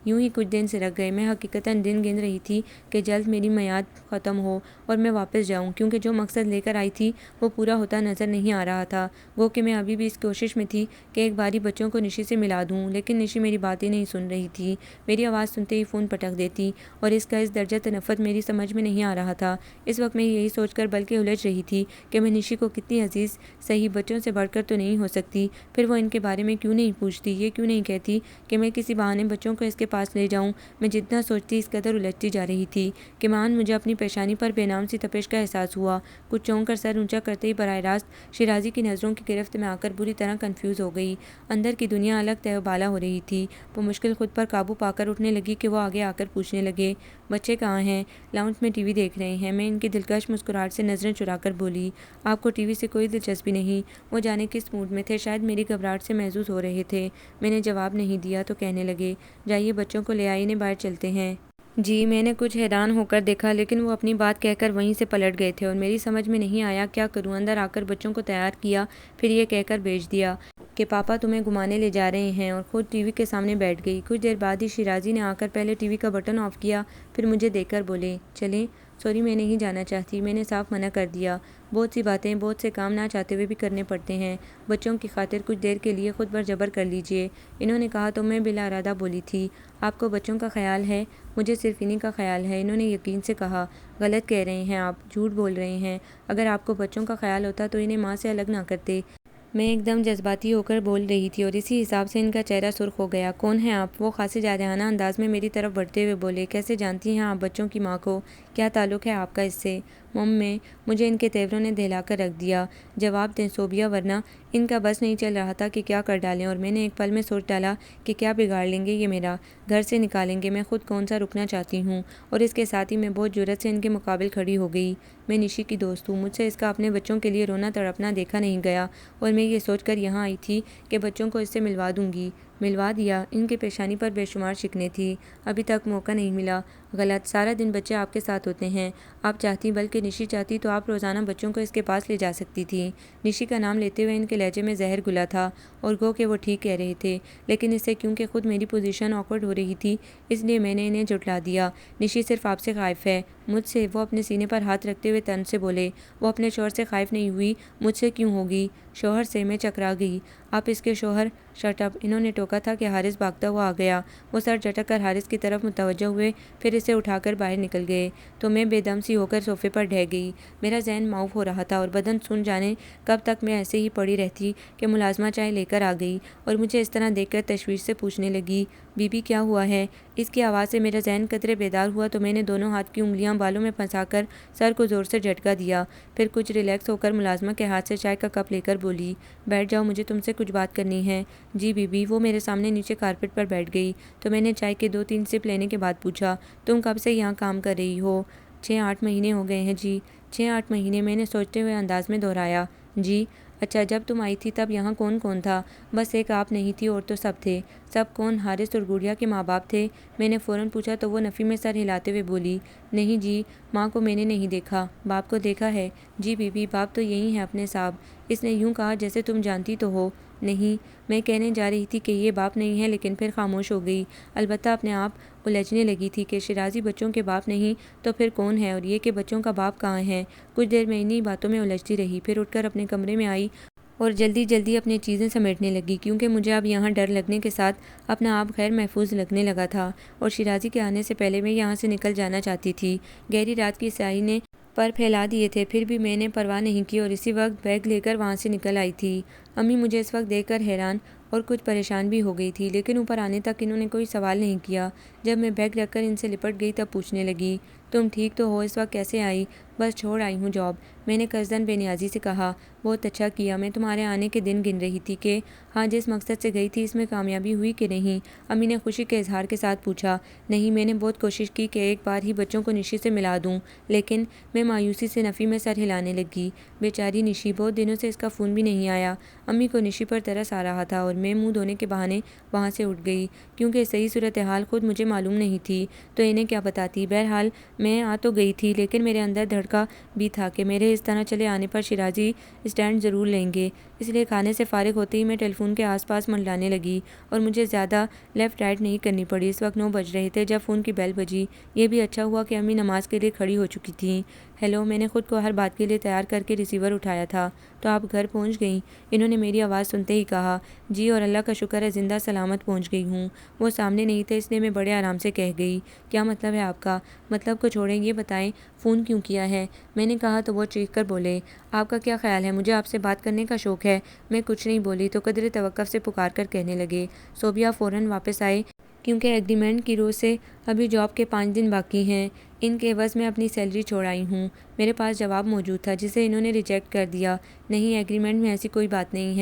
یوں ہی کچھ دن سرک گئے۔ میں حقیقتاً دن گن رہی تھی کہ جلد میری میعاد ختم ہو اور میں واپس جاؤں، کیونکہ جو مقصد لے کر آئی تھی وہ پورا ہوتا نظر نہیں آ رہا تھا۔ گو کہ میں ابھی بھی اس کوشش میں تھی کہ ایک باری بچوں کو نشی سے ملا دوں، لیکن نشی میری باتیں نہیں سن رہی تھی، میری آواز سنتے ہی فون پٹک دیتی، اور اس کا اس درجہ تنفر میری سمجھ میں نہیں آ رہا تھا۔ اس وقت میں یہی سوچ کر بلکہ الجھ رہی تھی کہ میں نشی کو کتنی عزیز، صحیح بچوں سے بڑھ کر تو نہیں ہو سکتی، پھر وہ ان کے بارے میں کیوں نہیں پوچھتی، یہ کیوں نہیں کہتی کہ میں کسی بہانے بچوں کو اس کے پاس لے جاؤں۔ میں جتنا سوچتی اس قدر الجھتی جا رہی تھی کہ مان مجھے اپنی پیشانی پر بے نام سی تپش کا احساس ہوا۔ کچھ چونک کر سر اونچا کرتے ہی براہ راست شیرازی کی نظروں کی گرفت میں آ کر بری طرح کنفیوز ہو گئی۔ اندر کی دنیا الگ تہ و بالا ہو رہی تھی۔ وہ مشکل خود پر قابو پا کر اٹھنے لگی کہ وہ آگے آ کر پوچھنے لگے، بچے کہاں ہیں؟ لاؤنج میں ٹی وی دیکھ رہے ہیں۔ میں ان کی دلکش مسکراہٹ سے نظریں چرا کر بولی، آپ کو ٹی وی سے کوئی دلچسپی نہیں؟ وہ جانے کس موڈ میں تھے، شاید میری گھبراہٹ سے محظوظ ہو رہے تھے۔ میں نے جواب نہیں دیا تو کہنے لگے، جائیے بچوں کو لے آئیے، انہیں باہر چلتے ہیں۔ جی، میں نے کچھ حیران ہو کر دیکھا، لیکن وہ اپنی بات کہہ کر وہیں سے پلٹ گئے تھے، اور میری سمجھ میں نہیں آیا کیا کروں۔ اندر آ کر بچوں کو تیار کیا، پھر یہ کہہ کر بھیج دیا کہ پاپا تمہیں گھمانے لے جا رہے ہیں، اور خود ٹی وی کے سامنے بیٹھ گئی۔ کچھ دیر بعد ہی شیرازی نے آ کر پہلے ٹی وی کا بٹن آف کیا، پھر مجھے دیکھ کر بولے، چلیں؟ سوری، میں نہیں جانا چاہتی، میں نے صاف منع کر دیا۔ بہت سی باتیں، بہت سے کام نہ چاہتے ہوئے بھی کرنے پڑتے ہیں، بچوں کی خاطر کچھ دیر کے لیے خود پر جبر کر لیجئے۔ انہوں نے کہا تو میں بلا ارادہ بولی تھی، آپ کو بچوں کا خیال ہے؟ مجھے صرف انہی کا خیال ہے، انہوں نے یقین سے کہا۔ غلط کہہ رہے ہیں آپ، جھوٹ بول رہے ہیں، اگر آپ کو بچوں کا خیال ہوتا تو انہیں ماں سے الگ نہ کرتے۔ میں ایک دم جذباتی ہو کر بول رہی تھی، اور اسی حساب سے ان کا چہرہ سرخ ہو گیا۔ کون ہیں آپ؟ وہ خاصے جارحانہ انداز میں میری طرف بڑھتے ہوئے بولے، کیسے جانتی ہیں آپ بچوں کی ماں کو؟ کیا تعلق ہے آپ کا اس سے؟ میں مجھے ان کے تیوروں نے دہلا کر رکھ دیا۔ جواب دیں صوبیہ، ورنہ ان کا بس نہیں چل رہا تھا کہ کیا کر ڈالیں، اور میں نے ایک پل میں سوچ ڈالا کہ کیا بگاڑ لیں گے یہ میرا، گھر سے نکالیں گے، میں خود کون سا رکنا چاہتی ہوں، اور اس کے ساتھ ہی میں بہت جرأت سے ان کے مقابل کھڑی ہو گئی۔ میں نشی کی دوست ہوں، مجھ سے اس کا اپنے بچوں کے لیے رونا تڑپنا دیکھا نہیں گیا، اور میں یہ سوچ کر یہاں آئی تھی کہ بچوں کو اس سے ملوا دوں گی۔ ملوا دیا؟ ان کے پیشانی پر بے شمار شکنیں تھی۔ ابھی تک موقع نہیں ملا۔ غلط، سارا دن بچے آپ کے ساتھ ہوتے ہیں، آپ چاہتی بلکہ نشی چاہتی تو آپ روزانہ بچوں کو اس کے پاس لے جا سکتی تھی۔ نشی کا نام لیتے ہوئے ان کے لہجے میں زہر گھلا تھا، اور گو کہ وہ ٹھیک کہہ رہے تھے، لیکن اس سے کیونکہ خود میری پوزیشن آکورڈ ہو رہی تھی، اس لیے میں نے انہیں جھٹلا دیا۔ نشی صرف آپ سے خائف ہے، مجھ سے؟ وہ اپنے سینے پر ہاتھ رکھتے ہوئے طنز سے بولے۔ وہ اپنے شوہر سے خائف نہیں ہوئی، مجھ سے کیوں ہوگی؟ شوہر سے؟ میں چکرا گئی۔ آپ اس کے شوہر؟ Shut up! انہوں نے ٹوکا تھا کہ حارث بھاگتا ہوا آ گیا۔ وہ سر جھٹک کر حارث کی طرف متوجہ ہوئے، پھر اسے اٹھا کر باہر نکل گئے تو میں بے دم سی ہو کر صوفے پر ڈھہ گئی۔ میرا ذہن معاف ہو رہا تھا اور بدن سن جانے کب تک میں ایسے ہی پڑی رہتی کہ ملازمہ چائے لے کر آ گئی اور مجھے اس طرح دیکھ کر تشویش سے پوچھنے لگی، بی بی کیا ہوا ہے؟ اس کی آواز سے میرا ذہن قدرے بیدار ہوا تو میں نے دونوں ہاتھ کی انگلیاں بالوں میں پھنسا کر سر کو زور سے جھٹکا دیا، پھر کچھ ریلیکس ہو کر ملازمہ کے ہاتھ سے چائے کا کپ لے کر بولی، بیٹھ جاؤ، مجھے تم سے کچھ بات کرنی ہے۔ جی بی بی۔ وہ میرے سامنے نیچے کارپیٹ پر بیٹھ گئی تو میں نے چائے کے 2-3 سپ لینے کے بعد پوچھا، تم کب سے یہاں کام کر رہی ہو؟ 6-8 مہینے ہو گئے ہیں جی۔ 6-8 مہینے؟ میں نے سوچتے ہوئے انداز میں دہرایا۔ جی۔ اچھا، جب تم آئی تھی تب یہاں کون کون تھا؟ بس ایک آپ نہیں تھی اور تو سب تھے۔ سب کون؟ حارث اور گڑیا کے ماں باپ تھے؟ میں نے فوراً پوچھا تو وہ نفی میں سر ہلاتے ہوئے بولی، نہیں جی، ماں کو میں نے نہیں دیکھا۔ باپ کو دیکھا ہے؟ جی بی بی، باپ تو یہی ہے اپنے صاحب۔ اس نے یوں کہا جیسے تم جانتی تو ہو۔ نہیں، میں کہنے جا رہی تھی کہ یہ باپ نہیں ہے لیکن پھر خاموش ہو گئی، البتہ اپنے آپ الجھنے لگی تھی کہ شیرازی بچوں کے باپ نہیں تو پھر کون ہے، اور یہ کہ بچوں کا باپ کہاں ہے۔ کچھ دیر میں انہی باتوں میں الجھتی رہی، پھر اٹھ کر اپنے کمرے میں آئی اور جلدی جلدی اپنی چیزیں سمیٹنے لگی، کیونکہ مجھے اب یہاں ڈر لگنے کے ساتھ اپنا آپ غیر محفوظ لگنے لگا تھا اور شیرازی کے آنے سے پہلے میں یہاں سے نکل جانا چاہتی تھی۔ گہری رات کی سیاہی نے پر پھیلا دیے تھے، پھر بھی میں نے پرواہ نہیں کی اور اسی وقت بیگ لے کر وہاں سے نکل آئی تھی۔ امی مجھے اس وقت دیکھ کر حیران اور کچھ پریشان بھی ہو گئی تھی، لیکن اوپر آنے تک انہوں نے کوئی سوال نہیں کیا۔ جب میں بیگ رکھ کر ان سے لپٹ گئی تب پوچھنے لگی، تم ٹھیک تو ہو؟ اس وقت کیسے آئی؟ بس چھوڑ آئی ہوں جاب، میں نے قصداً بے نیازی سے کہا۔ بہت اچھا کیا، میں تمہارے آنے کے دن گن رہی تھی کہ ہاں جس مقصد سے گئی تھی اس میں کامیابی ہوئی کہ نہیں؟ امی نے خوشی کے اظہار کے ساتھ پوچھا۔ نہیں، میں نے بہت کوشش کی کہ ایک بار ہی بچوں کو نشی سے ملا دوں، لیکن میں مایوسی سے نفی میں سر ہلانے لگی۔ بیچاری نشی، بہت دنوں سے اس کا فون بھی نہیں آیا۔ امی کو نشی پر ترس آ رہا تھا اور میں منہ دھونے کے بہانے وہاں سے اٹھ گئی، کیونکہ صحیح صورتحال خود مجھے معلوم نہیں تھی تو انہیں کیا بتاتی۔ بہرحال میں آ تو گئی تھی، لیکن میرے اندر دھڑکا بھی تھا کہ میرے اس طرح چلے آنے پر شیرازی اسٹینڈ ضرور لیں گے، اس لیے کھانے سے فارغ ہوتے ہی میں ٹیلی فون کے آس پاس منڈلانے لگی اور مجھے زیادہ لیفٹ رائٹ نہیں کرنی پڑی۔ اس وقت 9 بج رہے تھے جب فون کی بیل بجی۔ یہ بھی اچھا ہوا کہ امی نماز کے لیے کھڑی ہو چکی تھیں۔ ہیلو، میں نے خود کو ہر بات کے لیے تیار کر کے ریسیور اٹھایا تھا۔ تو آپ گھر پہنچ گئیں؟ انہوں نے میری آواز سنتے ہی کہا، جی، اور اللہ کا شکر ہے زندہ سلامت پہنچ گئی ہوں۔ وہ سامنے نہیں تھے، اس لیے میں بڑے آرام سے کہہ گئی، کیا مطلب ہے آپ کا؟ مطلب کو چھوڑیں، یہ بتائیں فون کیوں کیا ہے؟ میں نے کہا تو وہ چیخ کر بولے، آپ کا کیا خیال ہے مجھے آپ سے بات کرنے کا شوق ہے؟ میں کچھ نہیں بولی تو قدرے توقف سے پکار کر کہنے لگے، صوبیہ فوراً واپس آئے کیونکہ ایگریمنٹ کی روز سے ابھی جاب کے 5 دن باقی ہیں۔ ان کے عوض میں اپنی سیلری چھوڑ آئی ہوں۔ میرے پاس جواب موجود تھا جسے انہوں نے ریجیکٹ کر دیا۔ نہیں، ایگریمنٹ میں ایسی کوئی بات نہیں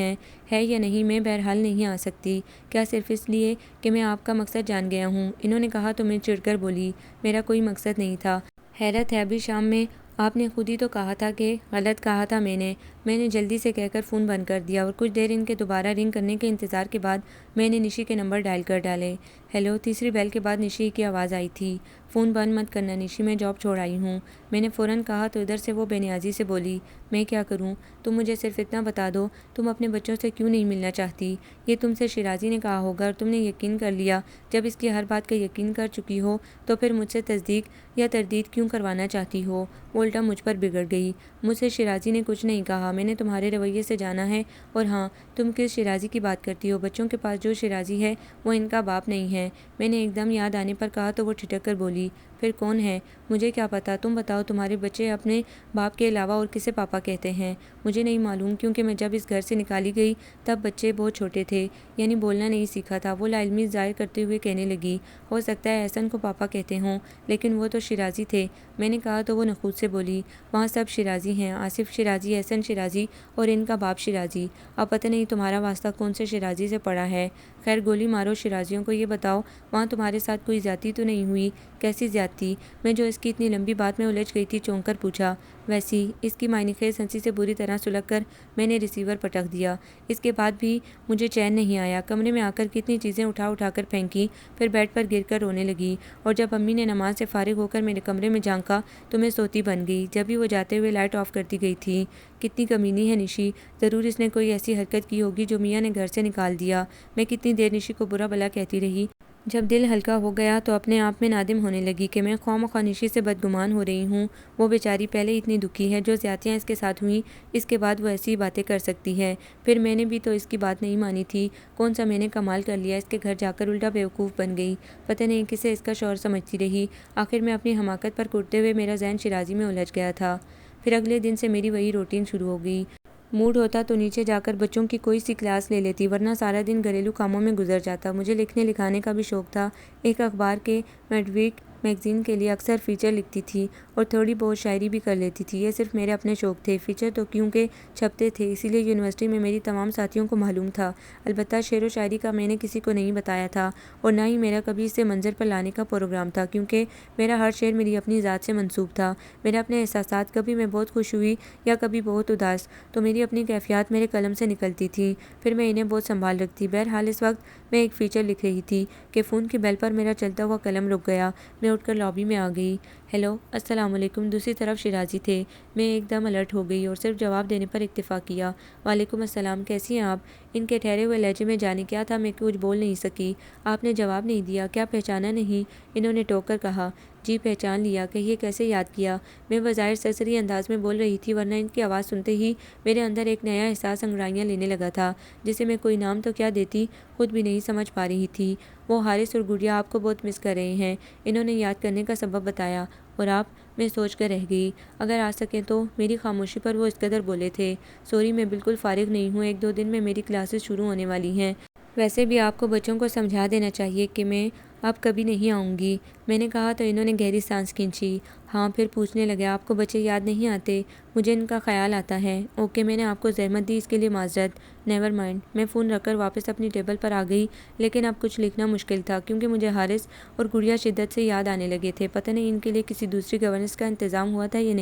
ہے یا نہیں، میں بہرحال نہیں آ سکتی۔ کیا صرف اس لیے کہ میں آپ کا مقصد جان گیا ہوں؟ انہوں نے کہا تو میں چڑ کر بولی، میرا کوئی مقصد نہیں تھا۔ حیرت ہے، ابھی شام میں آپ نے خود ہی تو کہا تھا کہ غلط کہا تھا میں نے جلدی سے کہہ کر فون بند کر دیا اور کچھ دیر ان کے دوبارہ رنگ کرنے کے انتظار کے بعد میں نے نشی کے نمبر ڈائل کر ڈالے۔ ہیلو، تیسری بیل کے بعد نشی کی آواز آئی تھی، فون بند مت کرنا نشی، میں جاب چھوڑ آئی ہوں۔ میں نے فوراً کہا تو ادھر سے وہ بے نیازی سے بولی، میں کیا کروں؟ تم مجھے صرف اتنا بتا دو، تم اپنے بچوں سے کیوں نہیں ملنا چاہتی؟ یہ تم سے شیرازی نے کہا ہوگا اور تم نے یقین کر لیا۔ جب اس کی ہر بات کا یقین کر چکی ہو تو پھر مجھ سے تصدیق یا تردید کیوں کروانا چاہتی ہو؟ وہ الٹا مجھ پر بگڑ گئی، مجھ سے شیرازی نے کچھ نہیں کہا، میں نے تمہارے رویے سے جانا ہے، اور ہاں، تم کس شیرازی کی بات کرتی ہو؟ بچوں کے پاس جو شیرازی ہے وہ ان کا باپ نہیں ہے۔ میں نے ایک دم یاد آنے پر کہا تو وہ ٹھٹک کر بولی، پھر کون ہے؟ مجھے کیا پتا، تم بتاؤ، تمہارے بچے اپنے باپ کے علاوہ اور کسے پاپا کہتے ہیں؟ مجھے نہیں معلوم، کیونکہ میں جب اس گھر سے نکالی گئی تب بچے بہت چھوٹے تھے، یعنی بولنا نہیں سیکھا تھا۔ وہ لا علمی ظاہر کرتے ہوئے کہنے لگی، ہو سکتا ہے احسن کو پاپا کہتے ہوں، لیکن وہ تو شیرازی تھے۔ میں نے کہا تو وہ نخوت سے بولی، وہاں سب شیرازی ہیں، آصف شیرازی، احسن شیرازی اور ان کا باپ شیرازی۔ اب پتہ نہیں تمہارا واسطہ کون سے شیرازی سے پڑا ہے۔ خیر گولی مارو شیرازیوں کو، یہ بتاؤ وہاں تمہارے ساتھ کوئی زیادتی تو نہیں ہوئی؟ کیسی زیادتی؟ میں جو اس کی اتنی لمبی بات میں الجھ گئی تھی چونک کر پوچھا۔ ویسی، اس کی معنی خیز ہنسی سے بری طرح سلگ کر میں نے ریسیور پٹک دیا۔ اس کے بعد بھی مجھے چین نہیں آیا، کمرے میں آ کر کتنی چیزیں اٹھا کر پھینکی، پھر بیڈ پر گر کر رونے لگی، اور جب امی نے نماز سے فارغ ہو کر میرے کمرے میں جھانکا تو میں سوتی بن گئی۔ جب بھی وہ جاتے ہوئے لائٹ آف کرتی گئی تھی۔ کتنی کمینی ہے نشی، ضرور اس نے کوئی ایسی حرکت کی ہوگی جو میاں نے گھر سے نکال دیا۔ میں کتنی دیر نشی کو برا بھلا کہتی رہی، جب دل ہلکا ہو گیا تو اپنے آپ میں نادم ہونے لگی کہ میں خواہ مخواہ نشی سے بدگمان ہو رہی ہوں۔ وہ بیچاری پہلے اتنی دکھی ہے، جو زیادتیاں اس کے ساتھ ہوئیں اس کے بعد وہ ایسی باتیں کر سکتی ہے۔ پھر میں نے بھی تو اس کی بات نہیں مانی تھی۔ کون سا میں نے کمال کر لیا، اس کے گھر جا کر الٹا بیوقوف بن گئی۔ پتہ نہیں کسے اس کا شوہر سمجھتی رہی۔ آخر میں اپنی حماقت پر کوٹتے ہوئے میرا ذہن شیرازی میں الجھ گیا تھا۔ پھر اگلے دن سے میری وہی روٹین شروع ہو گئی۔ موڈ ہوتا تو نیچے جا کر بچوں کی کوئی سی کلاس لے لیتی، ورنہ سارا دن گھریلو کاموں میں گزر جاتا۔ مجھے لکھنے لکھانے کا بھی شوق تھا۔ ایک اخبار کے میڈ ویک میگزین کے لیے اکثر فیچر لکھتی تھی اور تھوڑی بہت شاعری بھی کر لیتی تھی۔ یہ صرف میرے اپنے شوق تھے۔ فیچر تو کیونکہ چھپتے تھے اسی لیے یونیورسٹی میں میری تمام ساتھیوں کو معلوم تھا۔ البتہ شعر و شاعری کا میں نے کسی کو نہیں بتایا تھا، اور نہ ہی میرا کبھی اسے منظر پر لانے کا پروگرام تھا، کیونکہ میرا ہر شعر میری اپنی ذات سے منسوب تھا۔ میرے اپنے احساسات، کبھی میں بہت خوش ہوئی یا کبھی بہت اداس تو میری اپنی کیفیات میرے قلم سے نکلتی تھیں، پھر میں انہیں بہت سنبھال رکھتی۔ بہرحال اس وقت میں ایک فیچر لکھ رہی تھی کہ فون کی بیل پر میرا چلتا ہوا قلم رک گیا۔ میں اٹھ کر لابی میں آ گئی۔ ہیلو، السلام علیکم۔ دوسری طرف شیرازی تھے۔ میں ایک دم الرٹ ہو گئی اور صرف جواب دینے پر اکتفا کیا۔ وعلیکم السلام، کیسی ہیں آپ؟ ان کے ٹھہرے ہوئے لہجے میں جانے کیا تھا، میں کچھ بول نہیں سکی۔ آپ نے جواب نہیں دیا، کیا پہچانا نہیں؟ انہوں نے ٹوک کر کہا۔ جی پہچان لیا، کہیے کیسے یاد کیا؟ میں بظاہر سرسری انداز میں بول رہی تھی، ورنہ ان کی آواز سنتے ہی میرے اندر ایک نیا احساس انگڑائیاں لینے لگا تھا، جسے میں کوئی نام تو کیا دیتی خود بھی نہیں سمجھ پا رہی تھی۔ وہ حارث اور گڑیا آپ کو بہت مس کر رہے ہیں، انہوں نے یاد کرنے کا سبب بتایا۔ اور آپ؟ میں سوچ کر رہ گئی۔ اگر آ سکیں تو؟ میری خاموشی پر وہ اس قدر بولے تھے۔ سوری، میں بالکل فارغ نہیں ہوں، 1-2 دن میں میری کلاسز شروع ہونے والی ہیں۔ ویسے بھی آپ کو بچوں کو سمجھا دینا چاہیے کہ میں اب کبھی نہیں آؤں گی۔ میں نے کہا تو انہوں نے گہری سانس کھینچی۔ ہاں، پھر پوچھنے لگے، آپ کو بچے یاد نہیں آتے؟ مجھے ان کا خیال آتا ہے۔ اوکے، میں نے آپ کو زحمت دی، اس کے لیے معذرت۔ Never mind. میں فون رکھ کر واپس اپنی ٹیبل پر آ گئی، لیکن اب کچھ لکھنا مشکل تھا، کیونکہ مجھے حارث اور گڑیا شدت سے یاد آنے لگے تھے۔ پتہ نہیں ان کے لیے کسی دوسری گورننس کا انتظام ہوا تھا یا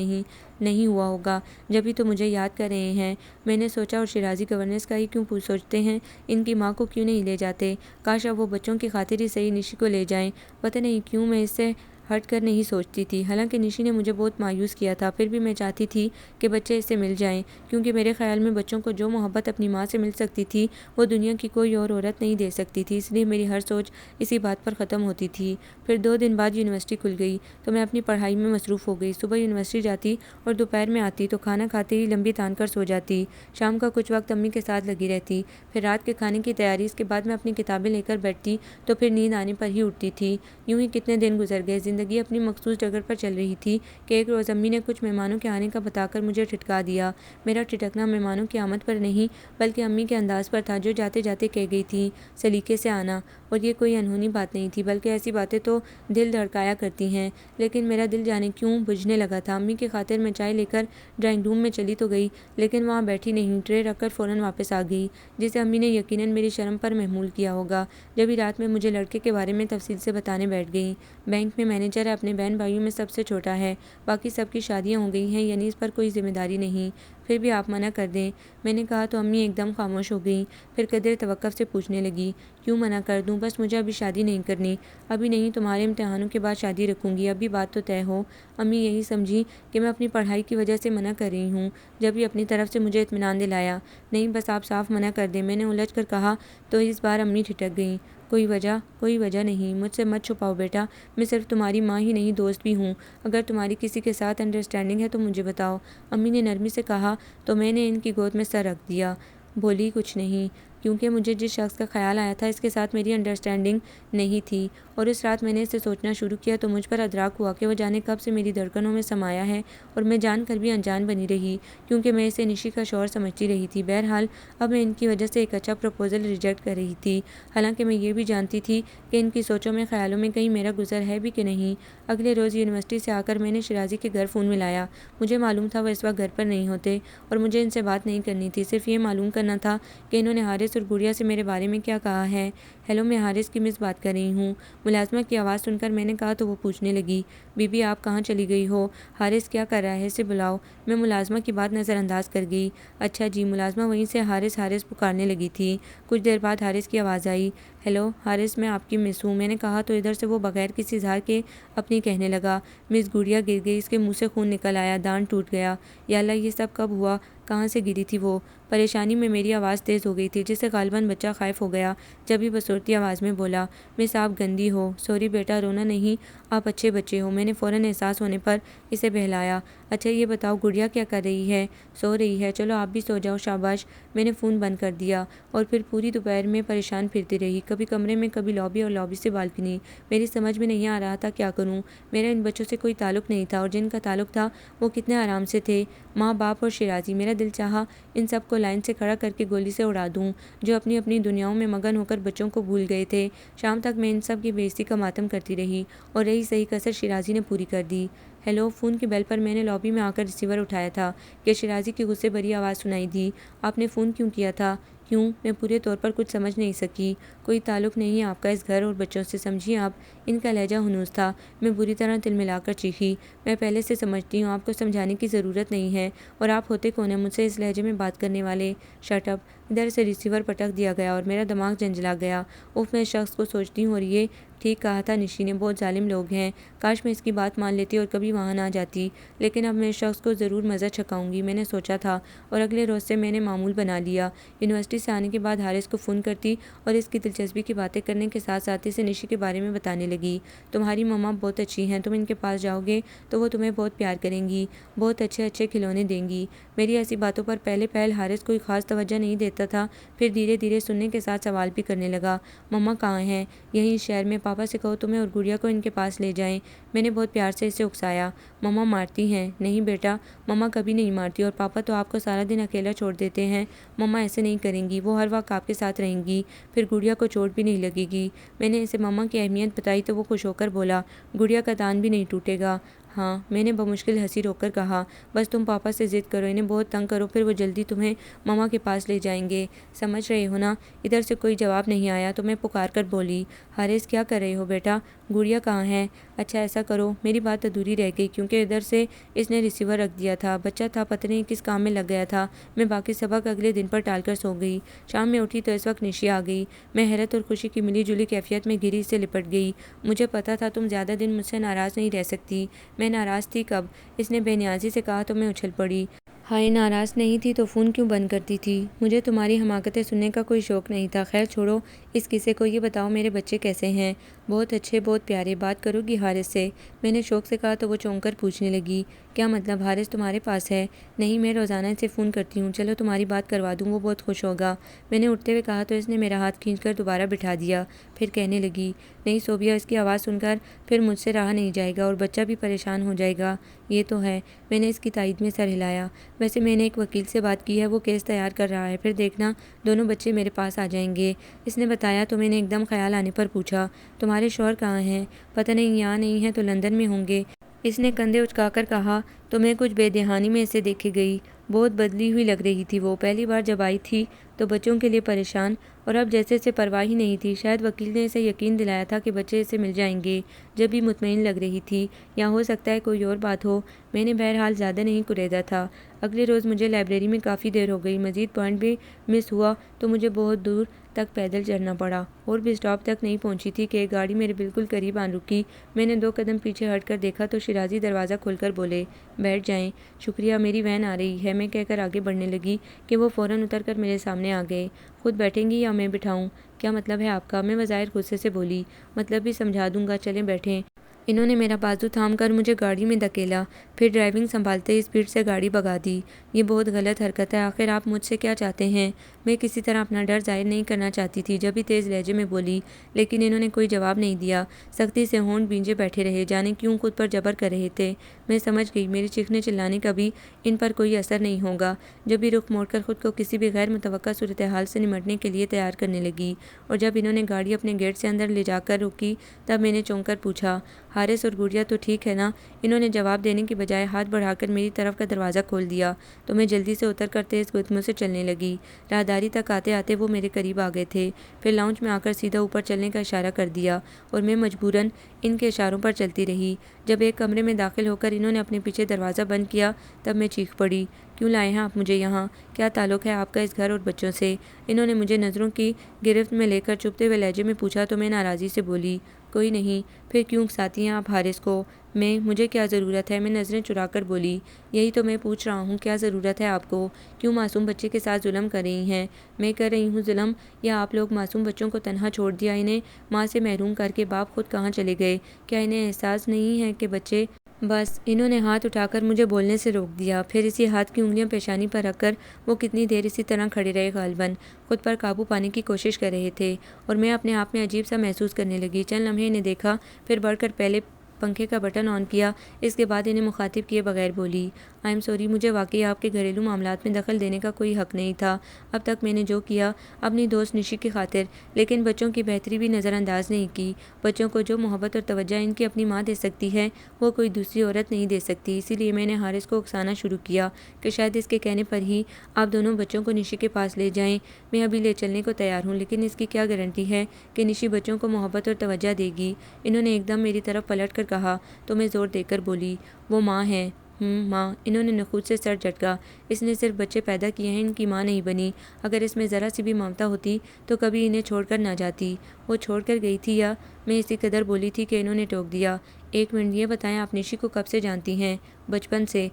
نہیں ہوا ہوگا، جبھی تو مجھے یاد کر رہے ہیں۔ میں نے سوچا، اور شیرازی گورننس کا ہی کیوں سوچتے ہیں؟ ان کی ماں کو کیوں نہیں لے جاتے؟ کاش اب وہ بچوں کی خاطر ہی صحیح نشی کو لے جائیں۔ پتہ نہیں کیوں میں اس سے ہٹ کر نہیں سوچتی تھی، حالانکہ نشی نے مجھے بہت مایوس کیا تھا، پھر بھی میں چاہتی تھی کہ بچے اس سے مل جائیں، کیونکہ میرے خیال میں بچوں کو جو محبت اپنی ماں سے مل سکتی تھی وہ دنیا کی کوئی اور عورت نہیں دے سکتی تھی، اس لیے میری ہر سوچ اسی بات پر ختم ہوتی تھی۔ پھر 2 دن بعد یونیورسٹی کھل گئی تو میں اپنی پڑھائی میں مصروف ہو گئی۔ صبح یونیورسٹی جاتی اور دوپہر میں آتی تو کھانا کھاتے ہی لمبی تان کر سو جاتی۔ شام کا کچھ وقت امی کے ساتھ لگی رہتی، پھر رات کے کھانے کی تیاری، اس کے بعد میں اپنی کتابیں لے کر بیٹھتی تو پھر نیند آنے پر ہی اٹھتی تھی۔ یوں ہی کتنے دن گزر گئے۔ زندگی اپنی مخصوص ڈگر پر چل رہی تھی کہ ایک روز امی نے کچھ مہمانوں کے آنے کا بتا کر مجھے ٹھٹکا دیا۔ میرا ٹھٹکنا مہمانوں کی آمد پر نہیں بلکہ امی کے انداز پر تھا، جو جاتے جاتے کہہ گئی تھیں، سلیقے سے آنا۔ اور یہ کوئی انہونی بات نہیں تھی، بلکہ ایسی باتیں تو دل دھڑکایا کرتی ہیں، لیکن میرا دل جانے کیوں بجھنے لگا تھا۔ امی کی خاطر میں چائے لے کر ڈرائنگ روم میں چلی تو گئی، لیکن وہاں بیٹھی نہیں، ٹرے رکھ کر فوراً واپس آ گئی، جسے امی نے یقیناً میری شرم پر محمول کیا ہوگا۔ جبھی رات میں مجھے لڑکے کے بارے میں تفصیل سے بتانے بیٹھ گئی۔ بینک میں مینیجر ہے، اپنے بہن بھائیوں میں سب سے چھوٹا ہے، باقی سب کی شادیاں ہو گئی ہیں، یعنی اس پر کوئی ذمہ داری نہیں۔ پھر بھی آپ منع کر دیں۔ میں نے کہا تو امی ایک دم خاموش ہو گئیں، پھر قدر توقف سے پوچھنے لگی، کیوں منع کر دوں؟ بس مجھے ابھی شادی نہیں کرنی۔ ابھی نہیں، تمہارے امتحانوں کے بعد شادی رکھوں گی، ابھی بات تو طے ہو۔ امی یہی سمجھی کہ میں اپنی پڑھائی کی وجہ سے منع کر رہی ہوں، جبھی اپنی طرف سے مجھے اطمینان دلایا، نہیں بس آپ صاف منع کر دیں۔ میں نے الجھ کر کہا تو اس بار امی ٹھٹک گئیں۔ کوئی وجہ نہیں، مجھ سے مت چھپاؤ بیٹا، میں صرف تمہاری ماں ہی نہیں دوست بھی ہوں، اگر تمہاری کسی کے ساتھ انڈرسٹینڈنگ ہے تو مجھے بتاؤ۔ امی نے نرمی سے کہا تو میں نے ان کی گود میں سر رکھ دیا، بولی کچھ نہیں، کیونکہ مجھے جس شخص کا خیال آیا تھا اس کے ساتھ میری انڈرسٹینڈنگ نہیں تھی، اور اس رات میں نے اسے سوچنا شروع کیا تو مجھ پر ادراک ہوا کہ وہ جانے کب سے میری دھڑکنوں میں سمایا ہے، اور میں جان کر بھی انجان بنی رہی، کیونکہ میں اسے نشی کا شوہر سمجھتی رہی تھی۔ بہرحال اب میں ان کی وجہ سے ایک اچھا پروپوزل ریجیکٹ کر رہی تھی، حالانکہ میں یہ بھی جانتی تھی کہ ان کی سوچوں میں خیالوں میں کہیں میرا گزر ہے بھی کہ نہیں۔ اگلے روز یونیورسٹی سے آ کر میں نے شیرازی کے گھر فون ملایا۔ مجھے معلوم تھا وہ اس وقت گھر پر نہیں ہوتے، اور مجھے ان سے بات نہیں کرنی تھی، صرف یہ معلوم کرنا تھا کہ انہوں نے حارث اور گڑیا سے میرے بارے میں کیا کہا ہے۔ ہیلو، میں حارث کی مس بات کر رہی ہوں۔ ملازمہ کی آواز سن کر میں نے کہا تو وہ پوچھنے لگی، بی بی آپ کہاں چلی گئی ہو؟ حارث کیا کر رہا ہے، اسے بلاؤ۔ میں ملازمہ کی بات نظر انداز کر گئی۔ اچھا جی۔ ملازمہ وہیں سے حارث پکارنے لگی تھی۔ کچھ دیر بعد حارث کی آواز آئی، ہیلو حارث، میں آپ کی مس ہوں، میں نے کہا تو ادھر سے وہ بغیر کسی اظہار کے اپنی کہنے لگا۔ مس گڑیا گر گئی، اس کے منہ سے خون نکل آیا، دانت ٹوٹ گیا۔ یا اللہ، یہ سب کب ہوا؟ کہاں سے گری تھی وہ؟ پریشانی میں میری آواز تیز ہو گئی تھی، جس سے غالباً بچہ خائف ہو گیا۔ جب ہی بصورتی آواز میں بولا، مس آپ گندی ہو۔ سوری بیٹا، رونا نہیں، آپ اچھے بچے ہو۔ میں نے فوراً احساس ہونے پر اسے بہلایا۔ اچھا یہ بتاؤ گڑیا کیا کر رہی ہے؟ سو رہی ہے، چلو آپ بھی سو جاؤ، شاباش۔ میں نے فون بند کر دیا اور پھر پوری دوپہر میں پریشان پھرتی رہی، کبھی کمرے میں، کبھی لابی اور لابی سے بالکنی۔ میری سمجھ میں نہیں آ رہا تھا کیا کروں۔ میرا ان بچوں سے کوئی تعلق نہیں تھا، اور جن کا تعلق تھا وہ کتنے آرام سے تھے، ماں باپ اور شیرازی۔ میرا دل چاہا ان سب کو لائن سے کھڑا کر کے گولی سے اڑا دوں، جو اپنی اپنی دنیاؤں میں مگن ہو کر بچوں کو بھول گئے تھے۔ شام تک میں ان سب کی بے عزتی کا ماتم کرتی رہی، اور رہی صحیح کسر شیرازی نے پوری کر دی۔ ہیلو، فون کی بیل پر میں نے لابی میں آ کر ریسیور اٹھایا تھا کہ شیرازی کی غصے بھری آواز سنائی دی۔ آپ نے فون کیوں کیا تھا؟ کیوں؟ میں پورے طور پر کچھ سمجھ نہیں سکی۔ کوئی تعلق نہیں ہے آپ کا اس گھر اور بچوں سے، سمجھی آپ؟ ان کا لہجہ ہنوز تھا۔ میں بری طرح تل ملا کر چیخی۔ میں پہلے سے سمجھتی ہوں، آپ کو سمجھانے کی ضرورت نہیں ہے، اور آپ ہوتے کون ہیں مجھ سے اس لہجے میں بات کرنے والے؟ Shut up. ادھر سے ریسیور پٹک دیا گیا اور میرا دماغ جھنجھلا گیا۔ میں اس شخص کو سوچتی ہوں، اور یہ ٹھیک کہا تھا نشی نے، بہت ظالم لوگ ہیں۔ کاش میں اس کی بات مان لیتی اور کبھی وہاں نہ جاتی، لیکن اب میں اس شخص کو ضرور مزہ چکھاؤں گی، میں نے سوچا تھا، اور اگلے روز سے میں نے معمول بنا لیا۔ یونیورسٹی سے آنے کے بعد حارث کو فون کرتی اور اس کی دلچسپی کی باتیں کرنے کے ساتھ ساتھ اسے نشی کے بارے میں بتانے لگی۔ تمہاری مما بہت اچھی ہیں، تم ان کے پاس جاؤ گے تو وہ تمہیں بہت پیار کریں گی، بہت اچھے اچھے کھلونے دیں گی۔ میری ایسی باتوں پر پہل حارث کوئی خاص توجہ نہیں دیتا تھا، پھر دھیرے دھیرے سننے کے ساتھ سوال بھی کرنے لگا۔ مما کہاں ہیں؟ یہیں شہر میں، پاپا سے کہو تمہیں اور گڑیا کو ان کے پاس لے جائیں۔ میں نے بہت پیار سے اسے اکسایا۔ مما مارتی ہیں؟ نہیں بیٹا، مما کبھی نہیں مارتی، اور پاپا تو آپ کو سارا دن اکیلا چھوڑ دیتے ہیں۔ مما ایسے نہیں کریں گی، وہ ہر وقت آپ کے ساتھ رہیں گی، پھر گڑیا کو چوٹ بھی نہیں لگے گی۔ میں نے اسے مما کی اہمیت بتائی تو وہ خوش ہو کر بولا، گڑیا کا دان بھی نہیں ٹوٹے گا۔ ہاں، میں نے بمشکل ہنسی روک کر کہا، بس تم پاپا سے ضد کرو، انہیں بہت تنگ کرو، پھر وہ جلدی تمہیں مما کے پاس لے جائیں گے، سمجھ رہے ہو نا؟ ادھر سے کوئی جواب نہیں آیا تو میں پکار کر بولی، حارث کیا کر رہے ہو بیٹا؟ گڑیا کہاں ہے؟ اچھا ایسا کرو، میری بات ادھوری رہ گئی کیونکہ ادھر سے اس نے ریسیور رکھ دیا تھا، بچہ تھا، پتہ نہیں کس کام میں لگ گیا تھا، میں باقی سبق اگلے دن پر ٹال کر سو گئی۔ شام میں اٹھی تو اس وقت نشی آ گئی۔ میں حیرت اور خوشی کی ملی جلی کیفیت میں گھری سے لپٹ گئی۔ مجھے پتا تھا تم زیادہ دن مجھ سے ناراض نہیں رہ سکتی۔ میں ناراض تھی کب؟ اس نے بے نیازی سے کہا تو میں اچھل پڑی۔ ہائے، ناراض نہیں تھی تو فون کیوں بند کرتی تھی؟ مجھے تمہاری حماقتیں سننے کا کوئی شوق نہیں تھا۔ خیر چھوڑو اس قصے کو، یہ بتاؤ میرے بچے کیسے ہیں؟ بہت اچھے، بہت پیارے۔ بات کرو گی حارث سے؟ میں نے شوق سے کہا تو وہ چونک کر پوچھنے لگی، کیا مطلب؟ حارث تمہارے پاس ہے؟ نہیں، میں روزانہ اسے فون کرتی ہوں، چلو تمہاری بات کروا دوں، وہ بہت خوش ہوگا۔ میں نے اٹھتے ہوئے کہا تو اس نے میرا ہاتھ کھینچ کر دوبارہ بٹھا دیا، پھر کہنے لگی، نہیں صوبیہ، اس کی آواز سن کر پھر مجھ سے رہا نہیں جائے گا، اور بچہ بھی پریشان ہو جائے گا۔ یہ تو ہے۔ میں نے اس کی تائید میں سر ہلایا۔ ویسے میں نے ایک وکیل سے بات کی ہے، وہ کیس تیار کر رہا ہے، پھر دیکھنا دونوں بچے میرے پاس آ جائیں گے، اس نے بتایا۔ تو میں نے ایک دم خیال آنے پر پوچھا، تمہارے شوہر کہاں ہیں؟ پتہ نہیں، یہاں نہیں ہیں تو لندن میں ہوں گے، اس نے کندھے اچکا کر کہا۔ تو میں کچھ بے دہانی میں اسے دیکھے گئی۔ بہت بدلی ہوئی لگ رہی تھی وہ، پہلی بار جب آئی تھی تو بچوں کے لیے پریشان، اور اب جیسے اسے پرواہ ہی نہیں تھی۔ شاید وکیل نے اسے یقین دلایا تھا کہ بچے اسے مل جائیں گے، جب بھی مطمئن لگ رہی تھی، یا ہو سکتا ہے کوئی اور بات ہو۔ میں نے بہرحال زیادہ نہیں کریدا تھا۔ اگلے روز مجھے لائبریری میں کافی دیر ہو گئی، مزید پوائنٹ بھی مس ہوا تو مجھے بہت دور تک پیدل چلنا پڑا، اور بھی اسٹاپ تک نہیں پہنچی تھی کہ ایک گاڑی میرے بالکل قریب آن رکی۔ میں نے 2 قدم پیچھے ہٹ کر دیکھا تو شیرازی دروازہ کھول کر بولے، بیٹھ جائیں۔ شکریہ، میری وین آ رہی ہے، میں کہہ کر آگے بڑھنے لگی کہ وہ فوراً اتر کر میرے سامنے آ گئے۔ خود بیٹھیں گی یا میں بٹھاؤں؟ کیا مطلب ہے آپ کا؟ میں بظاہر غصے سے بولی۔ مطلب بھی سمجھا دوں گا، چلیں بیٹھیں۔ انہوں نے میرا بازو تھام کر مجھے گاڑی میں دھکیلا، پھر ڈرائیونگ سنبھالتے ہی اسپیڈ سے گاڑی بھگا دی۔ یہ بہت غلط حرکت ہے، آخر آپ مجھ سے کیا چاہتے ہیں؟ میں کسی طرح اپنا ڈر ظاہر نہیں کرنا چاہتی تھی، جب ہی تیز لہجے میں بولی، لیکن انہوں نے کوئی جواب نہیں دیا، سختی سے ہونٹ بھینجے بیٹھے رہے، جانے کیوں خود پر جبر کر رہے تھے۔ میں سمجھ گئی میری چیخنے چلانے کا بھی ان پر کوئی اثر نہیں ہوگا، جب بھی رخ موڑ کر خود کو کسی بھی غیر متوقع صورتحال سے نمٹنے کے لیے تیار کرنے لگی، اور جب انہوں نے گاڑی اپنے گیٹ سے اندر لے جا کر روکی تب میں نے چونک کر پوچھا، حارث اور گڑیا تو ٹھیک ہے نا؟ انہوں نے جواب دینے کی بجائے ہاتھ بڑھا کر میری طرف کا دروازہ کھول دیا، تو میں جلدی سے اتر کر تیز قدموں سے چلنے لگی۔ راہداری تک آتے آتے وہ میرے قریب آ گئے تھے، پھر لاؤنج میں آ کر سیدھا اوپر چلنے کا اشارہ کر دیا، اور میں مجبوراً ان کے اشاروں پر چلتی رہی۔ جب ایک کمرے میں داخل ہو کر انہوں نے اپنے پیچھے دروازہ بند کیا تب میں چیخ پڑی، کیوں لائے ہیں آپ مجھے یہاں؟ کیا تعلق ہے آپ کا اس گھر اور بچوں سے؟ انہوں نے مجھے نظروں کی گرفت میں لے کر چبھتے ہوئے لہجے میں پوچھا تو میں ناراضی سے بولی، کوئی نہیں، پھر کیوں اکساتی ہیں آپ حارث کو؟ مجھے کیا ضرورت ہے؟ میں نظریں چرا کر بولی، یہی تو میں پوچھ رہا ہوں، کیا ضرورت ہے آپ کو؟ کیوں معصوم بچے کے ساتھ ظلم کر رہی ہیں؟ میں کر رہی ہوں ظلم، یا آپ لوگ معصوم بچوں کو تنہا چھوڑ دیا، انہیں ماں سے محروم کر کے باپ خود کہاں چلے گئے؟ کیا انہیں احساس نہیں ہے کہ بچے… بس انہوں نے ہاتھ اٹھا کر مجھے بولنے سے روک دیا، پھر اسی ہاتھ کی انگلیاں پیشانی پر رکھ کر وہ کتنی دیر اسی طرح کھڑے رہے، غالباً خود پر قابو پانے کی کوشش کر رہے تھے، اور میں اپنے آپ میں عجیب سا محسوس کرنے لگی۔ چند لمحے انہیں دیکھا، پھر بڑھ کر پہلے پنکھے کا بٹن آن کیا، اس کے بعد انہیں مخاطب کیے بغیر بولی، آئی ایم سوری، مجھے واقعی آپ کے گھریلو معاملات میں دخل دینے کا کوئی حق نہیں تھا۔ اب تک میں نے جو کیا اپنی دوست نشی کی خاطر، لیکن بچوں کی بہتری بھی نظر انداز نہیں کی۔ بچوں کو جو محبت اور توجہ ان کی اپنی ماں دے سکتی ہے وہ کوئی دوسری عورت نہیں دے سکتی۔ اسی لیے میں نے حارث کو اکسانا شروع کیا کہ شاید اس کے کہنے پر ہی آپ دونوں بچوں کو نشی کے پاس لے جائیں۔ میں ابھی لے چلنے کو تیار ہوں، لیکن اس کی کیا گارنٹی ہے کہ نشی بچوں کو محبت اور توجہ دے گی؟ انہوں نے ایک دم میری طرف پلٹ کر کہا تو میں زور دے کر بولی، وہ ماں ہے۔ ماں؟ انہوں نے نخوت سے سر جھٹکا، اس نے صرف بچے پیدا کیے ہیں، ان کی ماں نہیں بنی۔ اگر اس میں ذرا سی بھی ممتا ہوتی تو کبھی انہیں چھوڑ کر نہ جاتی۔ وہ چھوڑ کر گئی تھی یا… میں اسی قدر بولی تھی کہ انہوں نے ٹوک دیا، ایک منٹ، یہ بتائیں آپ نشی کو کب سے جانتی ہیں؟ بچپن سے۔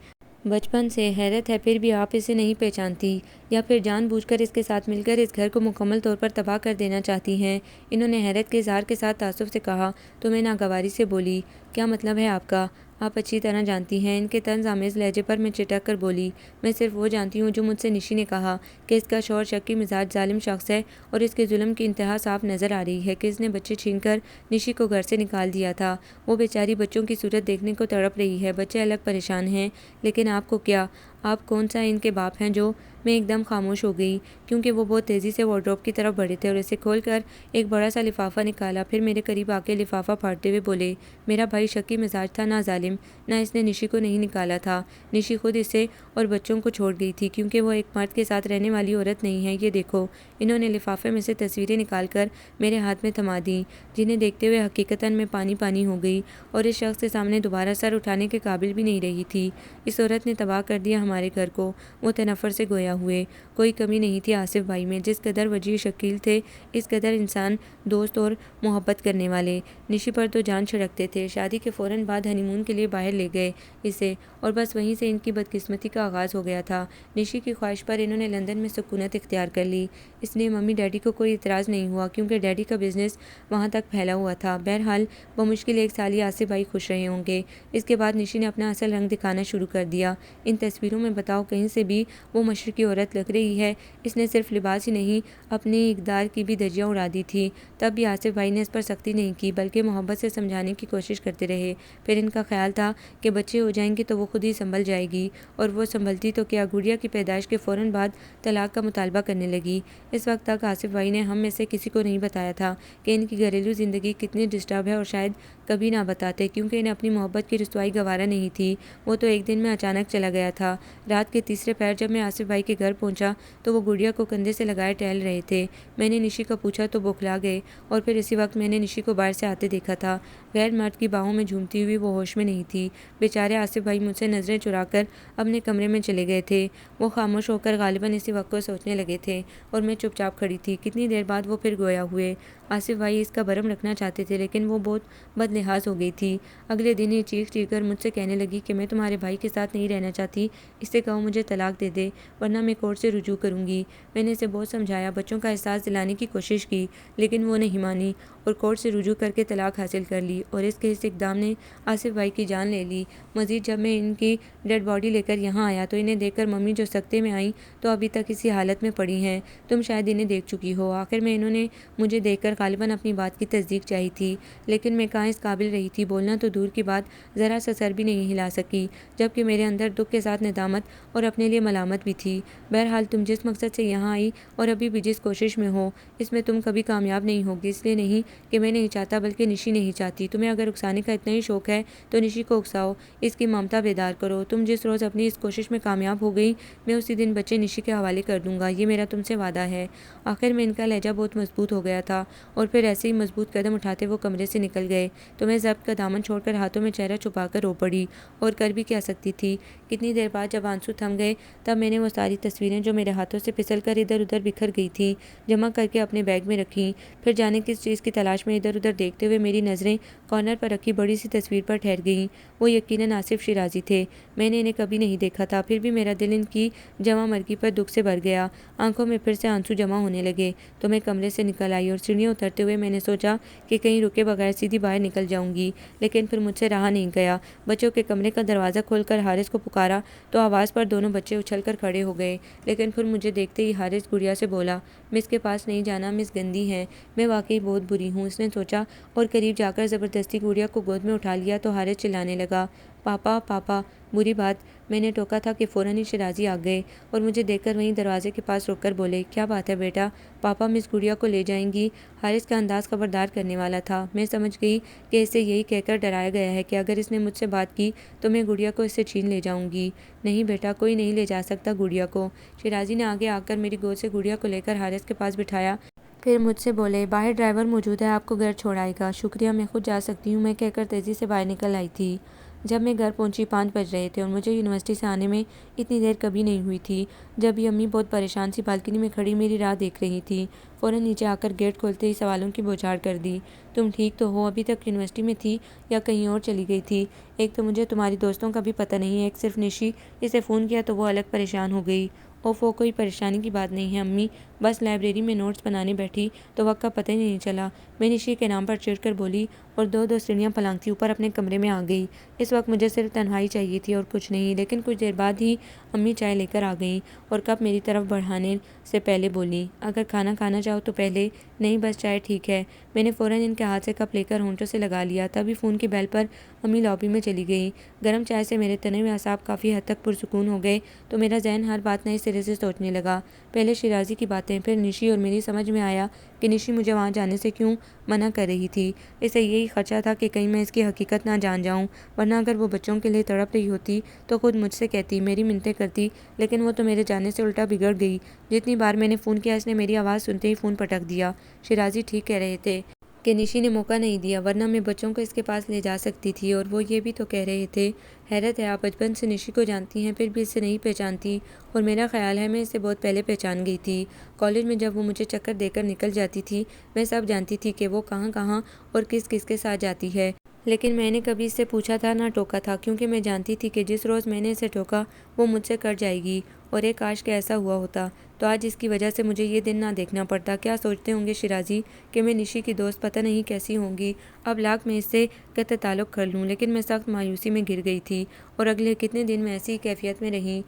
بچپن سے؟ حیرت ہے، پھر بھی آپ اسے نہیں پہچانتی، یا پھر جان بوجھ کر اس کے ساتھ مل کر اس گھر کو مکمل طور پر تباہ کر دینا چاہتی ہیں؟ انہوں نے حیرت کے اظہار کے ساتھ تعصب سے کہا تو میں ناگواری سے بولی، کیا مطلب ہے آپ کا؟ آپ اچھی طرح جانتی ہیں۔ ان کے طنز آمیز لہجے پر میں چٹک کر بولی، میں صرف وہ جانتی ہوں جو مجھ سے نشی نے کہا، کہ اس کا شوہر شکی مزاج ظالم شخص ہے، اور اس کے ظلم کی انتہا صاف نظر آ رہی ہے کہ اس نے بچے چھین کر نشی کو گھر سے نکال دیا تھا۔ وہ بیچاری بچوں کی صورت دیکھنے کو تڑپ رہی ہے، بچے الگ پریشان ہیں، لیکن آپ کو کیا؟ آپ کون سا ان کے باپ ہیں جو… میں ایک دم خاموش ہو گئی، کیونکہ وہ بہت تیزی سے وارڈروب کی طرف بڑھے تھے اور اسے کھول کر ایک بڑا سا لفافہ نکالا، پھر میرے قریب آ کے لفافہ پھاڑتے ہوئے بولے، میرا بھائی شکی مزاج تھا، نہ ظالم، نہ اس نے نشی کو نہیں نکالا تھا، نشی خود اسے اور بچوں کو چھوڑ گئی تھی، کیونکہ وہ ایک مرد کے ساتھ رہنے والی عورت نہیں ہے۔ یہ دیکھو۔ انہوں نے لفافے میں سے تصویریں نکال کر میرے ہاتھ میں تھما دیں، جنہیں دیکھتے ہوئے حقیقتاً میں پانی پانی ہو گئی، اور اس شخص کے سامنے دوبارہ سر اٹھانے کے قابل بھی نہیں رہی تھی۔ اس عورت نے تباہ کر دیا ہمارے گھر کو۔ وہ تنفر سے گویا ہوئے، کوئی کمی نہیں تھی آصف بھائی میں، جس قدر وجیح شکیل تھے، اس قدر انسان دوست اور محبت کرنے والے۔ نشی پر تو جان چھڑکتے تھے، شادی کے فوراً بعد ہنی مون کے لیے باہر لے گئے اسے، اور بس وہیں سے ان کی بدقسمتی کا آغاز ہو گیا تھا۔ نشی کی خواہش پر انہوں نے لندن میں سکونت اختیار کر لی، اس لیے ممی ڈیڈی کو کوئی اعتراض نہیں ہوا، کیونکہ ڈیڈی کا بزنس وہاں تک پھیلا ہوا تھا۔ بہرحال بمشکل ایک سال ہی آصف بھائی خوش رہے ہوں گے۔ اس کے بعد نشی نے اپنا اصل رنگ دکھانا شروع کر دیا۔ ان تصویروں میں بتاؤ کہیں سے بھی وہ مشرقی عورت لگ رہی ہے؟ اس نے صرف لباس ہی نہیں، اپنی اقدار کی بھی دھجیاں اڑا دی تھی۔ تب بھی آصف بھائی نے اس پر سختی نہیں کی، بلکہ محبت سے سمجھانے کی کوشش کرتے رہے۔ پھر ان کا خیال تھا کہ بچے ہو جائیں گے تو وہ خود ہی سنبھل جائے گی، اور وہ سنبھلتی تو کیا، گڑیا کی پیدائش کے فوراً بعد طلاق کا مطالبہ کرنے لگی۔ اس وقت تک آصف بھائی نے ہم میں سے کسی کو نہیں بتایا تھا کہ ان کی گھریلو زندگی کتنی ڈسٹرب ہے، اور شاید کبھی نہ بتاتے، کیونکہ انہیں اپنی محبت کی رسوائی گوارا نہیں تھی۔ وہ تو ایک دن میں اچانک چلا گیا تھا۔ رات کے تیسرے پہر جب میں آصف بھائی کے گھر پہنچا تو وہ گڑیا کو کندھے سے لگائے ٹہل رہے تھے۔ میں نے نشی کا پوچھا تو بوکھلا گئے، اور پھر اسی وقت میں نے نشی کو باہر سے آتے دیکھا تھا، غیر مرد کی باہوں میں جھومتی ہوئی۔ وہ ہوش میں نہیں تھی۔ بیچارے آصف بھائی مجھ سے نظریں چرا کر اپنے کمرے میں چلے گئے تھے۔ وہ خاموش ہو کر غالباً اسی وقت کو سوچنے لگے تھے، اور میں چپ چاپ کھڑی تھی۔ کتنی دیر بعد وہ پھر گویا ہوئے۔ آصف بھائی اس کا بھرم رکھنا چاہتے تھے، لیکن وہ بہت بد لحاظ ہو گئی تھی۔ اگلے دن ہی چیخ چیخ کر مجھ سے کہنے لگی کہ میں تمہارے بھائی کے ساتھ نہیں رہنا چاہتی، اس سے کہو مجھے طلاق دے دے، ورنہ میں کورٹ سے رجوع کروں گی۔ میں نے اسے بہت سمجھایا، بچوں کا احساس دلانے کی کوشش کی، لیکن وہ نہیں مانی، اور کورٹ سے رجوع کر کے طلاق حاصل کر لی، اور اس کے اس اقدام نے آصف بھائی کی جان لے لی۔ مزید جب میں ان کی ڈیڈ باڈی لے کر یہاں آیا تو انہیں دیکھ کر ممی جو سکتے میں آئیں تو ابھی تک اسی حالت میں پڑی ہیں۔ تم شاید انہیں دیکھ چکی ہو۔ آخر میں انہوں نے مجھے دیکھ کر غالباً اپنی بات کی تصدیق چاہی تھی، لیکن میں کہاں اس قابل رہی تھی، بولنا تو دور کی بات، ذرا سا سر بھی نہیں ہلا سکی، جبکہ میرے اندر دکھ کے ساتھ ندامت اور اپنے لیے ملامت بھی تھی۔ بہرحال تم جس مقصد سے یہاں آئی اور ابھی بھی جس کوشش میں ہو، اس میں تم کبھی کامیاب نہیں ہوگی، اس لیے نہیں کہ میں نہیں چاہتا، بلکہ نشی نہیں چاہتی۔ تمہیں اگر اکسانے کا اتنا ہی شوق ہے تو نشی کو اکساؤ، اس کی ممتا بیدار کرو۔ تم جس روز اپنی اس کوشش میں کامیاب ہو گئی، میں اسی دن بچے نشی کے حوالے کر دوں گا، یہ میرا تم سے وعدہ ہے۔ آخر میں ان کا لہجہ بہت مضبوط ہو گیا تھا، اور پھر ایسے ہی مضبوط قدم اٹھاتے وہ کمرے سے نکل گئے تو میں ضبط کا دامن چھوڑ کر ہاتھوں میں چہرہ چھپا کر رو پڑی، اور کر بھی کیا سکتی تھی۔ کتنی دیر بعد جب آنسو تھم گئے تب میں نے وہ ساری تصویریں جو میرے ہاتھوں سے پھسل کر ادھر ادھر بکھر گئی تھیں جمع کر کے اپنے بیگ میں رکھیں۔ پھر جانے کس چیز کی تلاش میں ادھر ادھر دیکھتے ہوئے میری نظریں کارنر پر رکھی بڑی سی تصویر پر ٹھہر گئیں۔ وہ یقیناً آصف شیرازی تھے۔ میں نے انہیں کبھی نہیں دیکھا تھا، پھر بھی میرا دل ان کی جواں مرگی پر دکھ سے بھر گیا۔ آنکھوں میں پھر سے آنسو جمع ہونے لگے تو میں کمرے سے نکل آئی، اور سیڑھیاں اترتے ہوئے میں نے سوچا کہ کہیں رکے بغیر سیدھی باہر نکل جاؤں گی، لیکن پھر مجھ سے رہا نہیں گیا۔ بچوں کے کمرے کا دروازہ کھول کر حارث کو پکارا تو آواز پر دونوں بچے اچھل کر کھڑے ہو گئے، لیکن پھر مجھے دیکھتے ہی حارث گڑیا سے بولا، مس کے پاس نہیں جانا، مس گندی ہیں، میں واقعی بہت بری ہوں، اس نے سوچا، اور قریب جا کر زبردستی گڑیا کو گود میں اٹھا لیا تو حارث چلانے لگا، پاپا پاپا۔ بری بات، میں نے ٹوکا تھا کہ فوراً ہی شیرازی آ گئے اور مجھے دیکھ کر وہیں دروازے کے پاس رک کر بولے، کیا بات ہے بیٹا، پاپا مس گڑیا کو لے جائیں گی؟ حارث کا انداز خبردار کرنے والا تھا۔ میں سمجھ گئی کہ اسے یہی کہہ کر ڈرایا گیا ہے کہ اگر اس نے مجھ سے بات کی تو میں گڑیا کو اس سے چھین لے جاؤں گی۔ نہیں بیٹا، کوئی نہیں لے جا سکتا گڑیا کو۔ شیرازی نے آگے آ کر میری گود سے گڑیا کو لے کر حارث کے پاس بٹھایا، پھر مجھ سے بولے، باہر ڈرائیور موجود ہے، آپ کو گھر چھوڑ آئے گا۔ شکریہ، میں خود جا سکتی ہوں، میں کہہ کر تیزی سے باہر نکل آئی تھی۔ جب میں گھر پہنچی 5 بج رہے تھے اور مجھے یونیورسٹی سے آنے میں اتنی دیر کبھی نہیں ہوئی تھی۔ جب بھی امی بہت پریشان سی بالکنی میں کھڑی میری راہ دیکھ رہی تھی، فوراً نیچے آ کر گیٹ کھولتے ہی سوالوں کی بوچھاڑ کر دی، تم ٹھیک تو ہو؟ ابھی تک یونیورسٹی میں تھی یا کہیں اور چلی گئی تھی؟ ایک تو مجھے تمہاری دوستوں کا بھی پتہ نہیں ہے، ایک صرف نشی، اسے فون کیا تو وہ الگ پریشان ہو گئی۔ اوف، کوئی پریشانی کی بات نہیں ہے امی، بس لائبریری میں نوٹس بنانے بیٹھی تو وقت کا پتہ ہی نہیں چلا، میں نشی کے نام پر چڑھ کر بولی، اور دو سیڑھیاں پھلانگتی اوپر اپنے کمرے میں آ گئی۔ اس وقت مجھے صرف تنہائی چاہیے تھی اور کچھ نہیں، لیکن کچھ دیر بعد ہی امی چائے لے کر آ گئیں اور کپ میری طرف بڑھانے سے پہلے بولی، اگر کھانا کھانا چاہو تو پہلے، نہیں بس چائے ٹھیک ہے۔ میں نے فوراً ان کے ہاتھ سے کپ لے کر ہونٹوں سے لگا لیا، تبھی فون کی بیل پر امی لابی میں چلی گئی۔ گرم چائے سے میرے تنے ہوئے اعصاب کافی حد تک پرسکون ہو گئے تو میرا ذہن ہر بات نئے سرے سے سوچنے لگا، پہلے شیرازی کی باتیں، پھر نشی، اور میری سمجھ میں آیا کہ نشی مجھے وہاں جانے سے کیوں منع کر رہی تھی۔ اسے یہی خدشہ تھا کہ کہیں میں اس کی حقیقت نہ جان جاؤں، ورنہ اگر وہ بچوں کے لیے تڑپ رہی ہوتی تو خود مجھ سے کہتی، میری منتیں کرتی، لیکن وہ تو میرے جانے سے الٹا بگڑ گئی۔ جتنی بار میں نے فون کیا اس نے میری آواز سنتے ہی فون پٹک دیا۔ شیرازی ٹھیک کہہ رہے تھے کہ نشی نے موقع نہیں دیا، ورنہ میں بچوں کو اس کے پاس لے جا سکتی تھی، اور وہ یہ بھی تو کہہ رہے تھے۔ حیرت ہے، آپ بچپن سے نشی کو جانتی ہیں پھر بھی اسے نہیں پہچانتی، اور میرا خیال ہے میں اسے بہت پہلے پہچان گئی تھی۔ کالج میں جب وہ مجھے چکر دے کر نکل جاتی تھی میں سب جانتی تھی کہ وہ کہاں کہاں اور کس کس کے ساتھ جاتی ہے، لیکن میں نے کبھی اس سے پوچھا تھا نہ ٹوکا تھا، کیونکہ میں جانتی تھی کہ جس روز میں نے اسے ٹوکا وہ مجھ سے کٹ جائے گی، اور ایک کاش کہ ایسا ہوا ہوتا تو آج اس کی وجہ سے مجھے یہ دن نہ دیکھنا پڑتا۔ کیا سوچتے ہوں گے شیرازی کہ میں نشی کی دوست پتہ نہیں کیسی ہوں گی، اب لاکھ میں اس سے قطع تعلق کر لوں، لیکن میں سخت مایوسی میں گر گئی تھی، اور اگلے کتنے دن میں ایسی کیفیت میں رہی،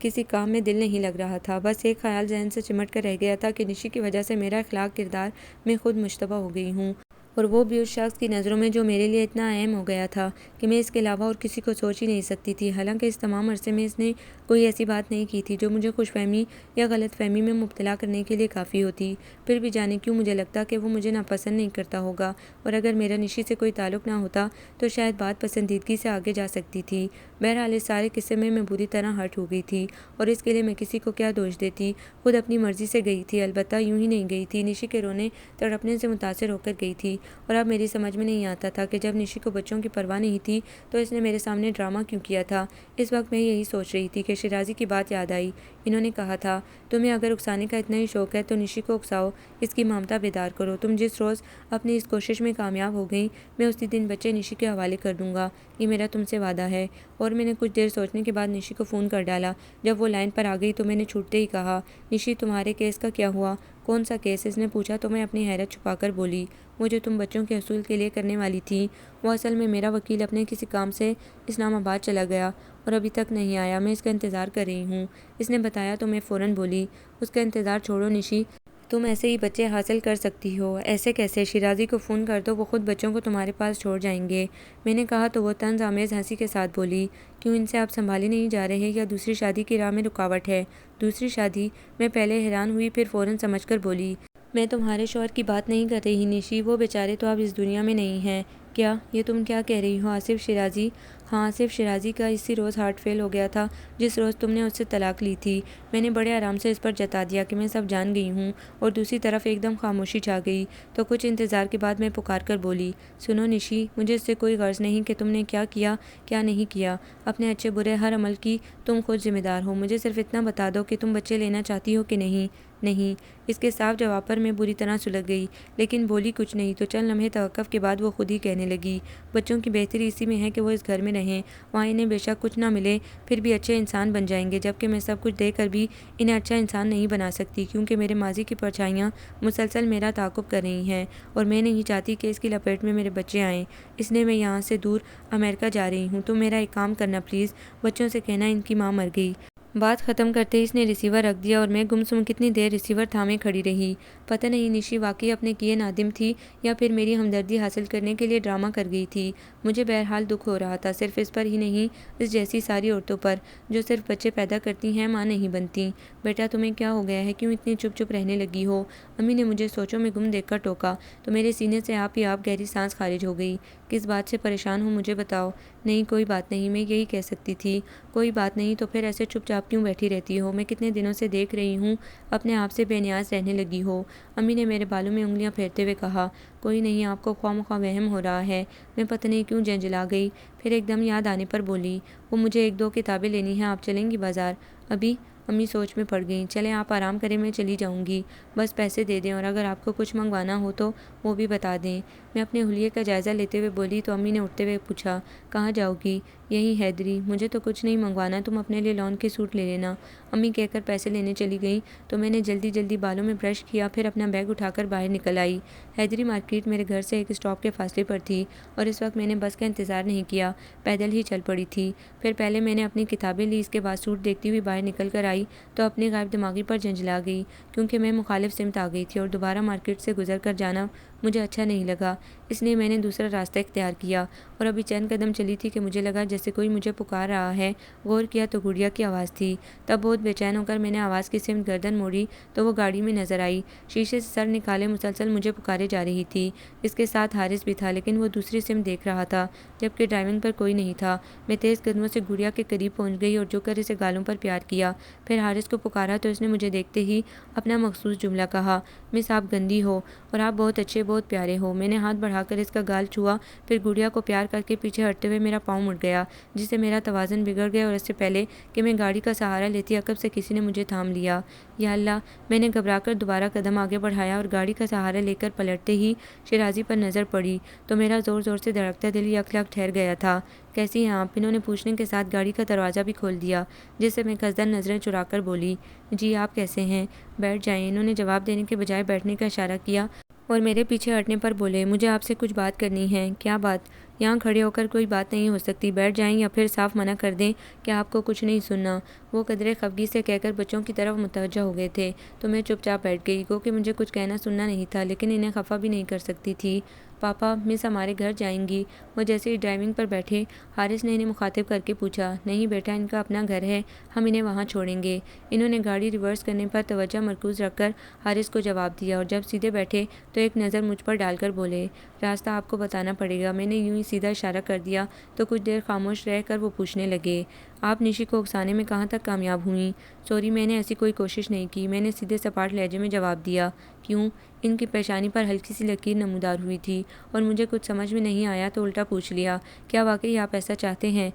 کسی کام میں دل نہیں لگ رہا تھا، بس ایک خیال ذہن سے چمٹ کر رہ گیا تھا کہ نشی کی وجہ سے میرا اخلاق کردار میں خود مشتبہ ہو گئی ہوں، اور وہ بھی اس شخص کی نظروں میں جو میرے لیے اتنا اہم ہو گیا تھا کہ میں اس کے علاوہ اور کسی کو سوچ ہی نہیں سکتی تھی۔ حالانکہ اس تمام عرصے میں اس نے کوئی ایسی بات نہیں کی تھی جو مجھے خوش فہمی یا غلط فہمی میں مبتلا کرنے کے لیے کافی ہوتی، پھر بھی جانے کیوں مجھے لگتا کہ وہ مجھے ناپسند نہیں کرتا ہوگا، اور اگر میرا نشی سے کوئی تعلق نہ ہوتا تو شاید بات پسندیدگی سے آگے جا سکتی تھی۔ بہرحال اس سارے قصے میں بری طرح ہرٹ ہو گئی تھی، اور اس کے لیے میں کسی کو کیا دوش دیتی، خود اپنی مرضی سے گئی تھی، البتہ یوں ہی نہیں گئی تھی، نشی کے رونے تڑپنے سے متاثر ہو کر گئی تھی، اور اب میری سمجھ میں نہیں آتا تھا کہ جب نشی کو بچوں کی پرواہ نہیں تھی تو اس نے میرے سامنے ڈرامہ کیوں کیا تھا۔ اس وقت میں یہی سوچ رہی تھی کہ شیرازی کی بات یاد آئی، انہوں نے کہا تھا، تمہیں اگر اکسانے کا اتنا ہی شوق ہے تو نشی کو اکساؤ، اس کی ممتا بیدار کرو، تم جس روز اپنی اس کوشش میں کامیاب ہو گئیں میں اسی دن بچے نشی کے حوالے کر دوں گا، یہ میرا تم سے وعدہ ہے۔ اور میں نے کچھ دیر سوچنے کے بعد نشی کو فون کر ڈالا۔ جب وہ لائن پر آ گئی تو میں نے چھوٹتے ہی کہا، نشی تمہارے کیس کا کیا ہوا؟ کون سا کیس؟ اس نے پوچھا تو میں اپنی حیرت چھپا کر بولی، وہ جو تم بچوں کے حصول کے لیے کرنے والی تھی، وہ اصل میں میرا وکیل اپنے کسی کام سے اسلام آباد چلا گیا اور ابھی تک نہیں آیا، میں اس کا انتظار کر رہی ہوں۔ اس نے بتایا تو میں فوراً بولی، اس کا انتظار چھوڑو نشی، تم ایسے ہی بچے حاصل کر سکتی ہو۔ ایسے کیسے؟ شیرازی کو فون کر دو، وہ خود بچوں کو تمہارے پاس چھوڑ جائیں گے۔ میں نے کہا تو وہ طنز آمیز ہنسی کے ساتھ بولی، کیوں ان سے آپ سنبھالے نہیں جا رہے یا دوسری شادی کی راہ میں رکاوٹ ہے؟ دوسری شادی؟ میں پہلے حیران ہوئی پھر فوراً سمجھ کر بولی، میں تمہارے شوہر کی بات نہیں کر رہی نشی، وہ بیچارے تو اب اس دنیا میں نہیں ہیں۔ کیا یہ تم کیا کہہ رہی ہو آصف شیرازی؟ ہاں، آصف شیرازی کا اسی روز ہارٹ فیل ہو گیا تھا جس روز تم نے اس سے طلاق لی تھی۔ میں نے بڑے آرام سے اس پر جتا دیا کہ میں سب جان گئی ہوں، اور دوسری طرف ایک دم خاموشی چھا گئی۔ تو کچھ انتظار کے بعد میں پکار کر بولی، سنو نشی، مجھے اس سے کوئی غرض نہیں کہ تم نے کیا کیا کیا نہیں کیا۔ اپنے اچھے برے ہر عمل کی تم خود ذمہ دار ہو۔ مجھے صرف اتنا بتا دو کہ تم بچے لینا چاہتی ہو کہ نہیں۔ نہیں، اس کے صاف جواب پر میں بری طرح سلجھ گئی، لیکن بولی کچھ نہیں۔ تو چند لمحے توقف کے بعد وہ خود ہی کہنے لگی، بچوں کی بہتری اسی میں ہے کہ وہ اس گھر میں رہیں، وہاں انہیں بے شک کچھ نہ ملے پھر بھی اچھے انسان بن جائیں گے، جبکہ میں سب کچھ دے کر بھی انہیں اچھا انسان نہیں بنا سکتی، کیونکہ میرے ماضی کی پرچھائیاں مسلسل میرا تعاقب کر رہی ہیں، اور میں نہیں چاہتی کہ اس کی لپیٹ میں میرے بچے آئیں، اس لیے میں یہاں سے دور امریکہ جا رہی ہوں۔ تم میرا ایک کام کرنا پلیز، بچوں سے کہنا ان کی ماں مر گئی۔ بات ختم کرتے ہی اس نے ریسیور رکھ دیا، اور میں گمسم کتنی دیر ریسیور تھامے کھڑی رہی۔ پتہ نہیں نشی واقعی اپنے کیے نادم تھی یا پھر میری ہمدردی حاصل کرنے کے لیے ڈرامہ کر گئی تھی۔ مجھے بہرحال دکھ ہو رہا تھا، صرف اس پر ہی نہیں، اس جیسی ساری عورتوں پر جو صرف بچے پیدا کرتی ہیں، ماں نہیں بنتی۔ بیٹا تمہیں کیا ہو گیا ہے، کیوں اتنی چپ چپ رہنے لگی ہو؟ امی نے مجھے سوچوں میں گم دیکھ کر ٹوکا تو میرے سینے سے آپ ہی آپ گہری سانس خارج ہو گئی۔ کس بات سے پریشان ہو مجھے بتاؤ۔ نہیں کوئی بات نہیں، میں یہی کہہ سکتی تھی۔ کوئی بات نہیں تو پھر ایسے چپ چاپ کیوں بیٹھی رہتی ہو؟ میں کتنے دنوں سے دیکھ رہی ہوں اپنے آپ سے بے نیاز رہنے لگی ہو۔ امی نے میرے بالوں میں انگلیاں پھیرتے ہوئے کہا، کوئی نہیں، آپ کو خواہ مخواہ وہم ہو رہا ہے۔ میں پتہ نہیں کیوں جھنجھلا گئی، پھر ایک دم یاد آنے پر بولی، وہ مجھے ایک دو کتابیں لینی ہیں، آپ چلیں گی بازار؟ ابھی؟ امی سوچ میں پڑ گئیں۔ چلیں آپ آرام کریں، میں چلی جاؤں گی، بس پیسے دے دیں، اور اگر آپ کو کچھ منگوانا ہو تو وہ بھی بتا دیں۔ میں اپنے حلیے کا جائزہ لیتے ہوئے بولی تو امی نے اٹھتے ہوئے پوچھا، کہاں جاؤ گی؟ یہی حیدری، مجھے تو کچھ نہیں منگوانا، تم اپنے لیے لون کے سوٹ لے لینا۔ امی کہہ کر پیسے لینے چلی گئیں تو میں نے جلدی جلدی بالوں میں برش کیا، پھر اپنا بیگ اٹھا کر باہر نکل آئی۔ حیدری مارکیٹ میرے گھر سے ایک اسٹاپ کے فاصلے پر تھی، اور اس وقت میں نے بس کا انتظار نہیں کیا، پیدل ہی چل پڑی تھی۔ پھر پہلے میں نے اپنی کتابیں لی، اس کے بعد سوٹ دیکھتی ہوئی باہر نکل کر آئی تو اپنی غائب دماغی پر جھنجھلا گئی، کیونکہ میں مخالف سمت آ گئی تھی اور دوبارہ مارکیٹ سے گزر کر جانا مجھے اچھا نہیں لگا، اس لیے میں نے دوسرا راستہ اختیار کیا، اور ابھی چند قدم چلی تھی کہ مجھے لگا جیسے کوئی مجھے پکار رہا ہے۔ غور کیا تو گڑیا کی آواز تھی۔ تب بہت بے چین ہو کر میں نے آواز کی سمت گردن موڑی تو وہ گاڑی میں نظر آئی، شیشے سے سر نکالے مسلسل مجھے پکارے جا رہی تھی۔ اس کے ساتھ حارث بھی تھا، لیکن وہ دوسری سمت دیکھ رہا تھا، جبکہ ڈرائیونگ پر کوئی نہیں تھا۔ میں تیز قدموں سے گڑیا کے قریب پہنچ گئی اور جھک کر اسے گالوں پر پیار کیا، پھر حارث کو پکارا تو اس نے مجھے دیکھتے ہی اپنا مخصوص جملہ کہا، مس آپ گندی ہو اور آپ بہت اچھے بہت پیارے ہو۔ میں نے ہاتھ بڑھا کر اس کا گال چھوا، پھر گڑیا کو پیار کر کے پیچھے ہٹتے ہوئے میرا پاؤں مڑ گیا، جس سے میرا توازن بگڑ گیا، اور اس سے پہلے کہ میں گاڑی کا سہارا لیتی عقب سے کسی نے مجھے تھام لیا۔ یا اللہ! میں نے گھبرا کر دوبارہ قدم آگے بڑھایا اور گاڑی کا سہارا لے کر پلٹتے ہی شیرازی پر نظر پڑی تو میرا زور زور سے دھڑکتا دل یک لک ٹھہر گیا تھا۔ کیسی ہیں آپ؟ انہوں نے پوچھنے کے ساتھ گاڑی کا دروازہ بھی کھول دیا، جس سے میں قصدن نظریں چرا کر بولی، جی آپ کیسے ہیں؟ بیٹھ جائیں۔ انہوں نے جواب دینے کے بجائے بیٹھنے کا اشارہ کیا اور میرے پیچھے ہٹنے پر بولے، مجھے آپ سے کچھ بات کرنی ہے۔ کیا بات؟ یہاں کھڑے ہو کر کوئی بات نہیں ہو سکتی، بیٹھ جائیں یا پھر صاف منع کر دیں کہ آپ کو کچھ نہیں سننا۔ وہ قدرے خفگی سے کہہ کر بچوں کی طرف متوجہ ہو گئے تھے تو میں چپ چاپ بیٹھ گئی، گو کہ مجھے کچھ کہنا سننا نہیں تھا، لیکن انہیں خفا بھی نہیں کر سکتی تھی۔ پاپا، مس ہمارے گھر جائیں گی؟ وہ جیسے ہی ڈرائیونگ پر بیٹھے حارث نے انہیں مخاطب کر کے پوچھا، نہیں بیٹا، ان کا اپنا گھر ہے، ہم انہیں وہاں چھوڑیں گے۔ انہوں نے گاڑی ریورس کرنے پر توجہ مرکوز رکھ کر حارث کو جواب دیا، اور جب سیدھے بیٹھے تو ایک نظر مجھ پر ڈال کر بولے، راستہ آپ کو بتانا پڑے گا۔ میں نے یوں ہی سیدھا اشارہ کر دیا تو کچھ دیر خاموش رہ کر وہ پوچھنے لگے، آپ نشی کو اکسانے میں کہاں تک کامیاب ہوئیں؟ سوری، میں نے ایسی کوئی کوشش نہیں کی، میں نے سیدھے سپاٹ لہجے میں جواب دیا۔ کیوں؟ ان کی پیشانی پر ہلکی سی لکیر نمودار ہوئی تھی اور مجھے کچھ سمجھ میں نہیں آیا تو الٹا پوچھ لیا، کیا واقعی آپ ایسا چاہتے ہیں؟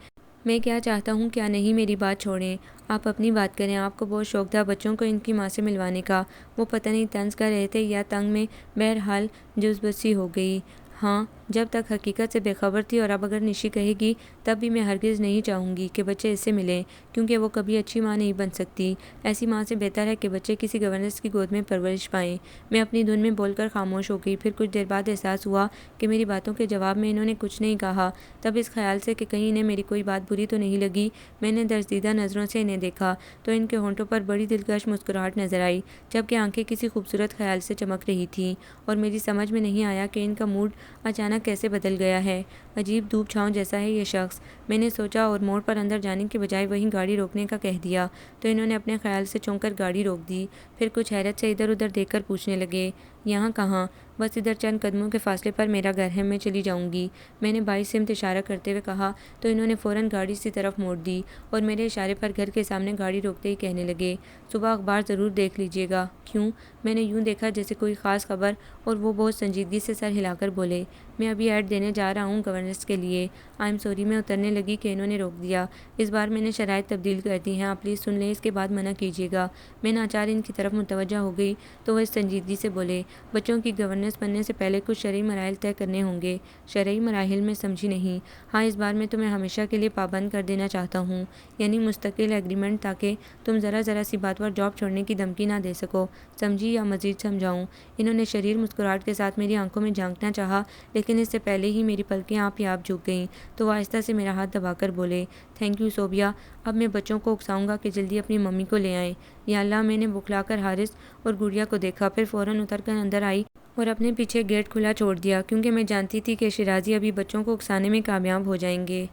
میں کیا چاہتا ہوں کیا نہیں، میری بات چھوڑیں، آپ اپنی بات کریں۔ آپ کو بہت شوق تھا بچوں کو ان کی ماں سے ملوانے کا، وہ پتہ نہیں طنز کر رہے تھے یا تنگ میں، بہرحال جزبسی ہو گئی۔ ہاں، جب تک حقیقت سے بے خبر تھی، اور اب اگر نشی کہے گی تب بھی میں ہرگز نہیں چاہوں گی کہ بچے اس سے ملیں، کیونکہ وہ کبھی اچھی ماں نہیں بن سکتی۔ ایسی ماں سے بہتر ہے کہ بچے کسی گورننس کی گود میں پرورش پائیں۔ میں اپنی دھن میں بول کر خاموش ہو گئی، پھر کچھ دیر بعد احساس ہوا کہ میری باتوں کے جواب میں انہوں نے کچھ نہیں کہا، تب اس خیال سے کہ کہیں انہیں میری کوئی بات بری تو نہیں لگی، میں نے درزدیدہ نظروں سے انہیں دیکھا تو ان کے ہونٹوں پر بڑی دلکش مسکراہٹ نظر آئی، جبکہ آنکھیں کسی خوبصورت خیال سے چمک رہی تھیں، اور میری سمجھ میں نہیں آیا کہ ان کا موڈ اچانک کیسے بدل گیا ہے؟ عجیب دھوپ چھاؤں جیسا ہے یہ شخص، میں نے سوچا اور موڑ پر اندر جانے کے بجائے وہیں گاڑی روکنے کا کہہ دیا تو انہوں نے اپنے خیال سے چونک کر گاڑی روک دی۔ پھر کچھ حیرت سے ادھر ادھر دیکھ کر پوچھنے لگے، یہاں کہاں؟ بس ادھر چند قدموں کے فاصلے پر میرا گھر ہے، میں چلی جاؤں گی، میں نے بائیں سمت اشارہ کرتے ہوئے کہا تو انہوں نے فوراً گاڑی سی طرف موڑ دی اور میرے اشارے پر گھر کے سامنے گاڑی روکتے ہی کہنے لگے، صبح اخبار ضرور دیکھ لیجیے گا۔ کیوں؟ میں نے یوں دیکھا جیسے کوئی خاص خبر، اور وہ بہت سنجیدگی سے سر ہلا کر بولے، میں ابھی ایڈ دینے جا رہا ہوں گورننس کے لیے۔ آئی ایم سوری میں اترنے لگی کہ انہوں نے روک دیا، اس بار میں نے شرائط تبدیل کر دی ہیں، آپ پلیز سن لیں، اس کے بعد منع کیجیے گا۔ میں ناچار ان کی طرف متوجہ ہو گئی تو وہ اس سنجیدگی سے بولے، بچوں کی گورننس بننے سے پہلے کچھ شرعی مراحل طے کرنے ہوں گے۔ شرعی مراحل میں سمجھی نہیں؟ ہاں، اس بار میں تمہیں ہمیشہ کے لیے پابند کر دینا چاہتا ہوں، یعنی مستقل ایگریمنٹ، تاکہ تم ذرا سی بات پر جاب چھوڑنے کی دھمکی نہ دے سکو۔ سمجھی یا مزید سمجھاؤں؟ انہوں نے شریر مسکراہٹ کے ساتھ میری آنکھوں میں جھانکنا چاہا، لیکن اس سے پہلے ہی میری پلکیں آپ ہی آپ جھک گئیں تو وہ آہستہ سے میرا ہاتھ دبا کر بولے، تھینک یو صوبیہ، اب میں بچوں کو اکساؤں گا کہ جلدی اپنی ممی کو لے آئیں۔ یا اللہ، میں نے بکھلا کر حارث اور گڑیا کو دیکھا، پھر فوراً اتر کر اندر آئی اور اپنے پیچھے گیٹ کھلا چھوڑ دیا، کیونکہ میں جانتی تھی کہ شیرازی ابھی بچوں کو اکسانے میں کامیاب ہو جائیں گے۔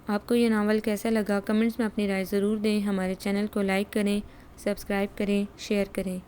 آپ کو یہ ناول کیسا لگا؟ کمنٹس میں اپنی رائے ضرور دیں۔ ہمارے چینل کو لائک کریں، سبسکرائب کریں، شیئر کریں۔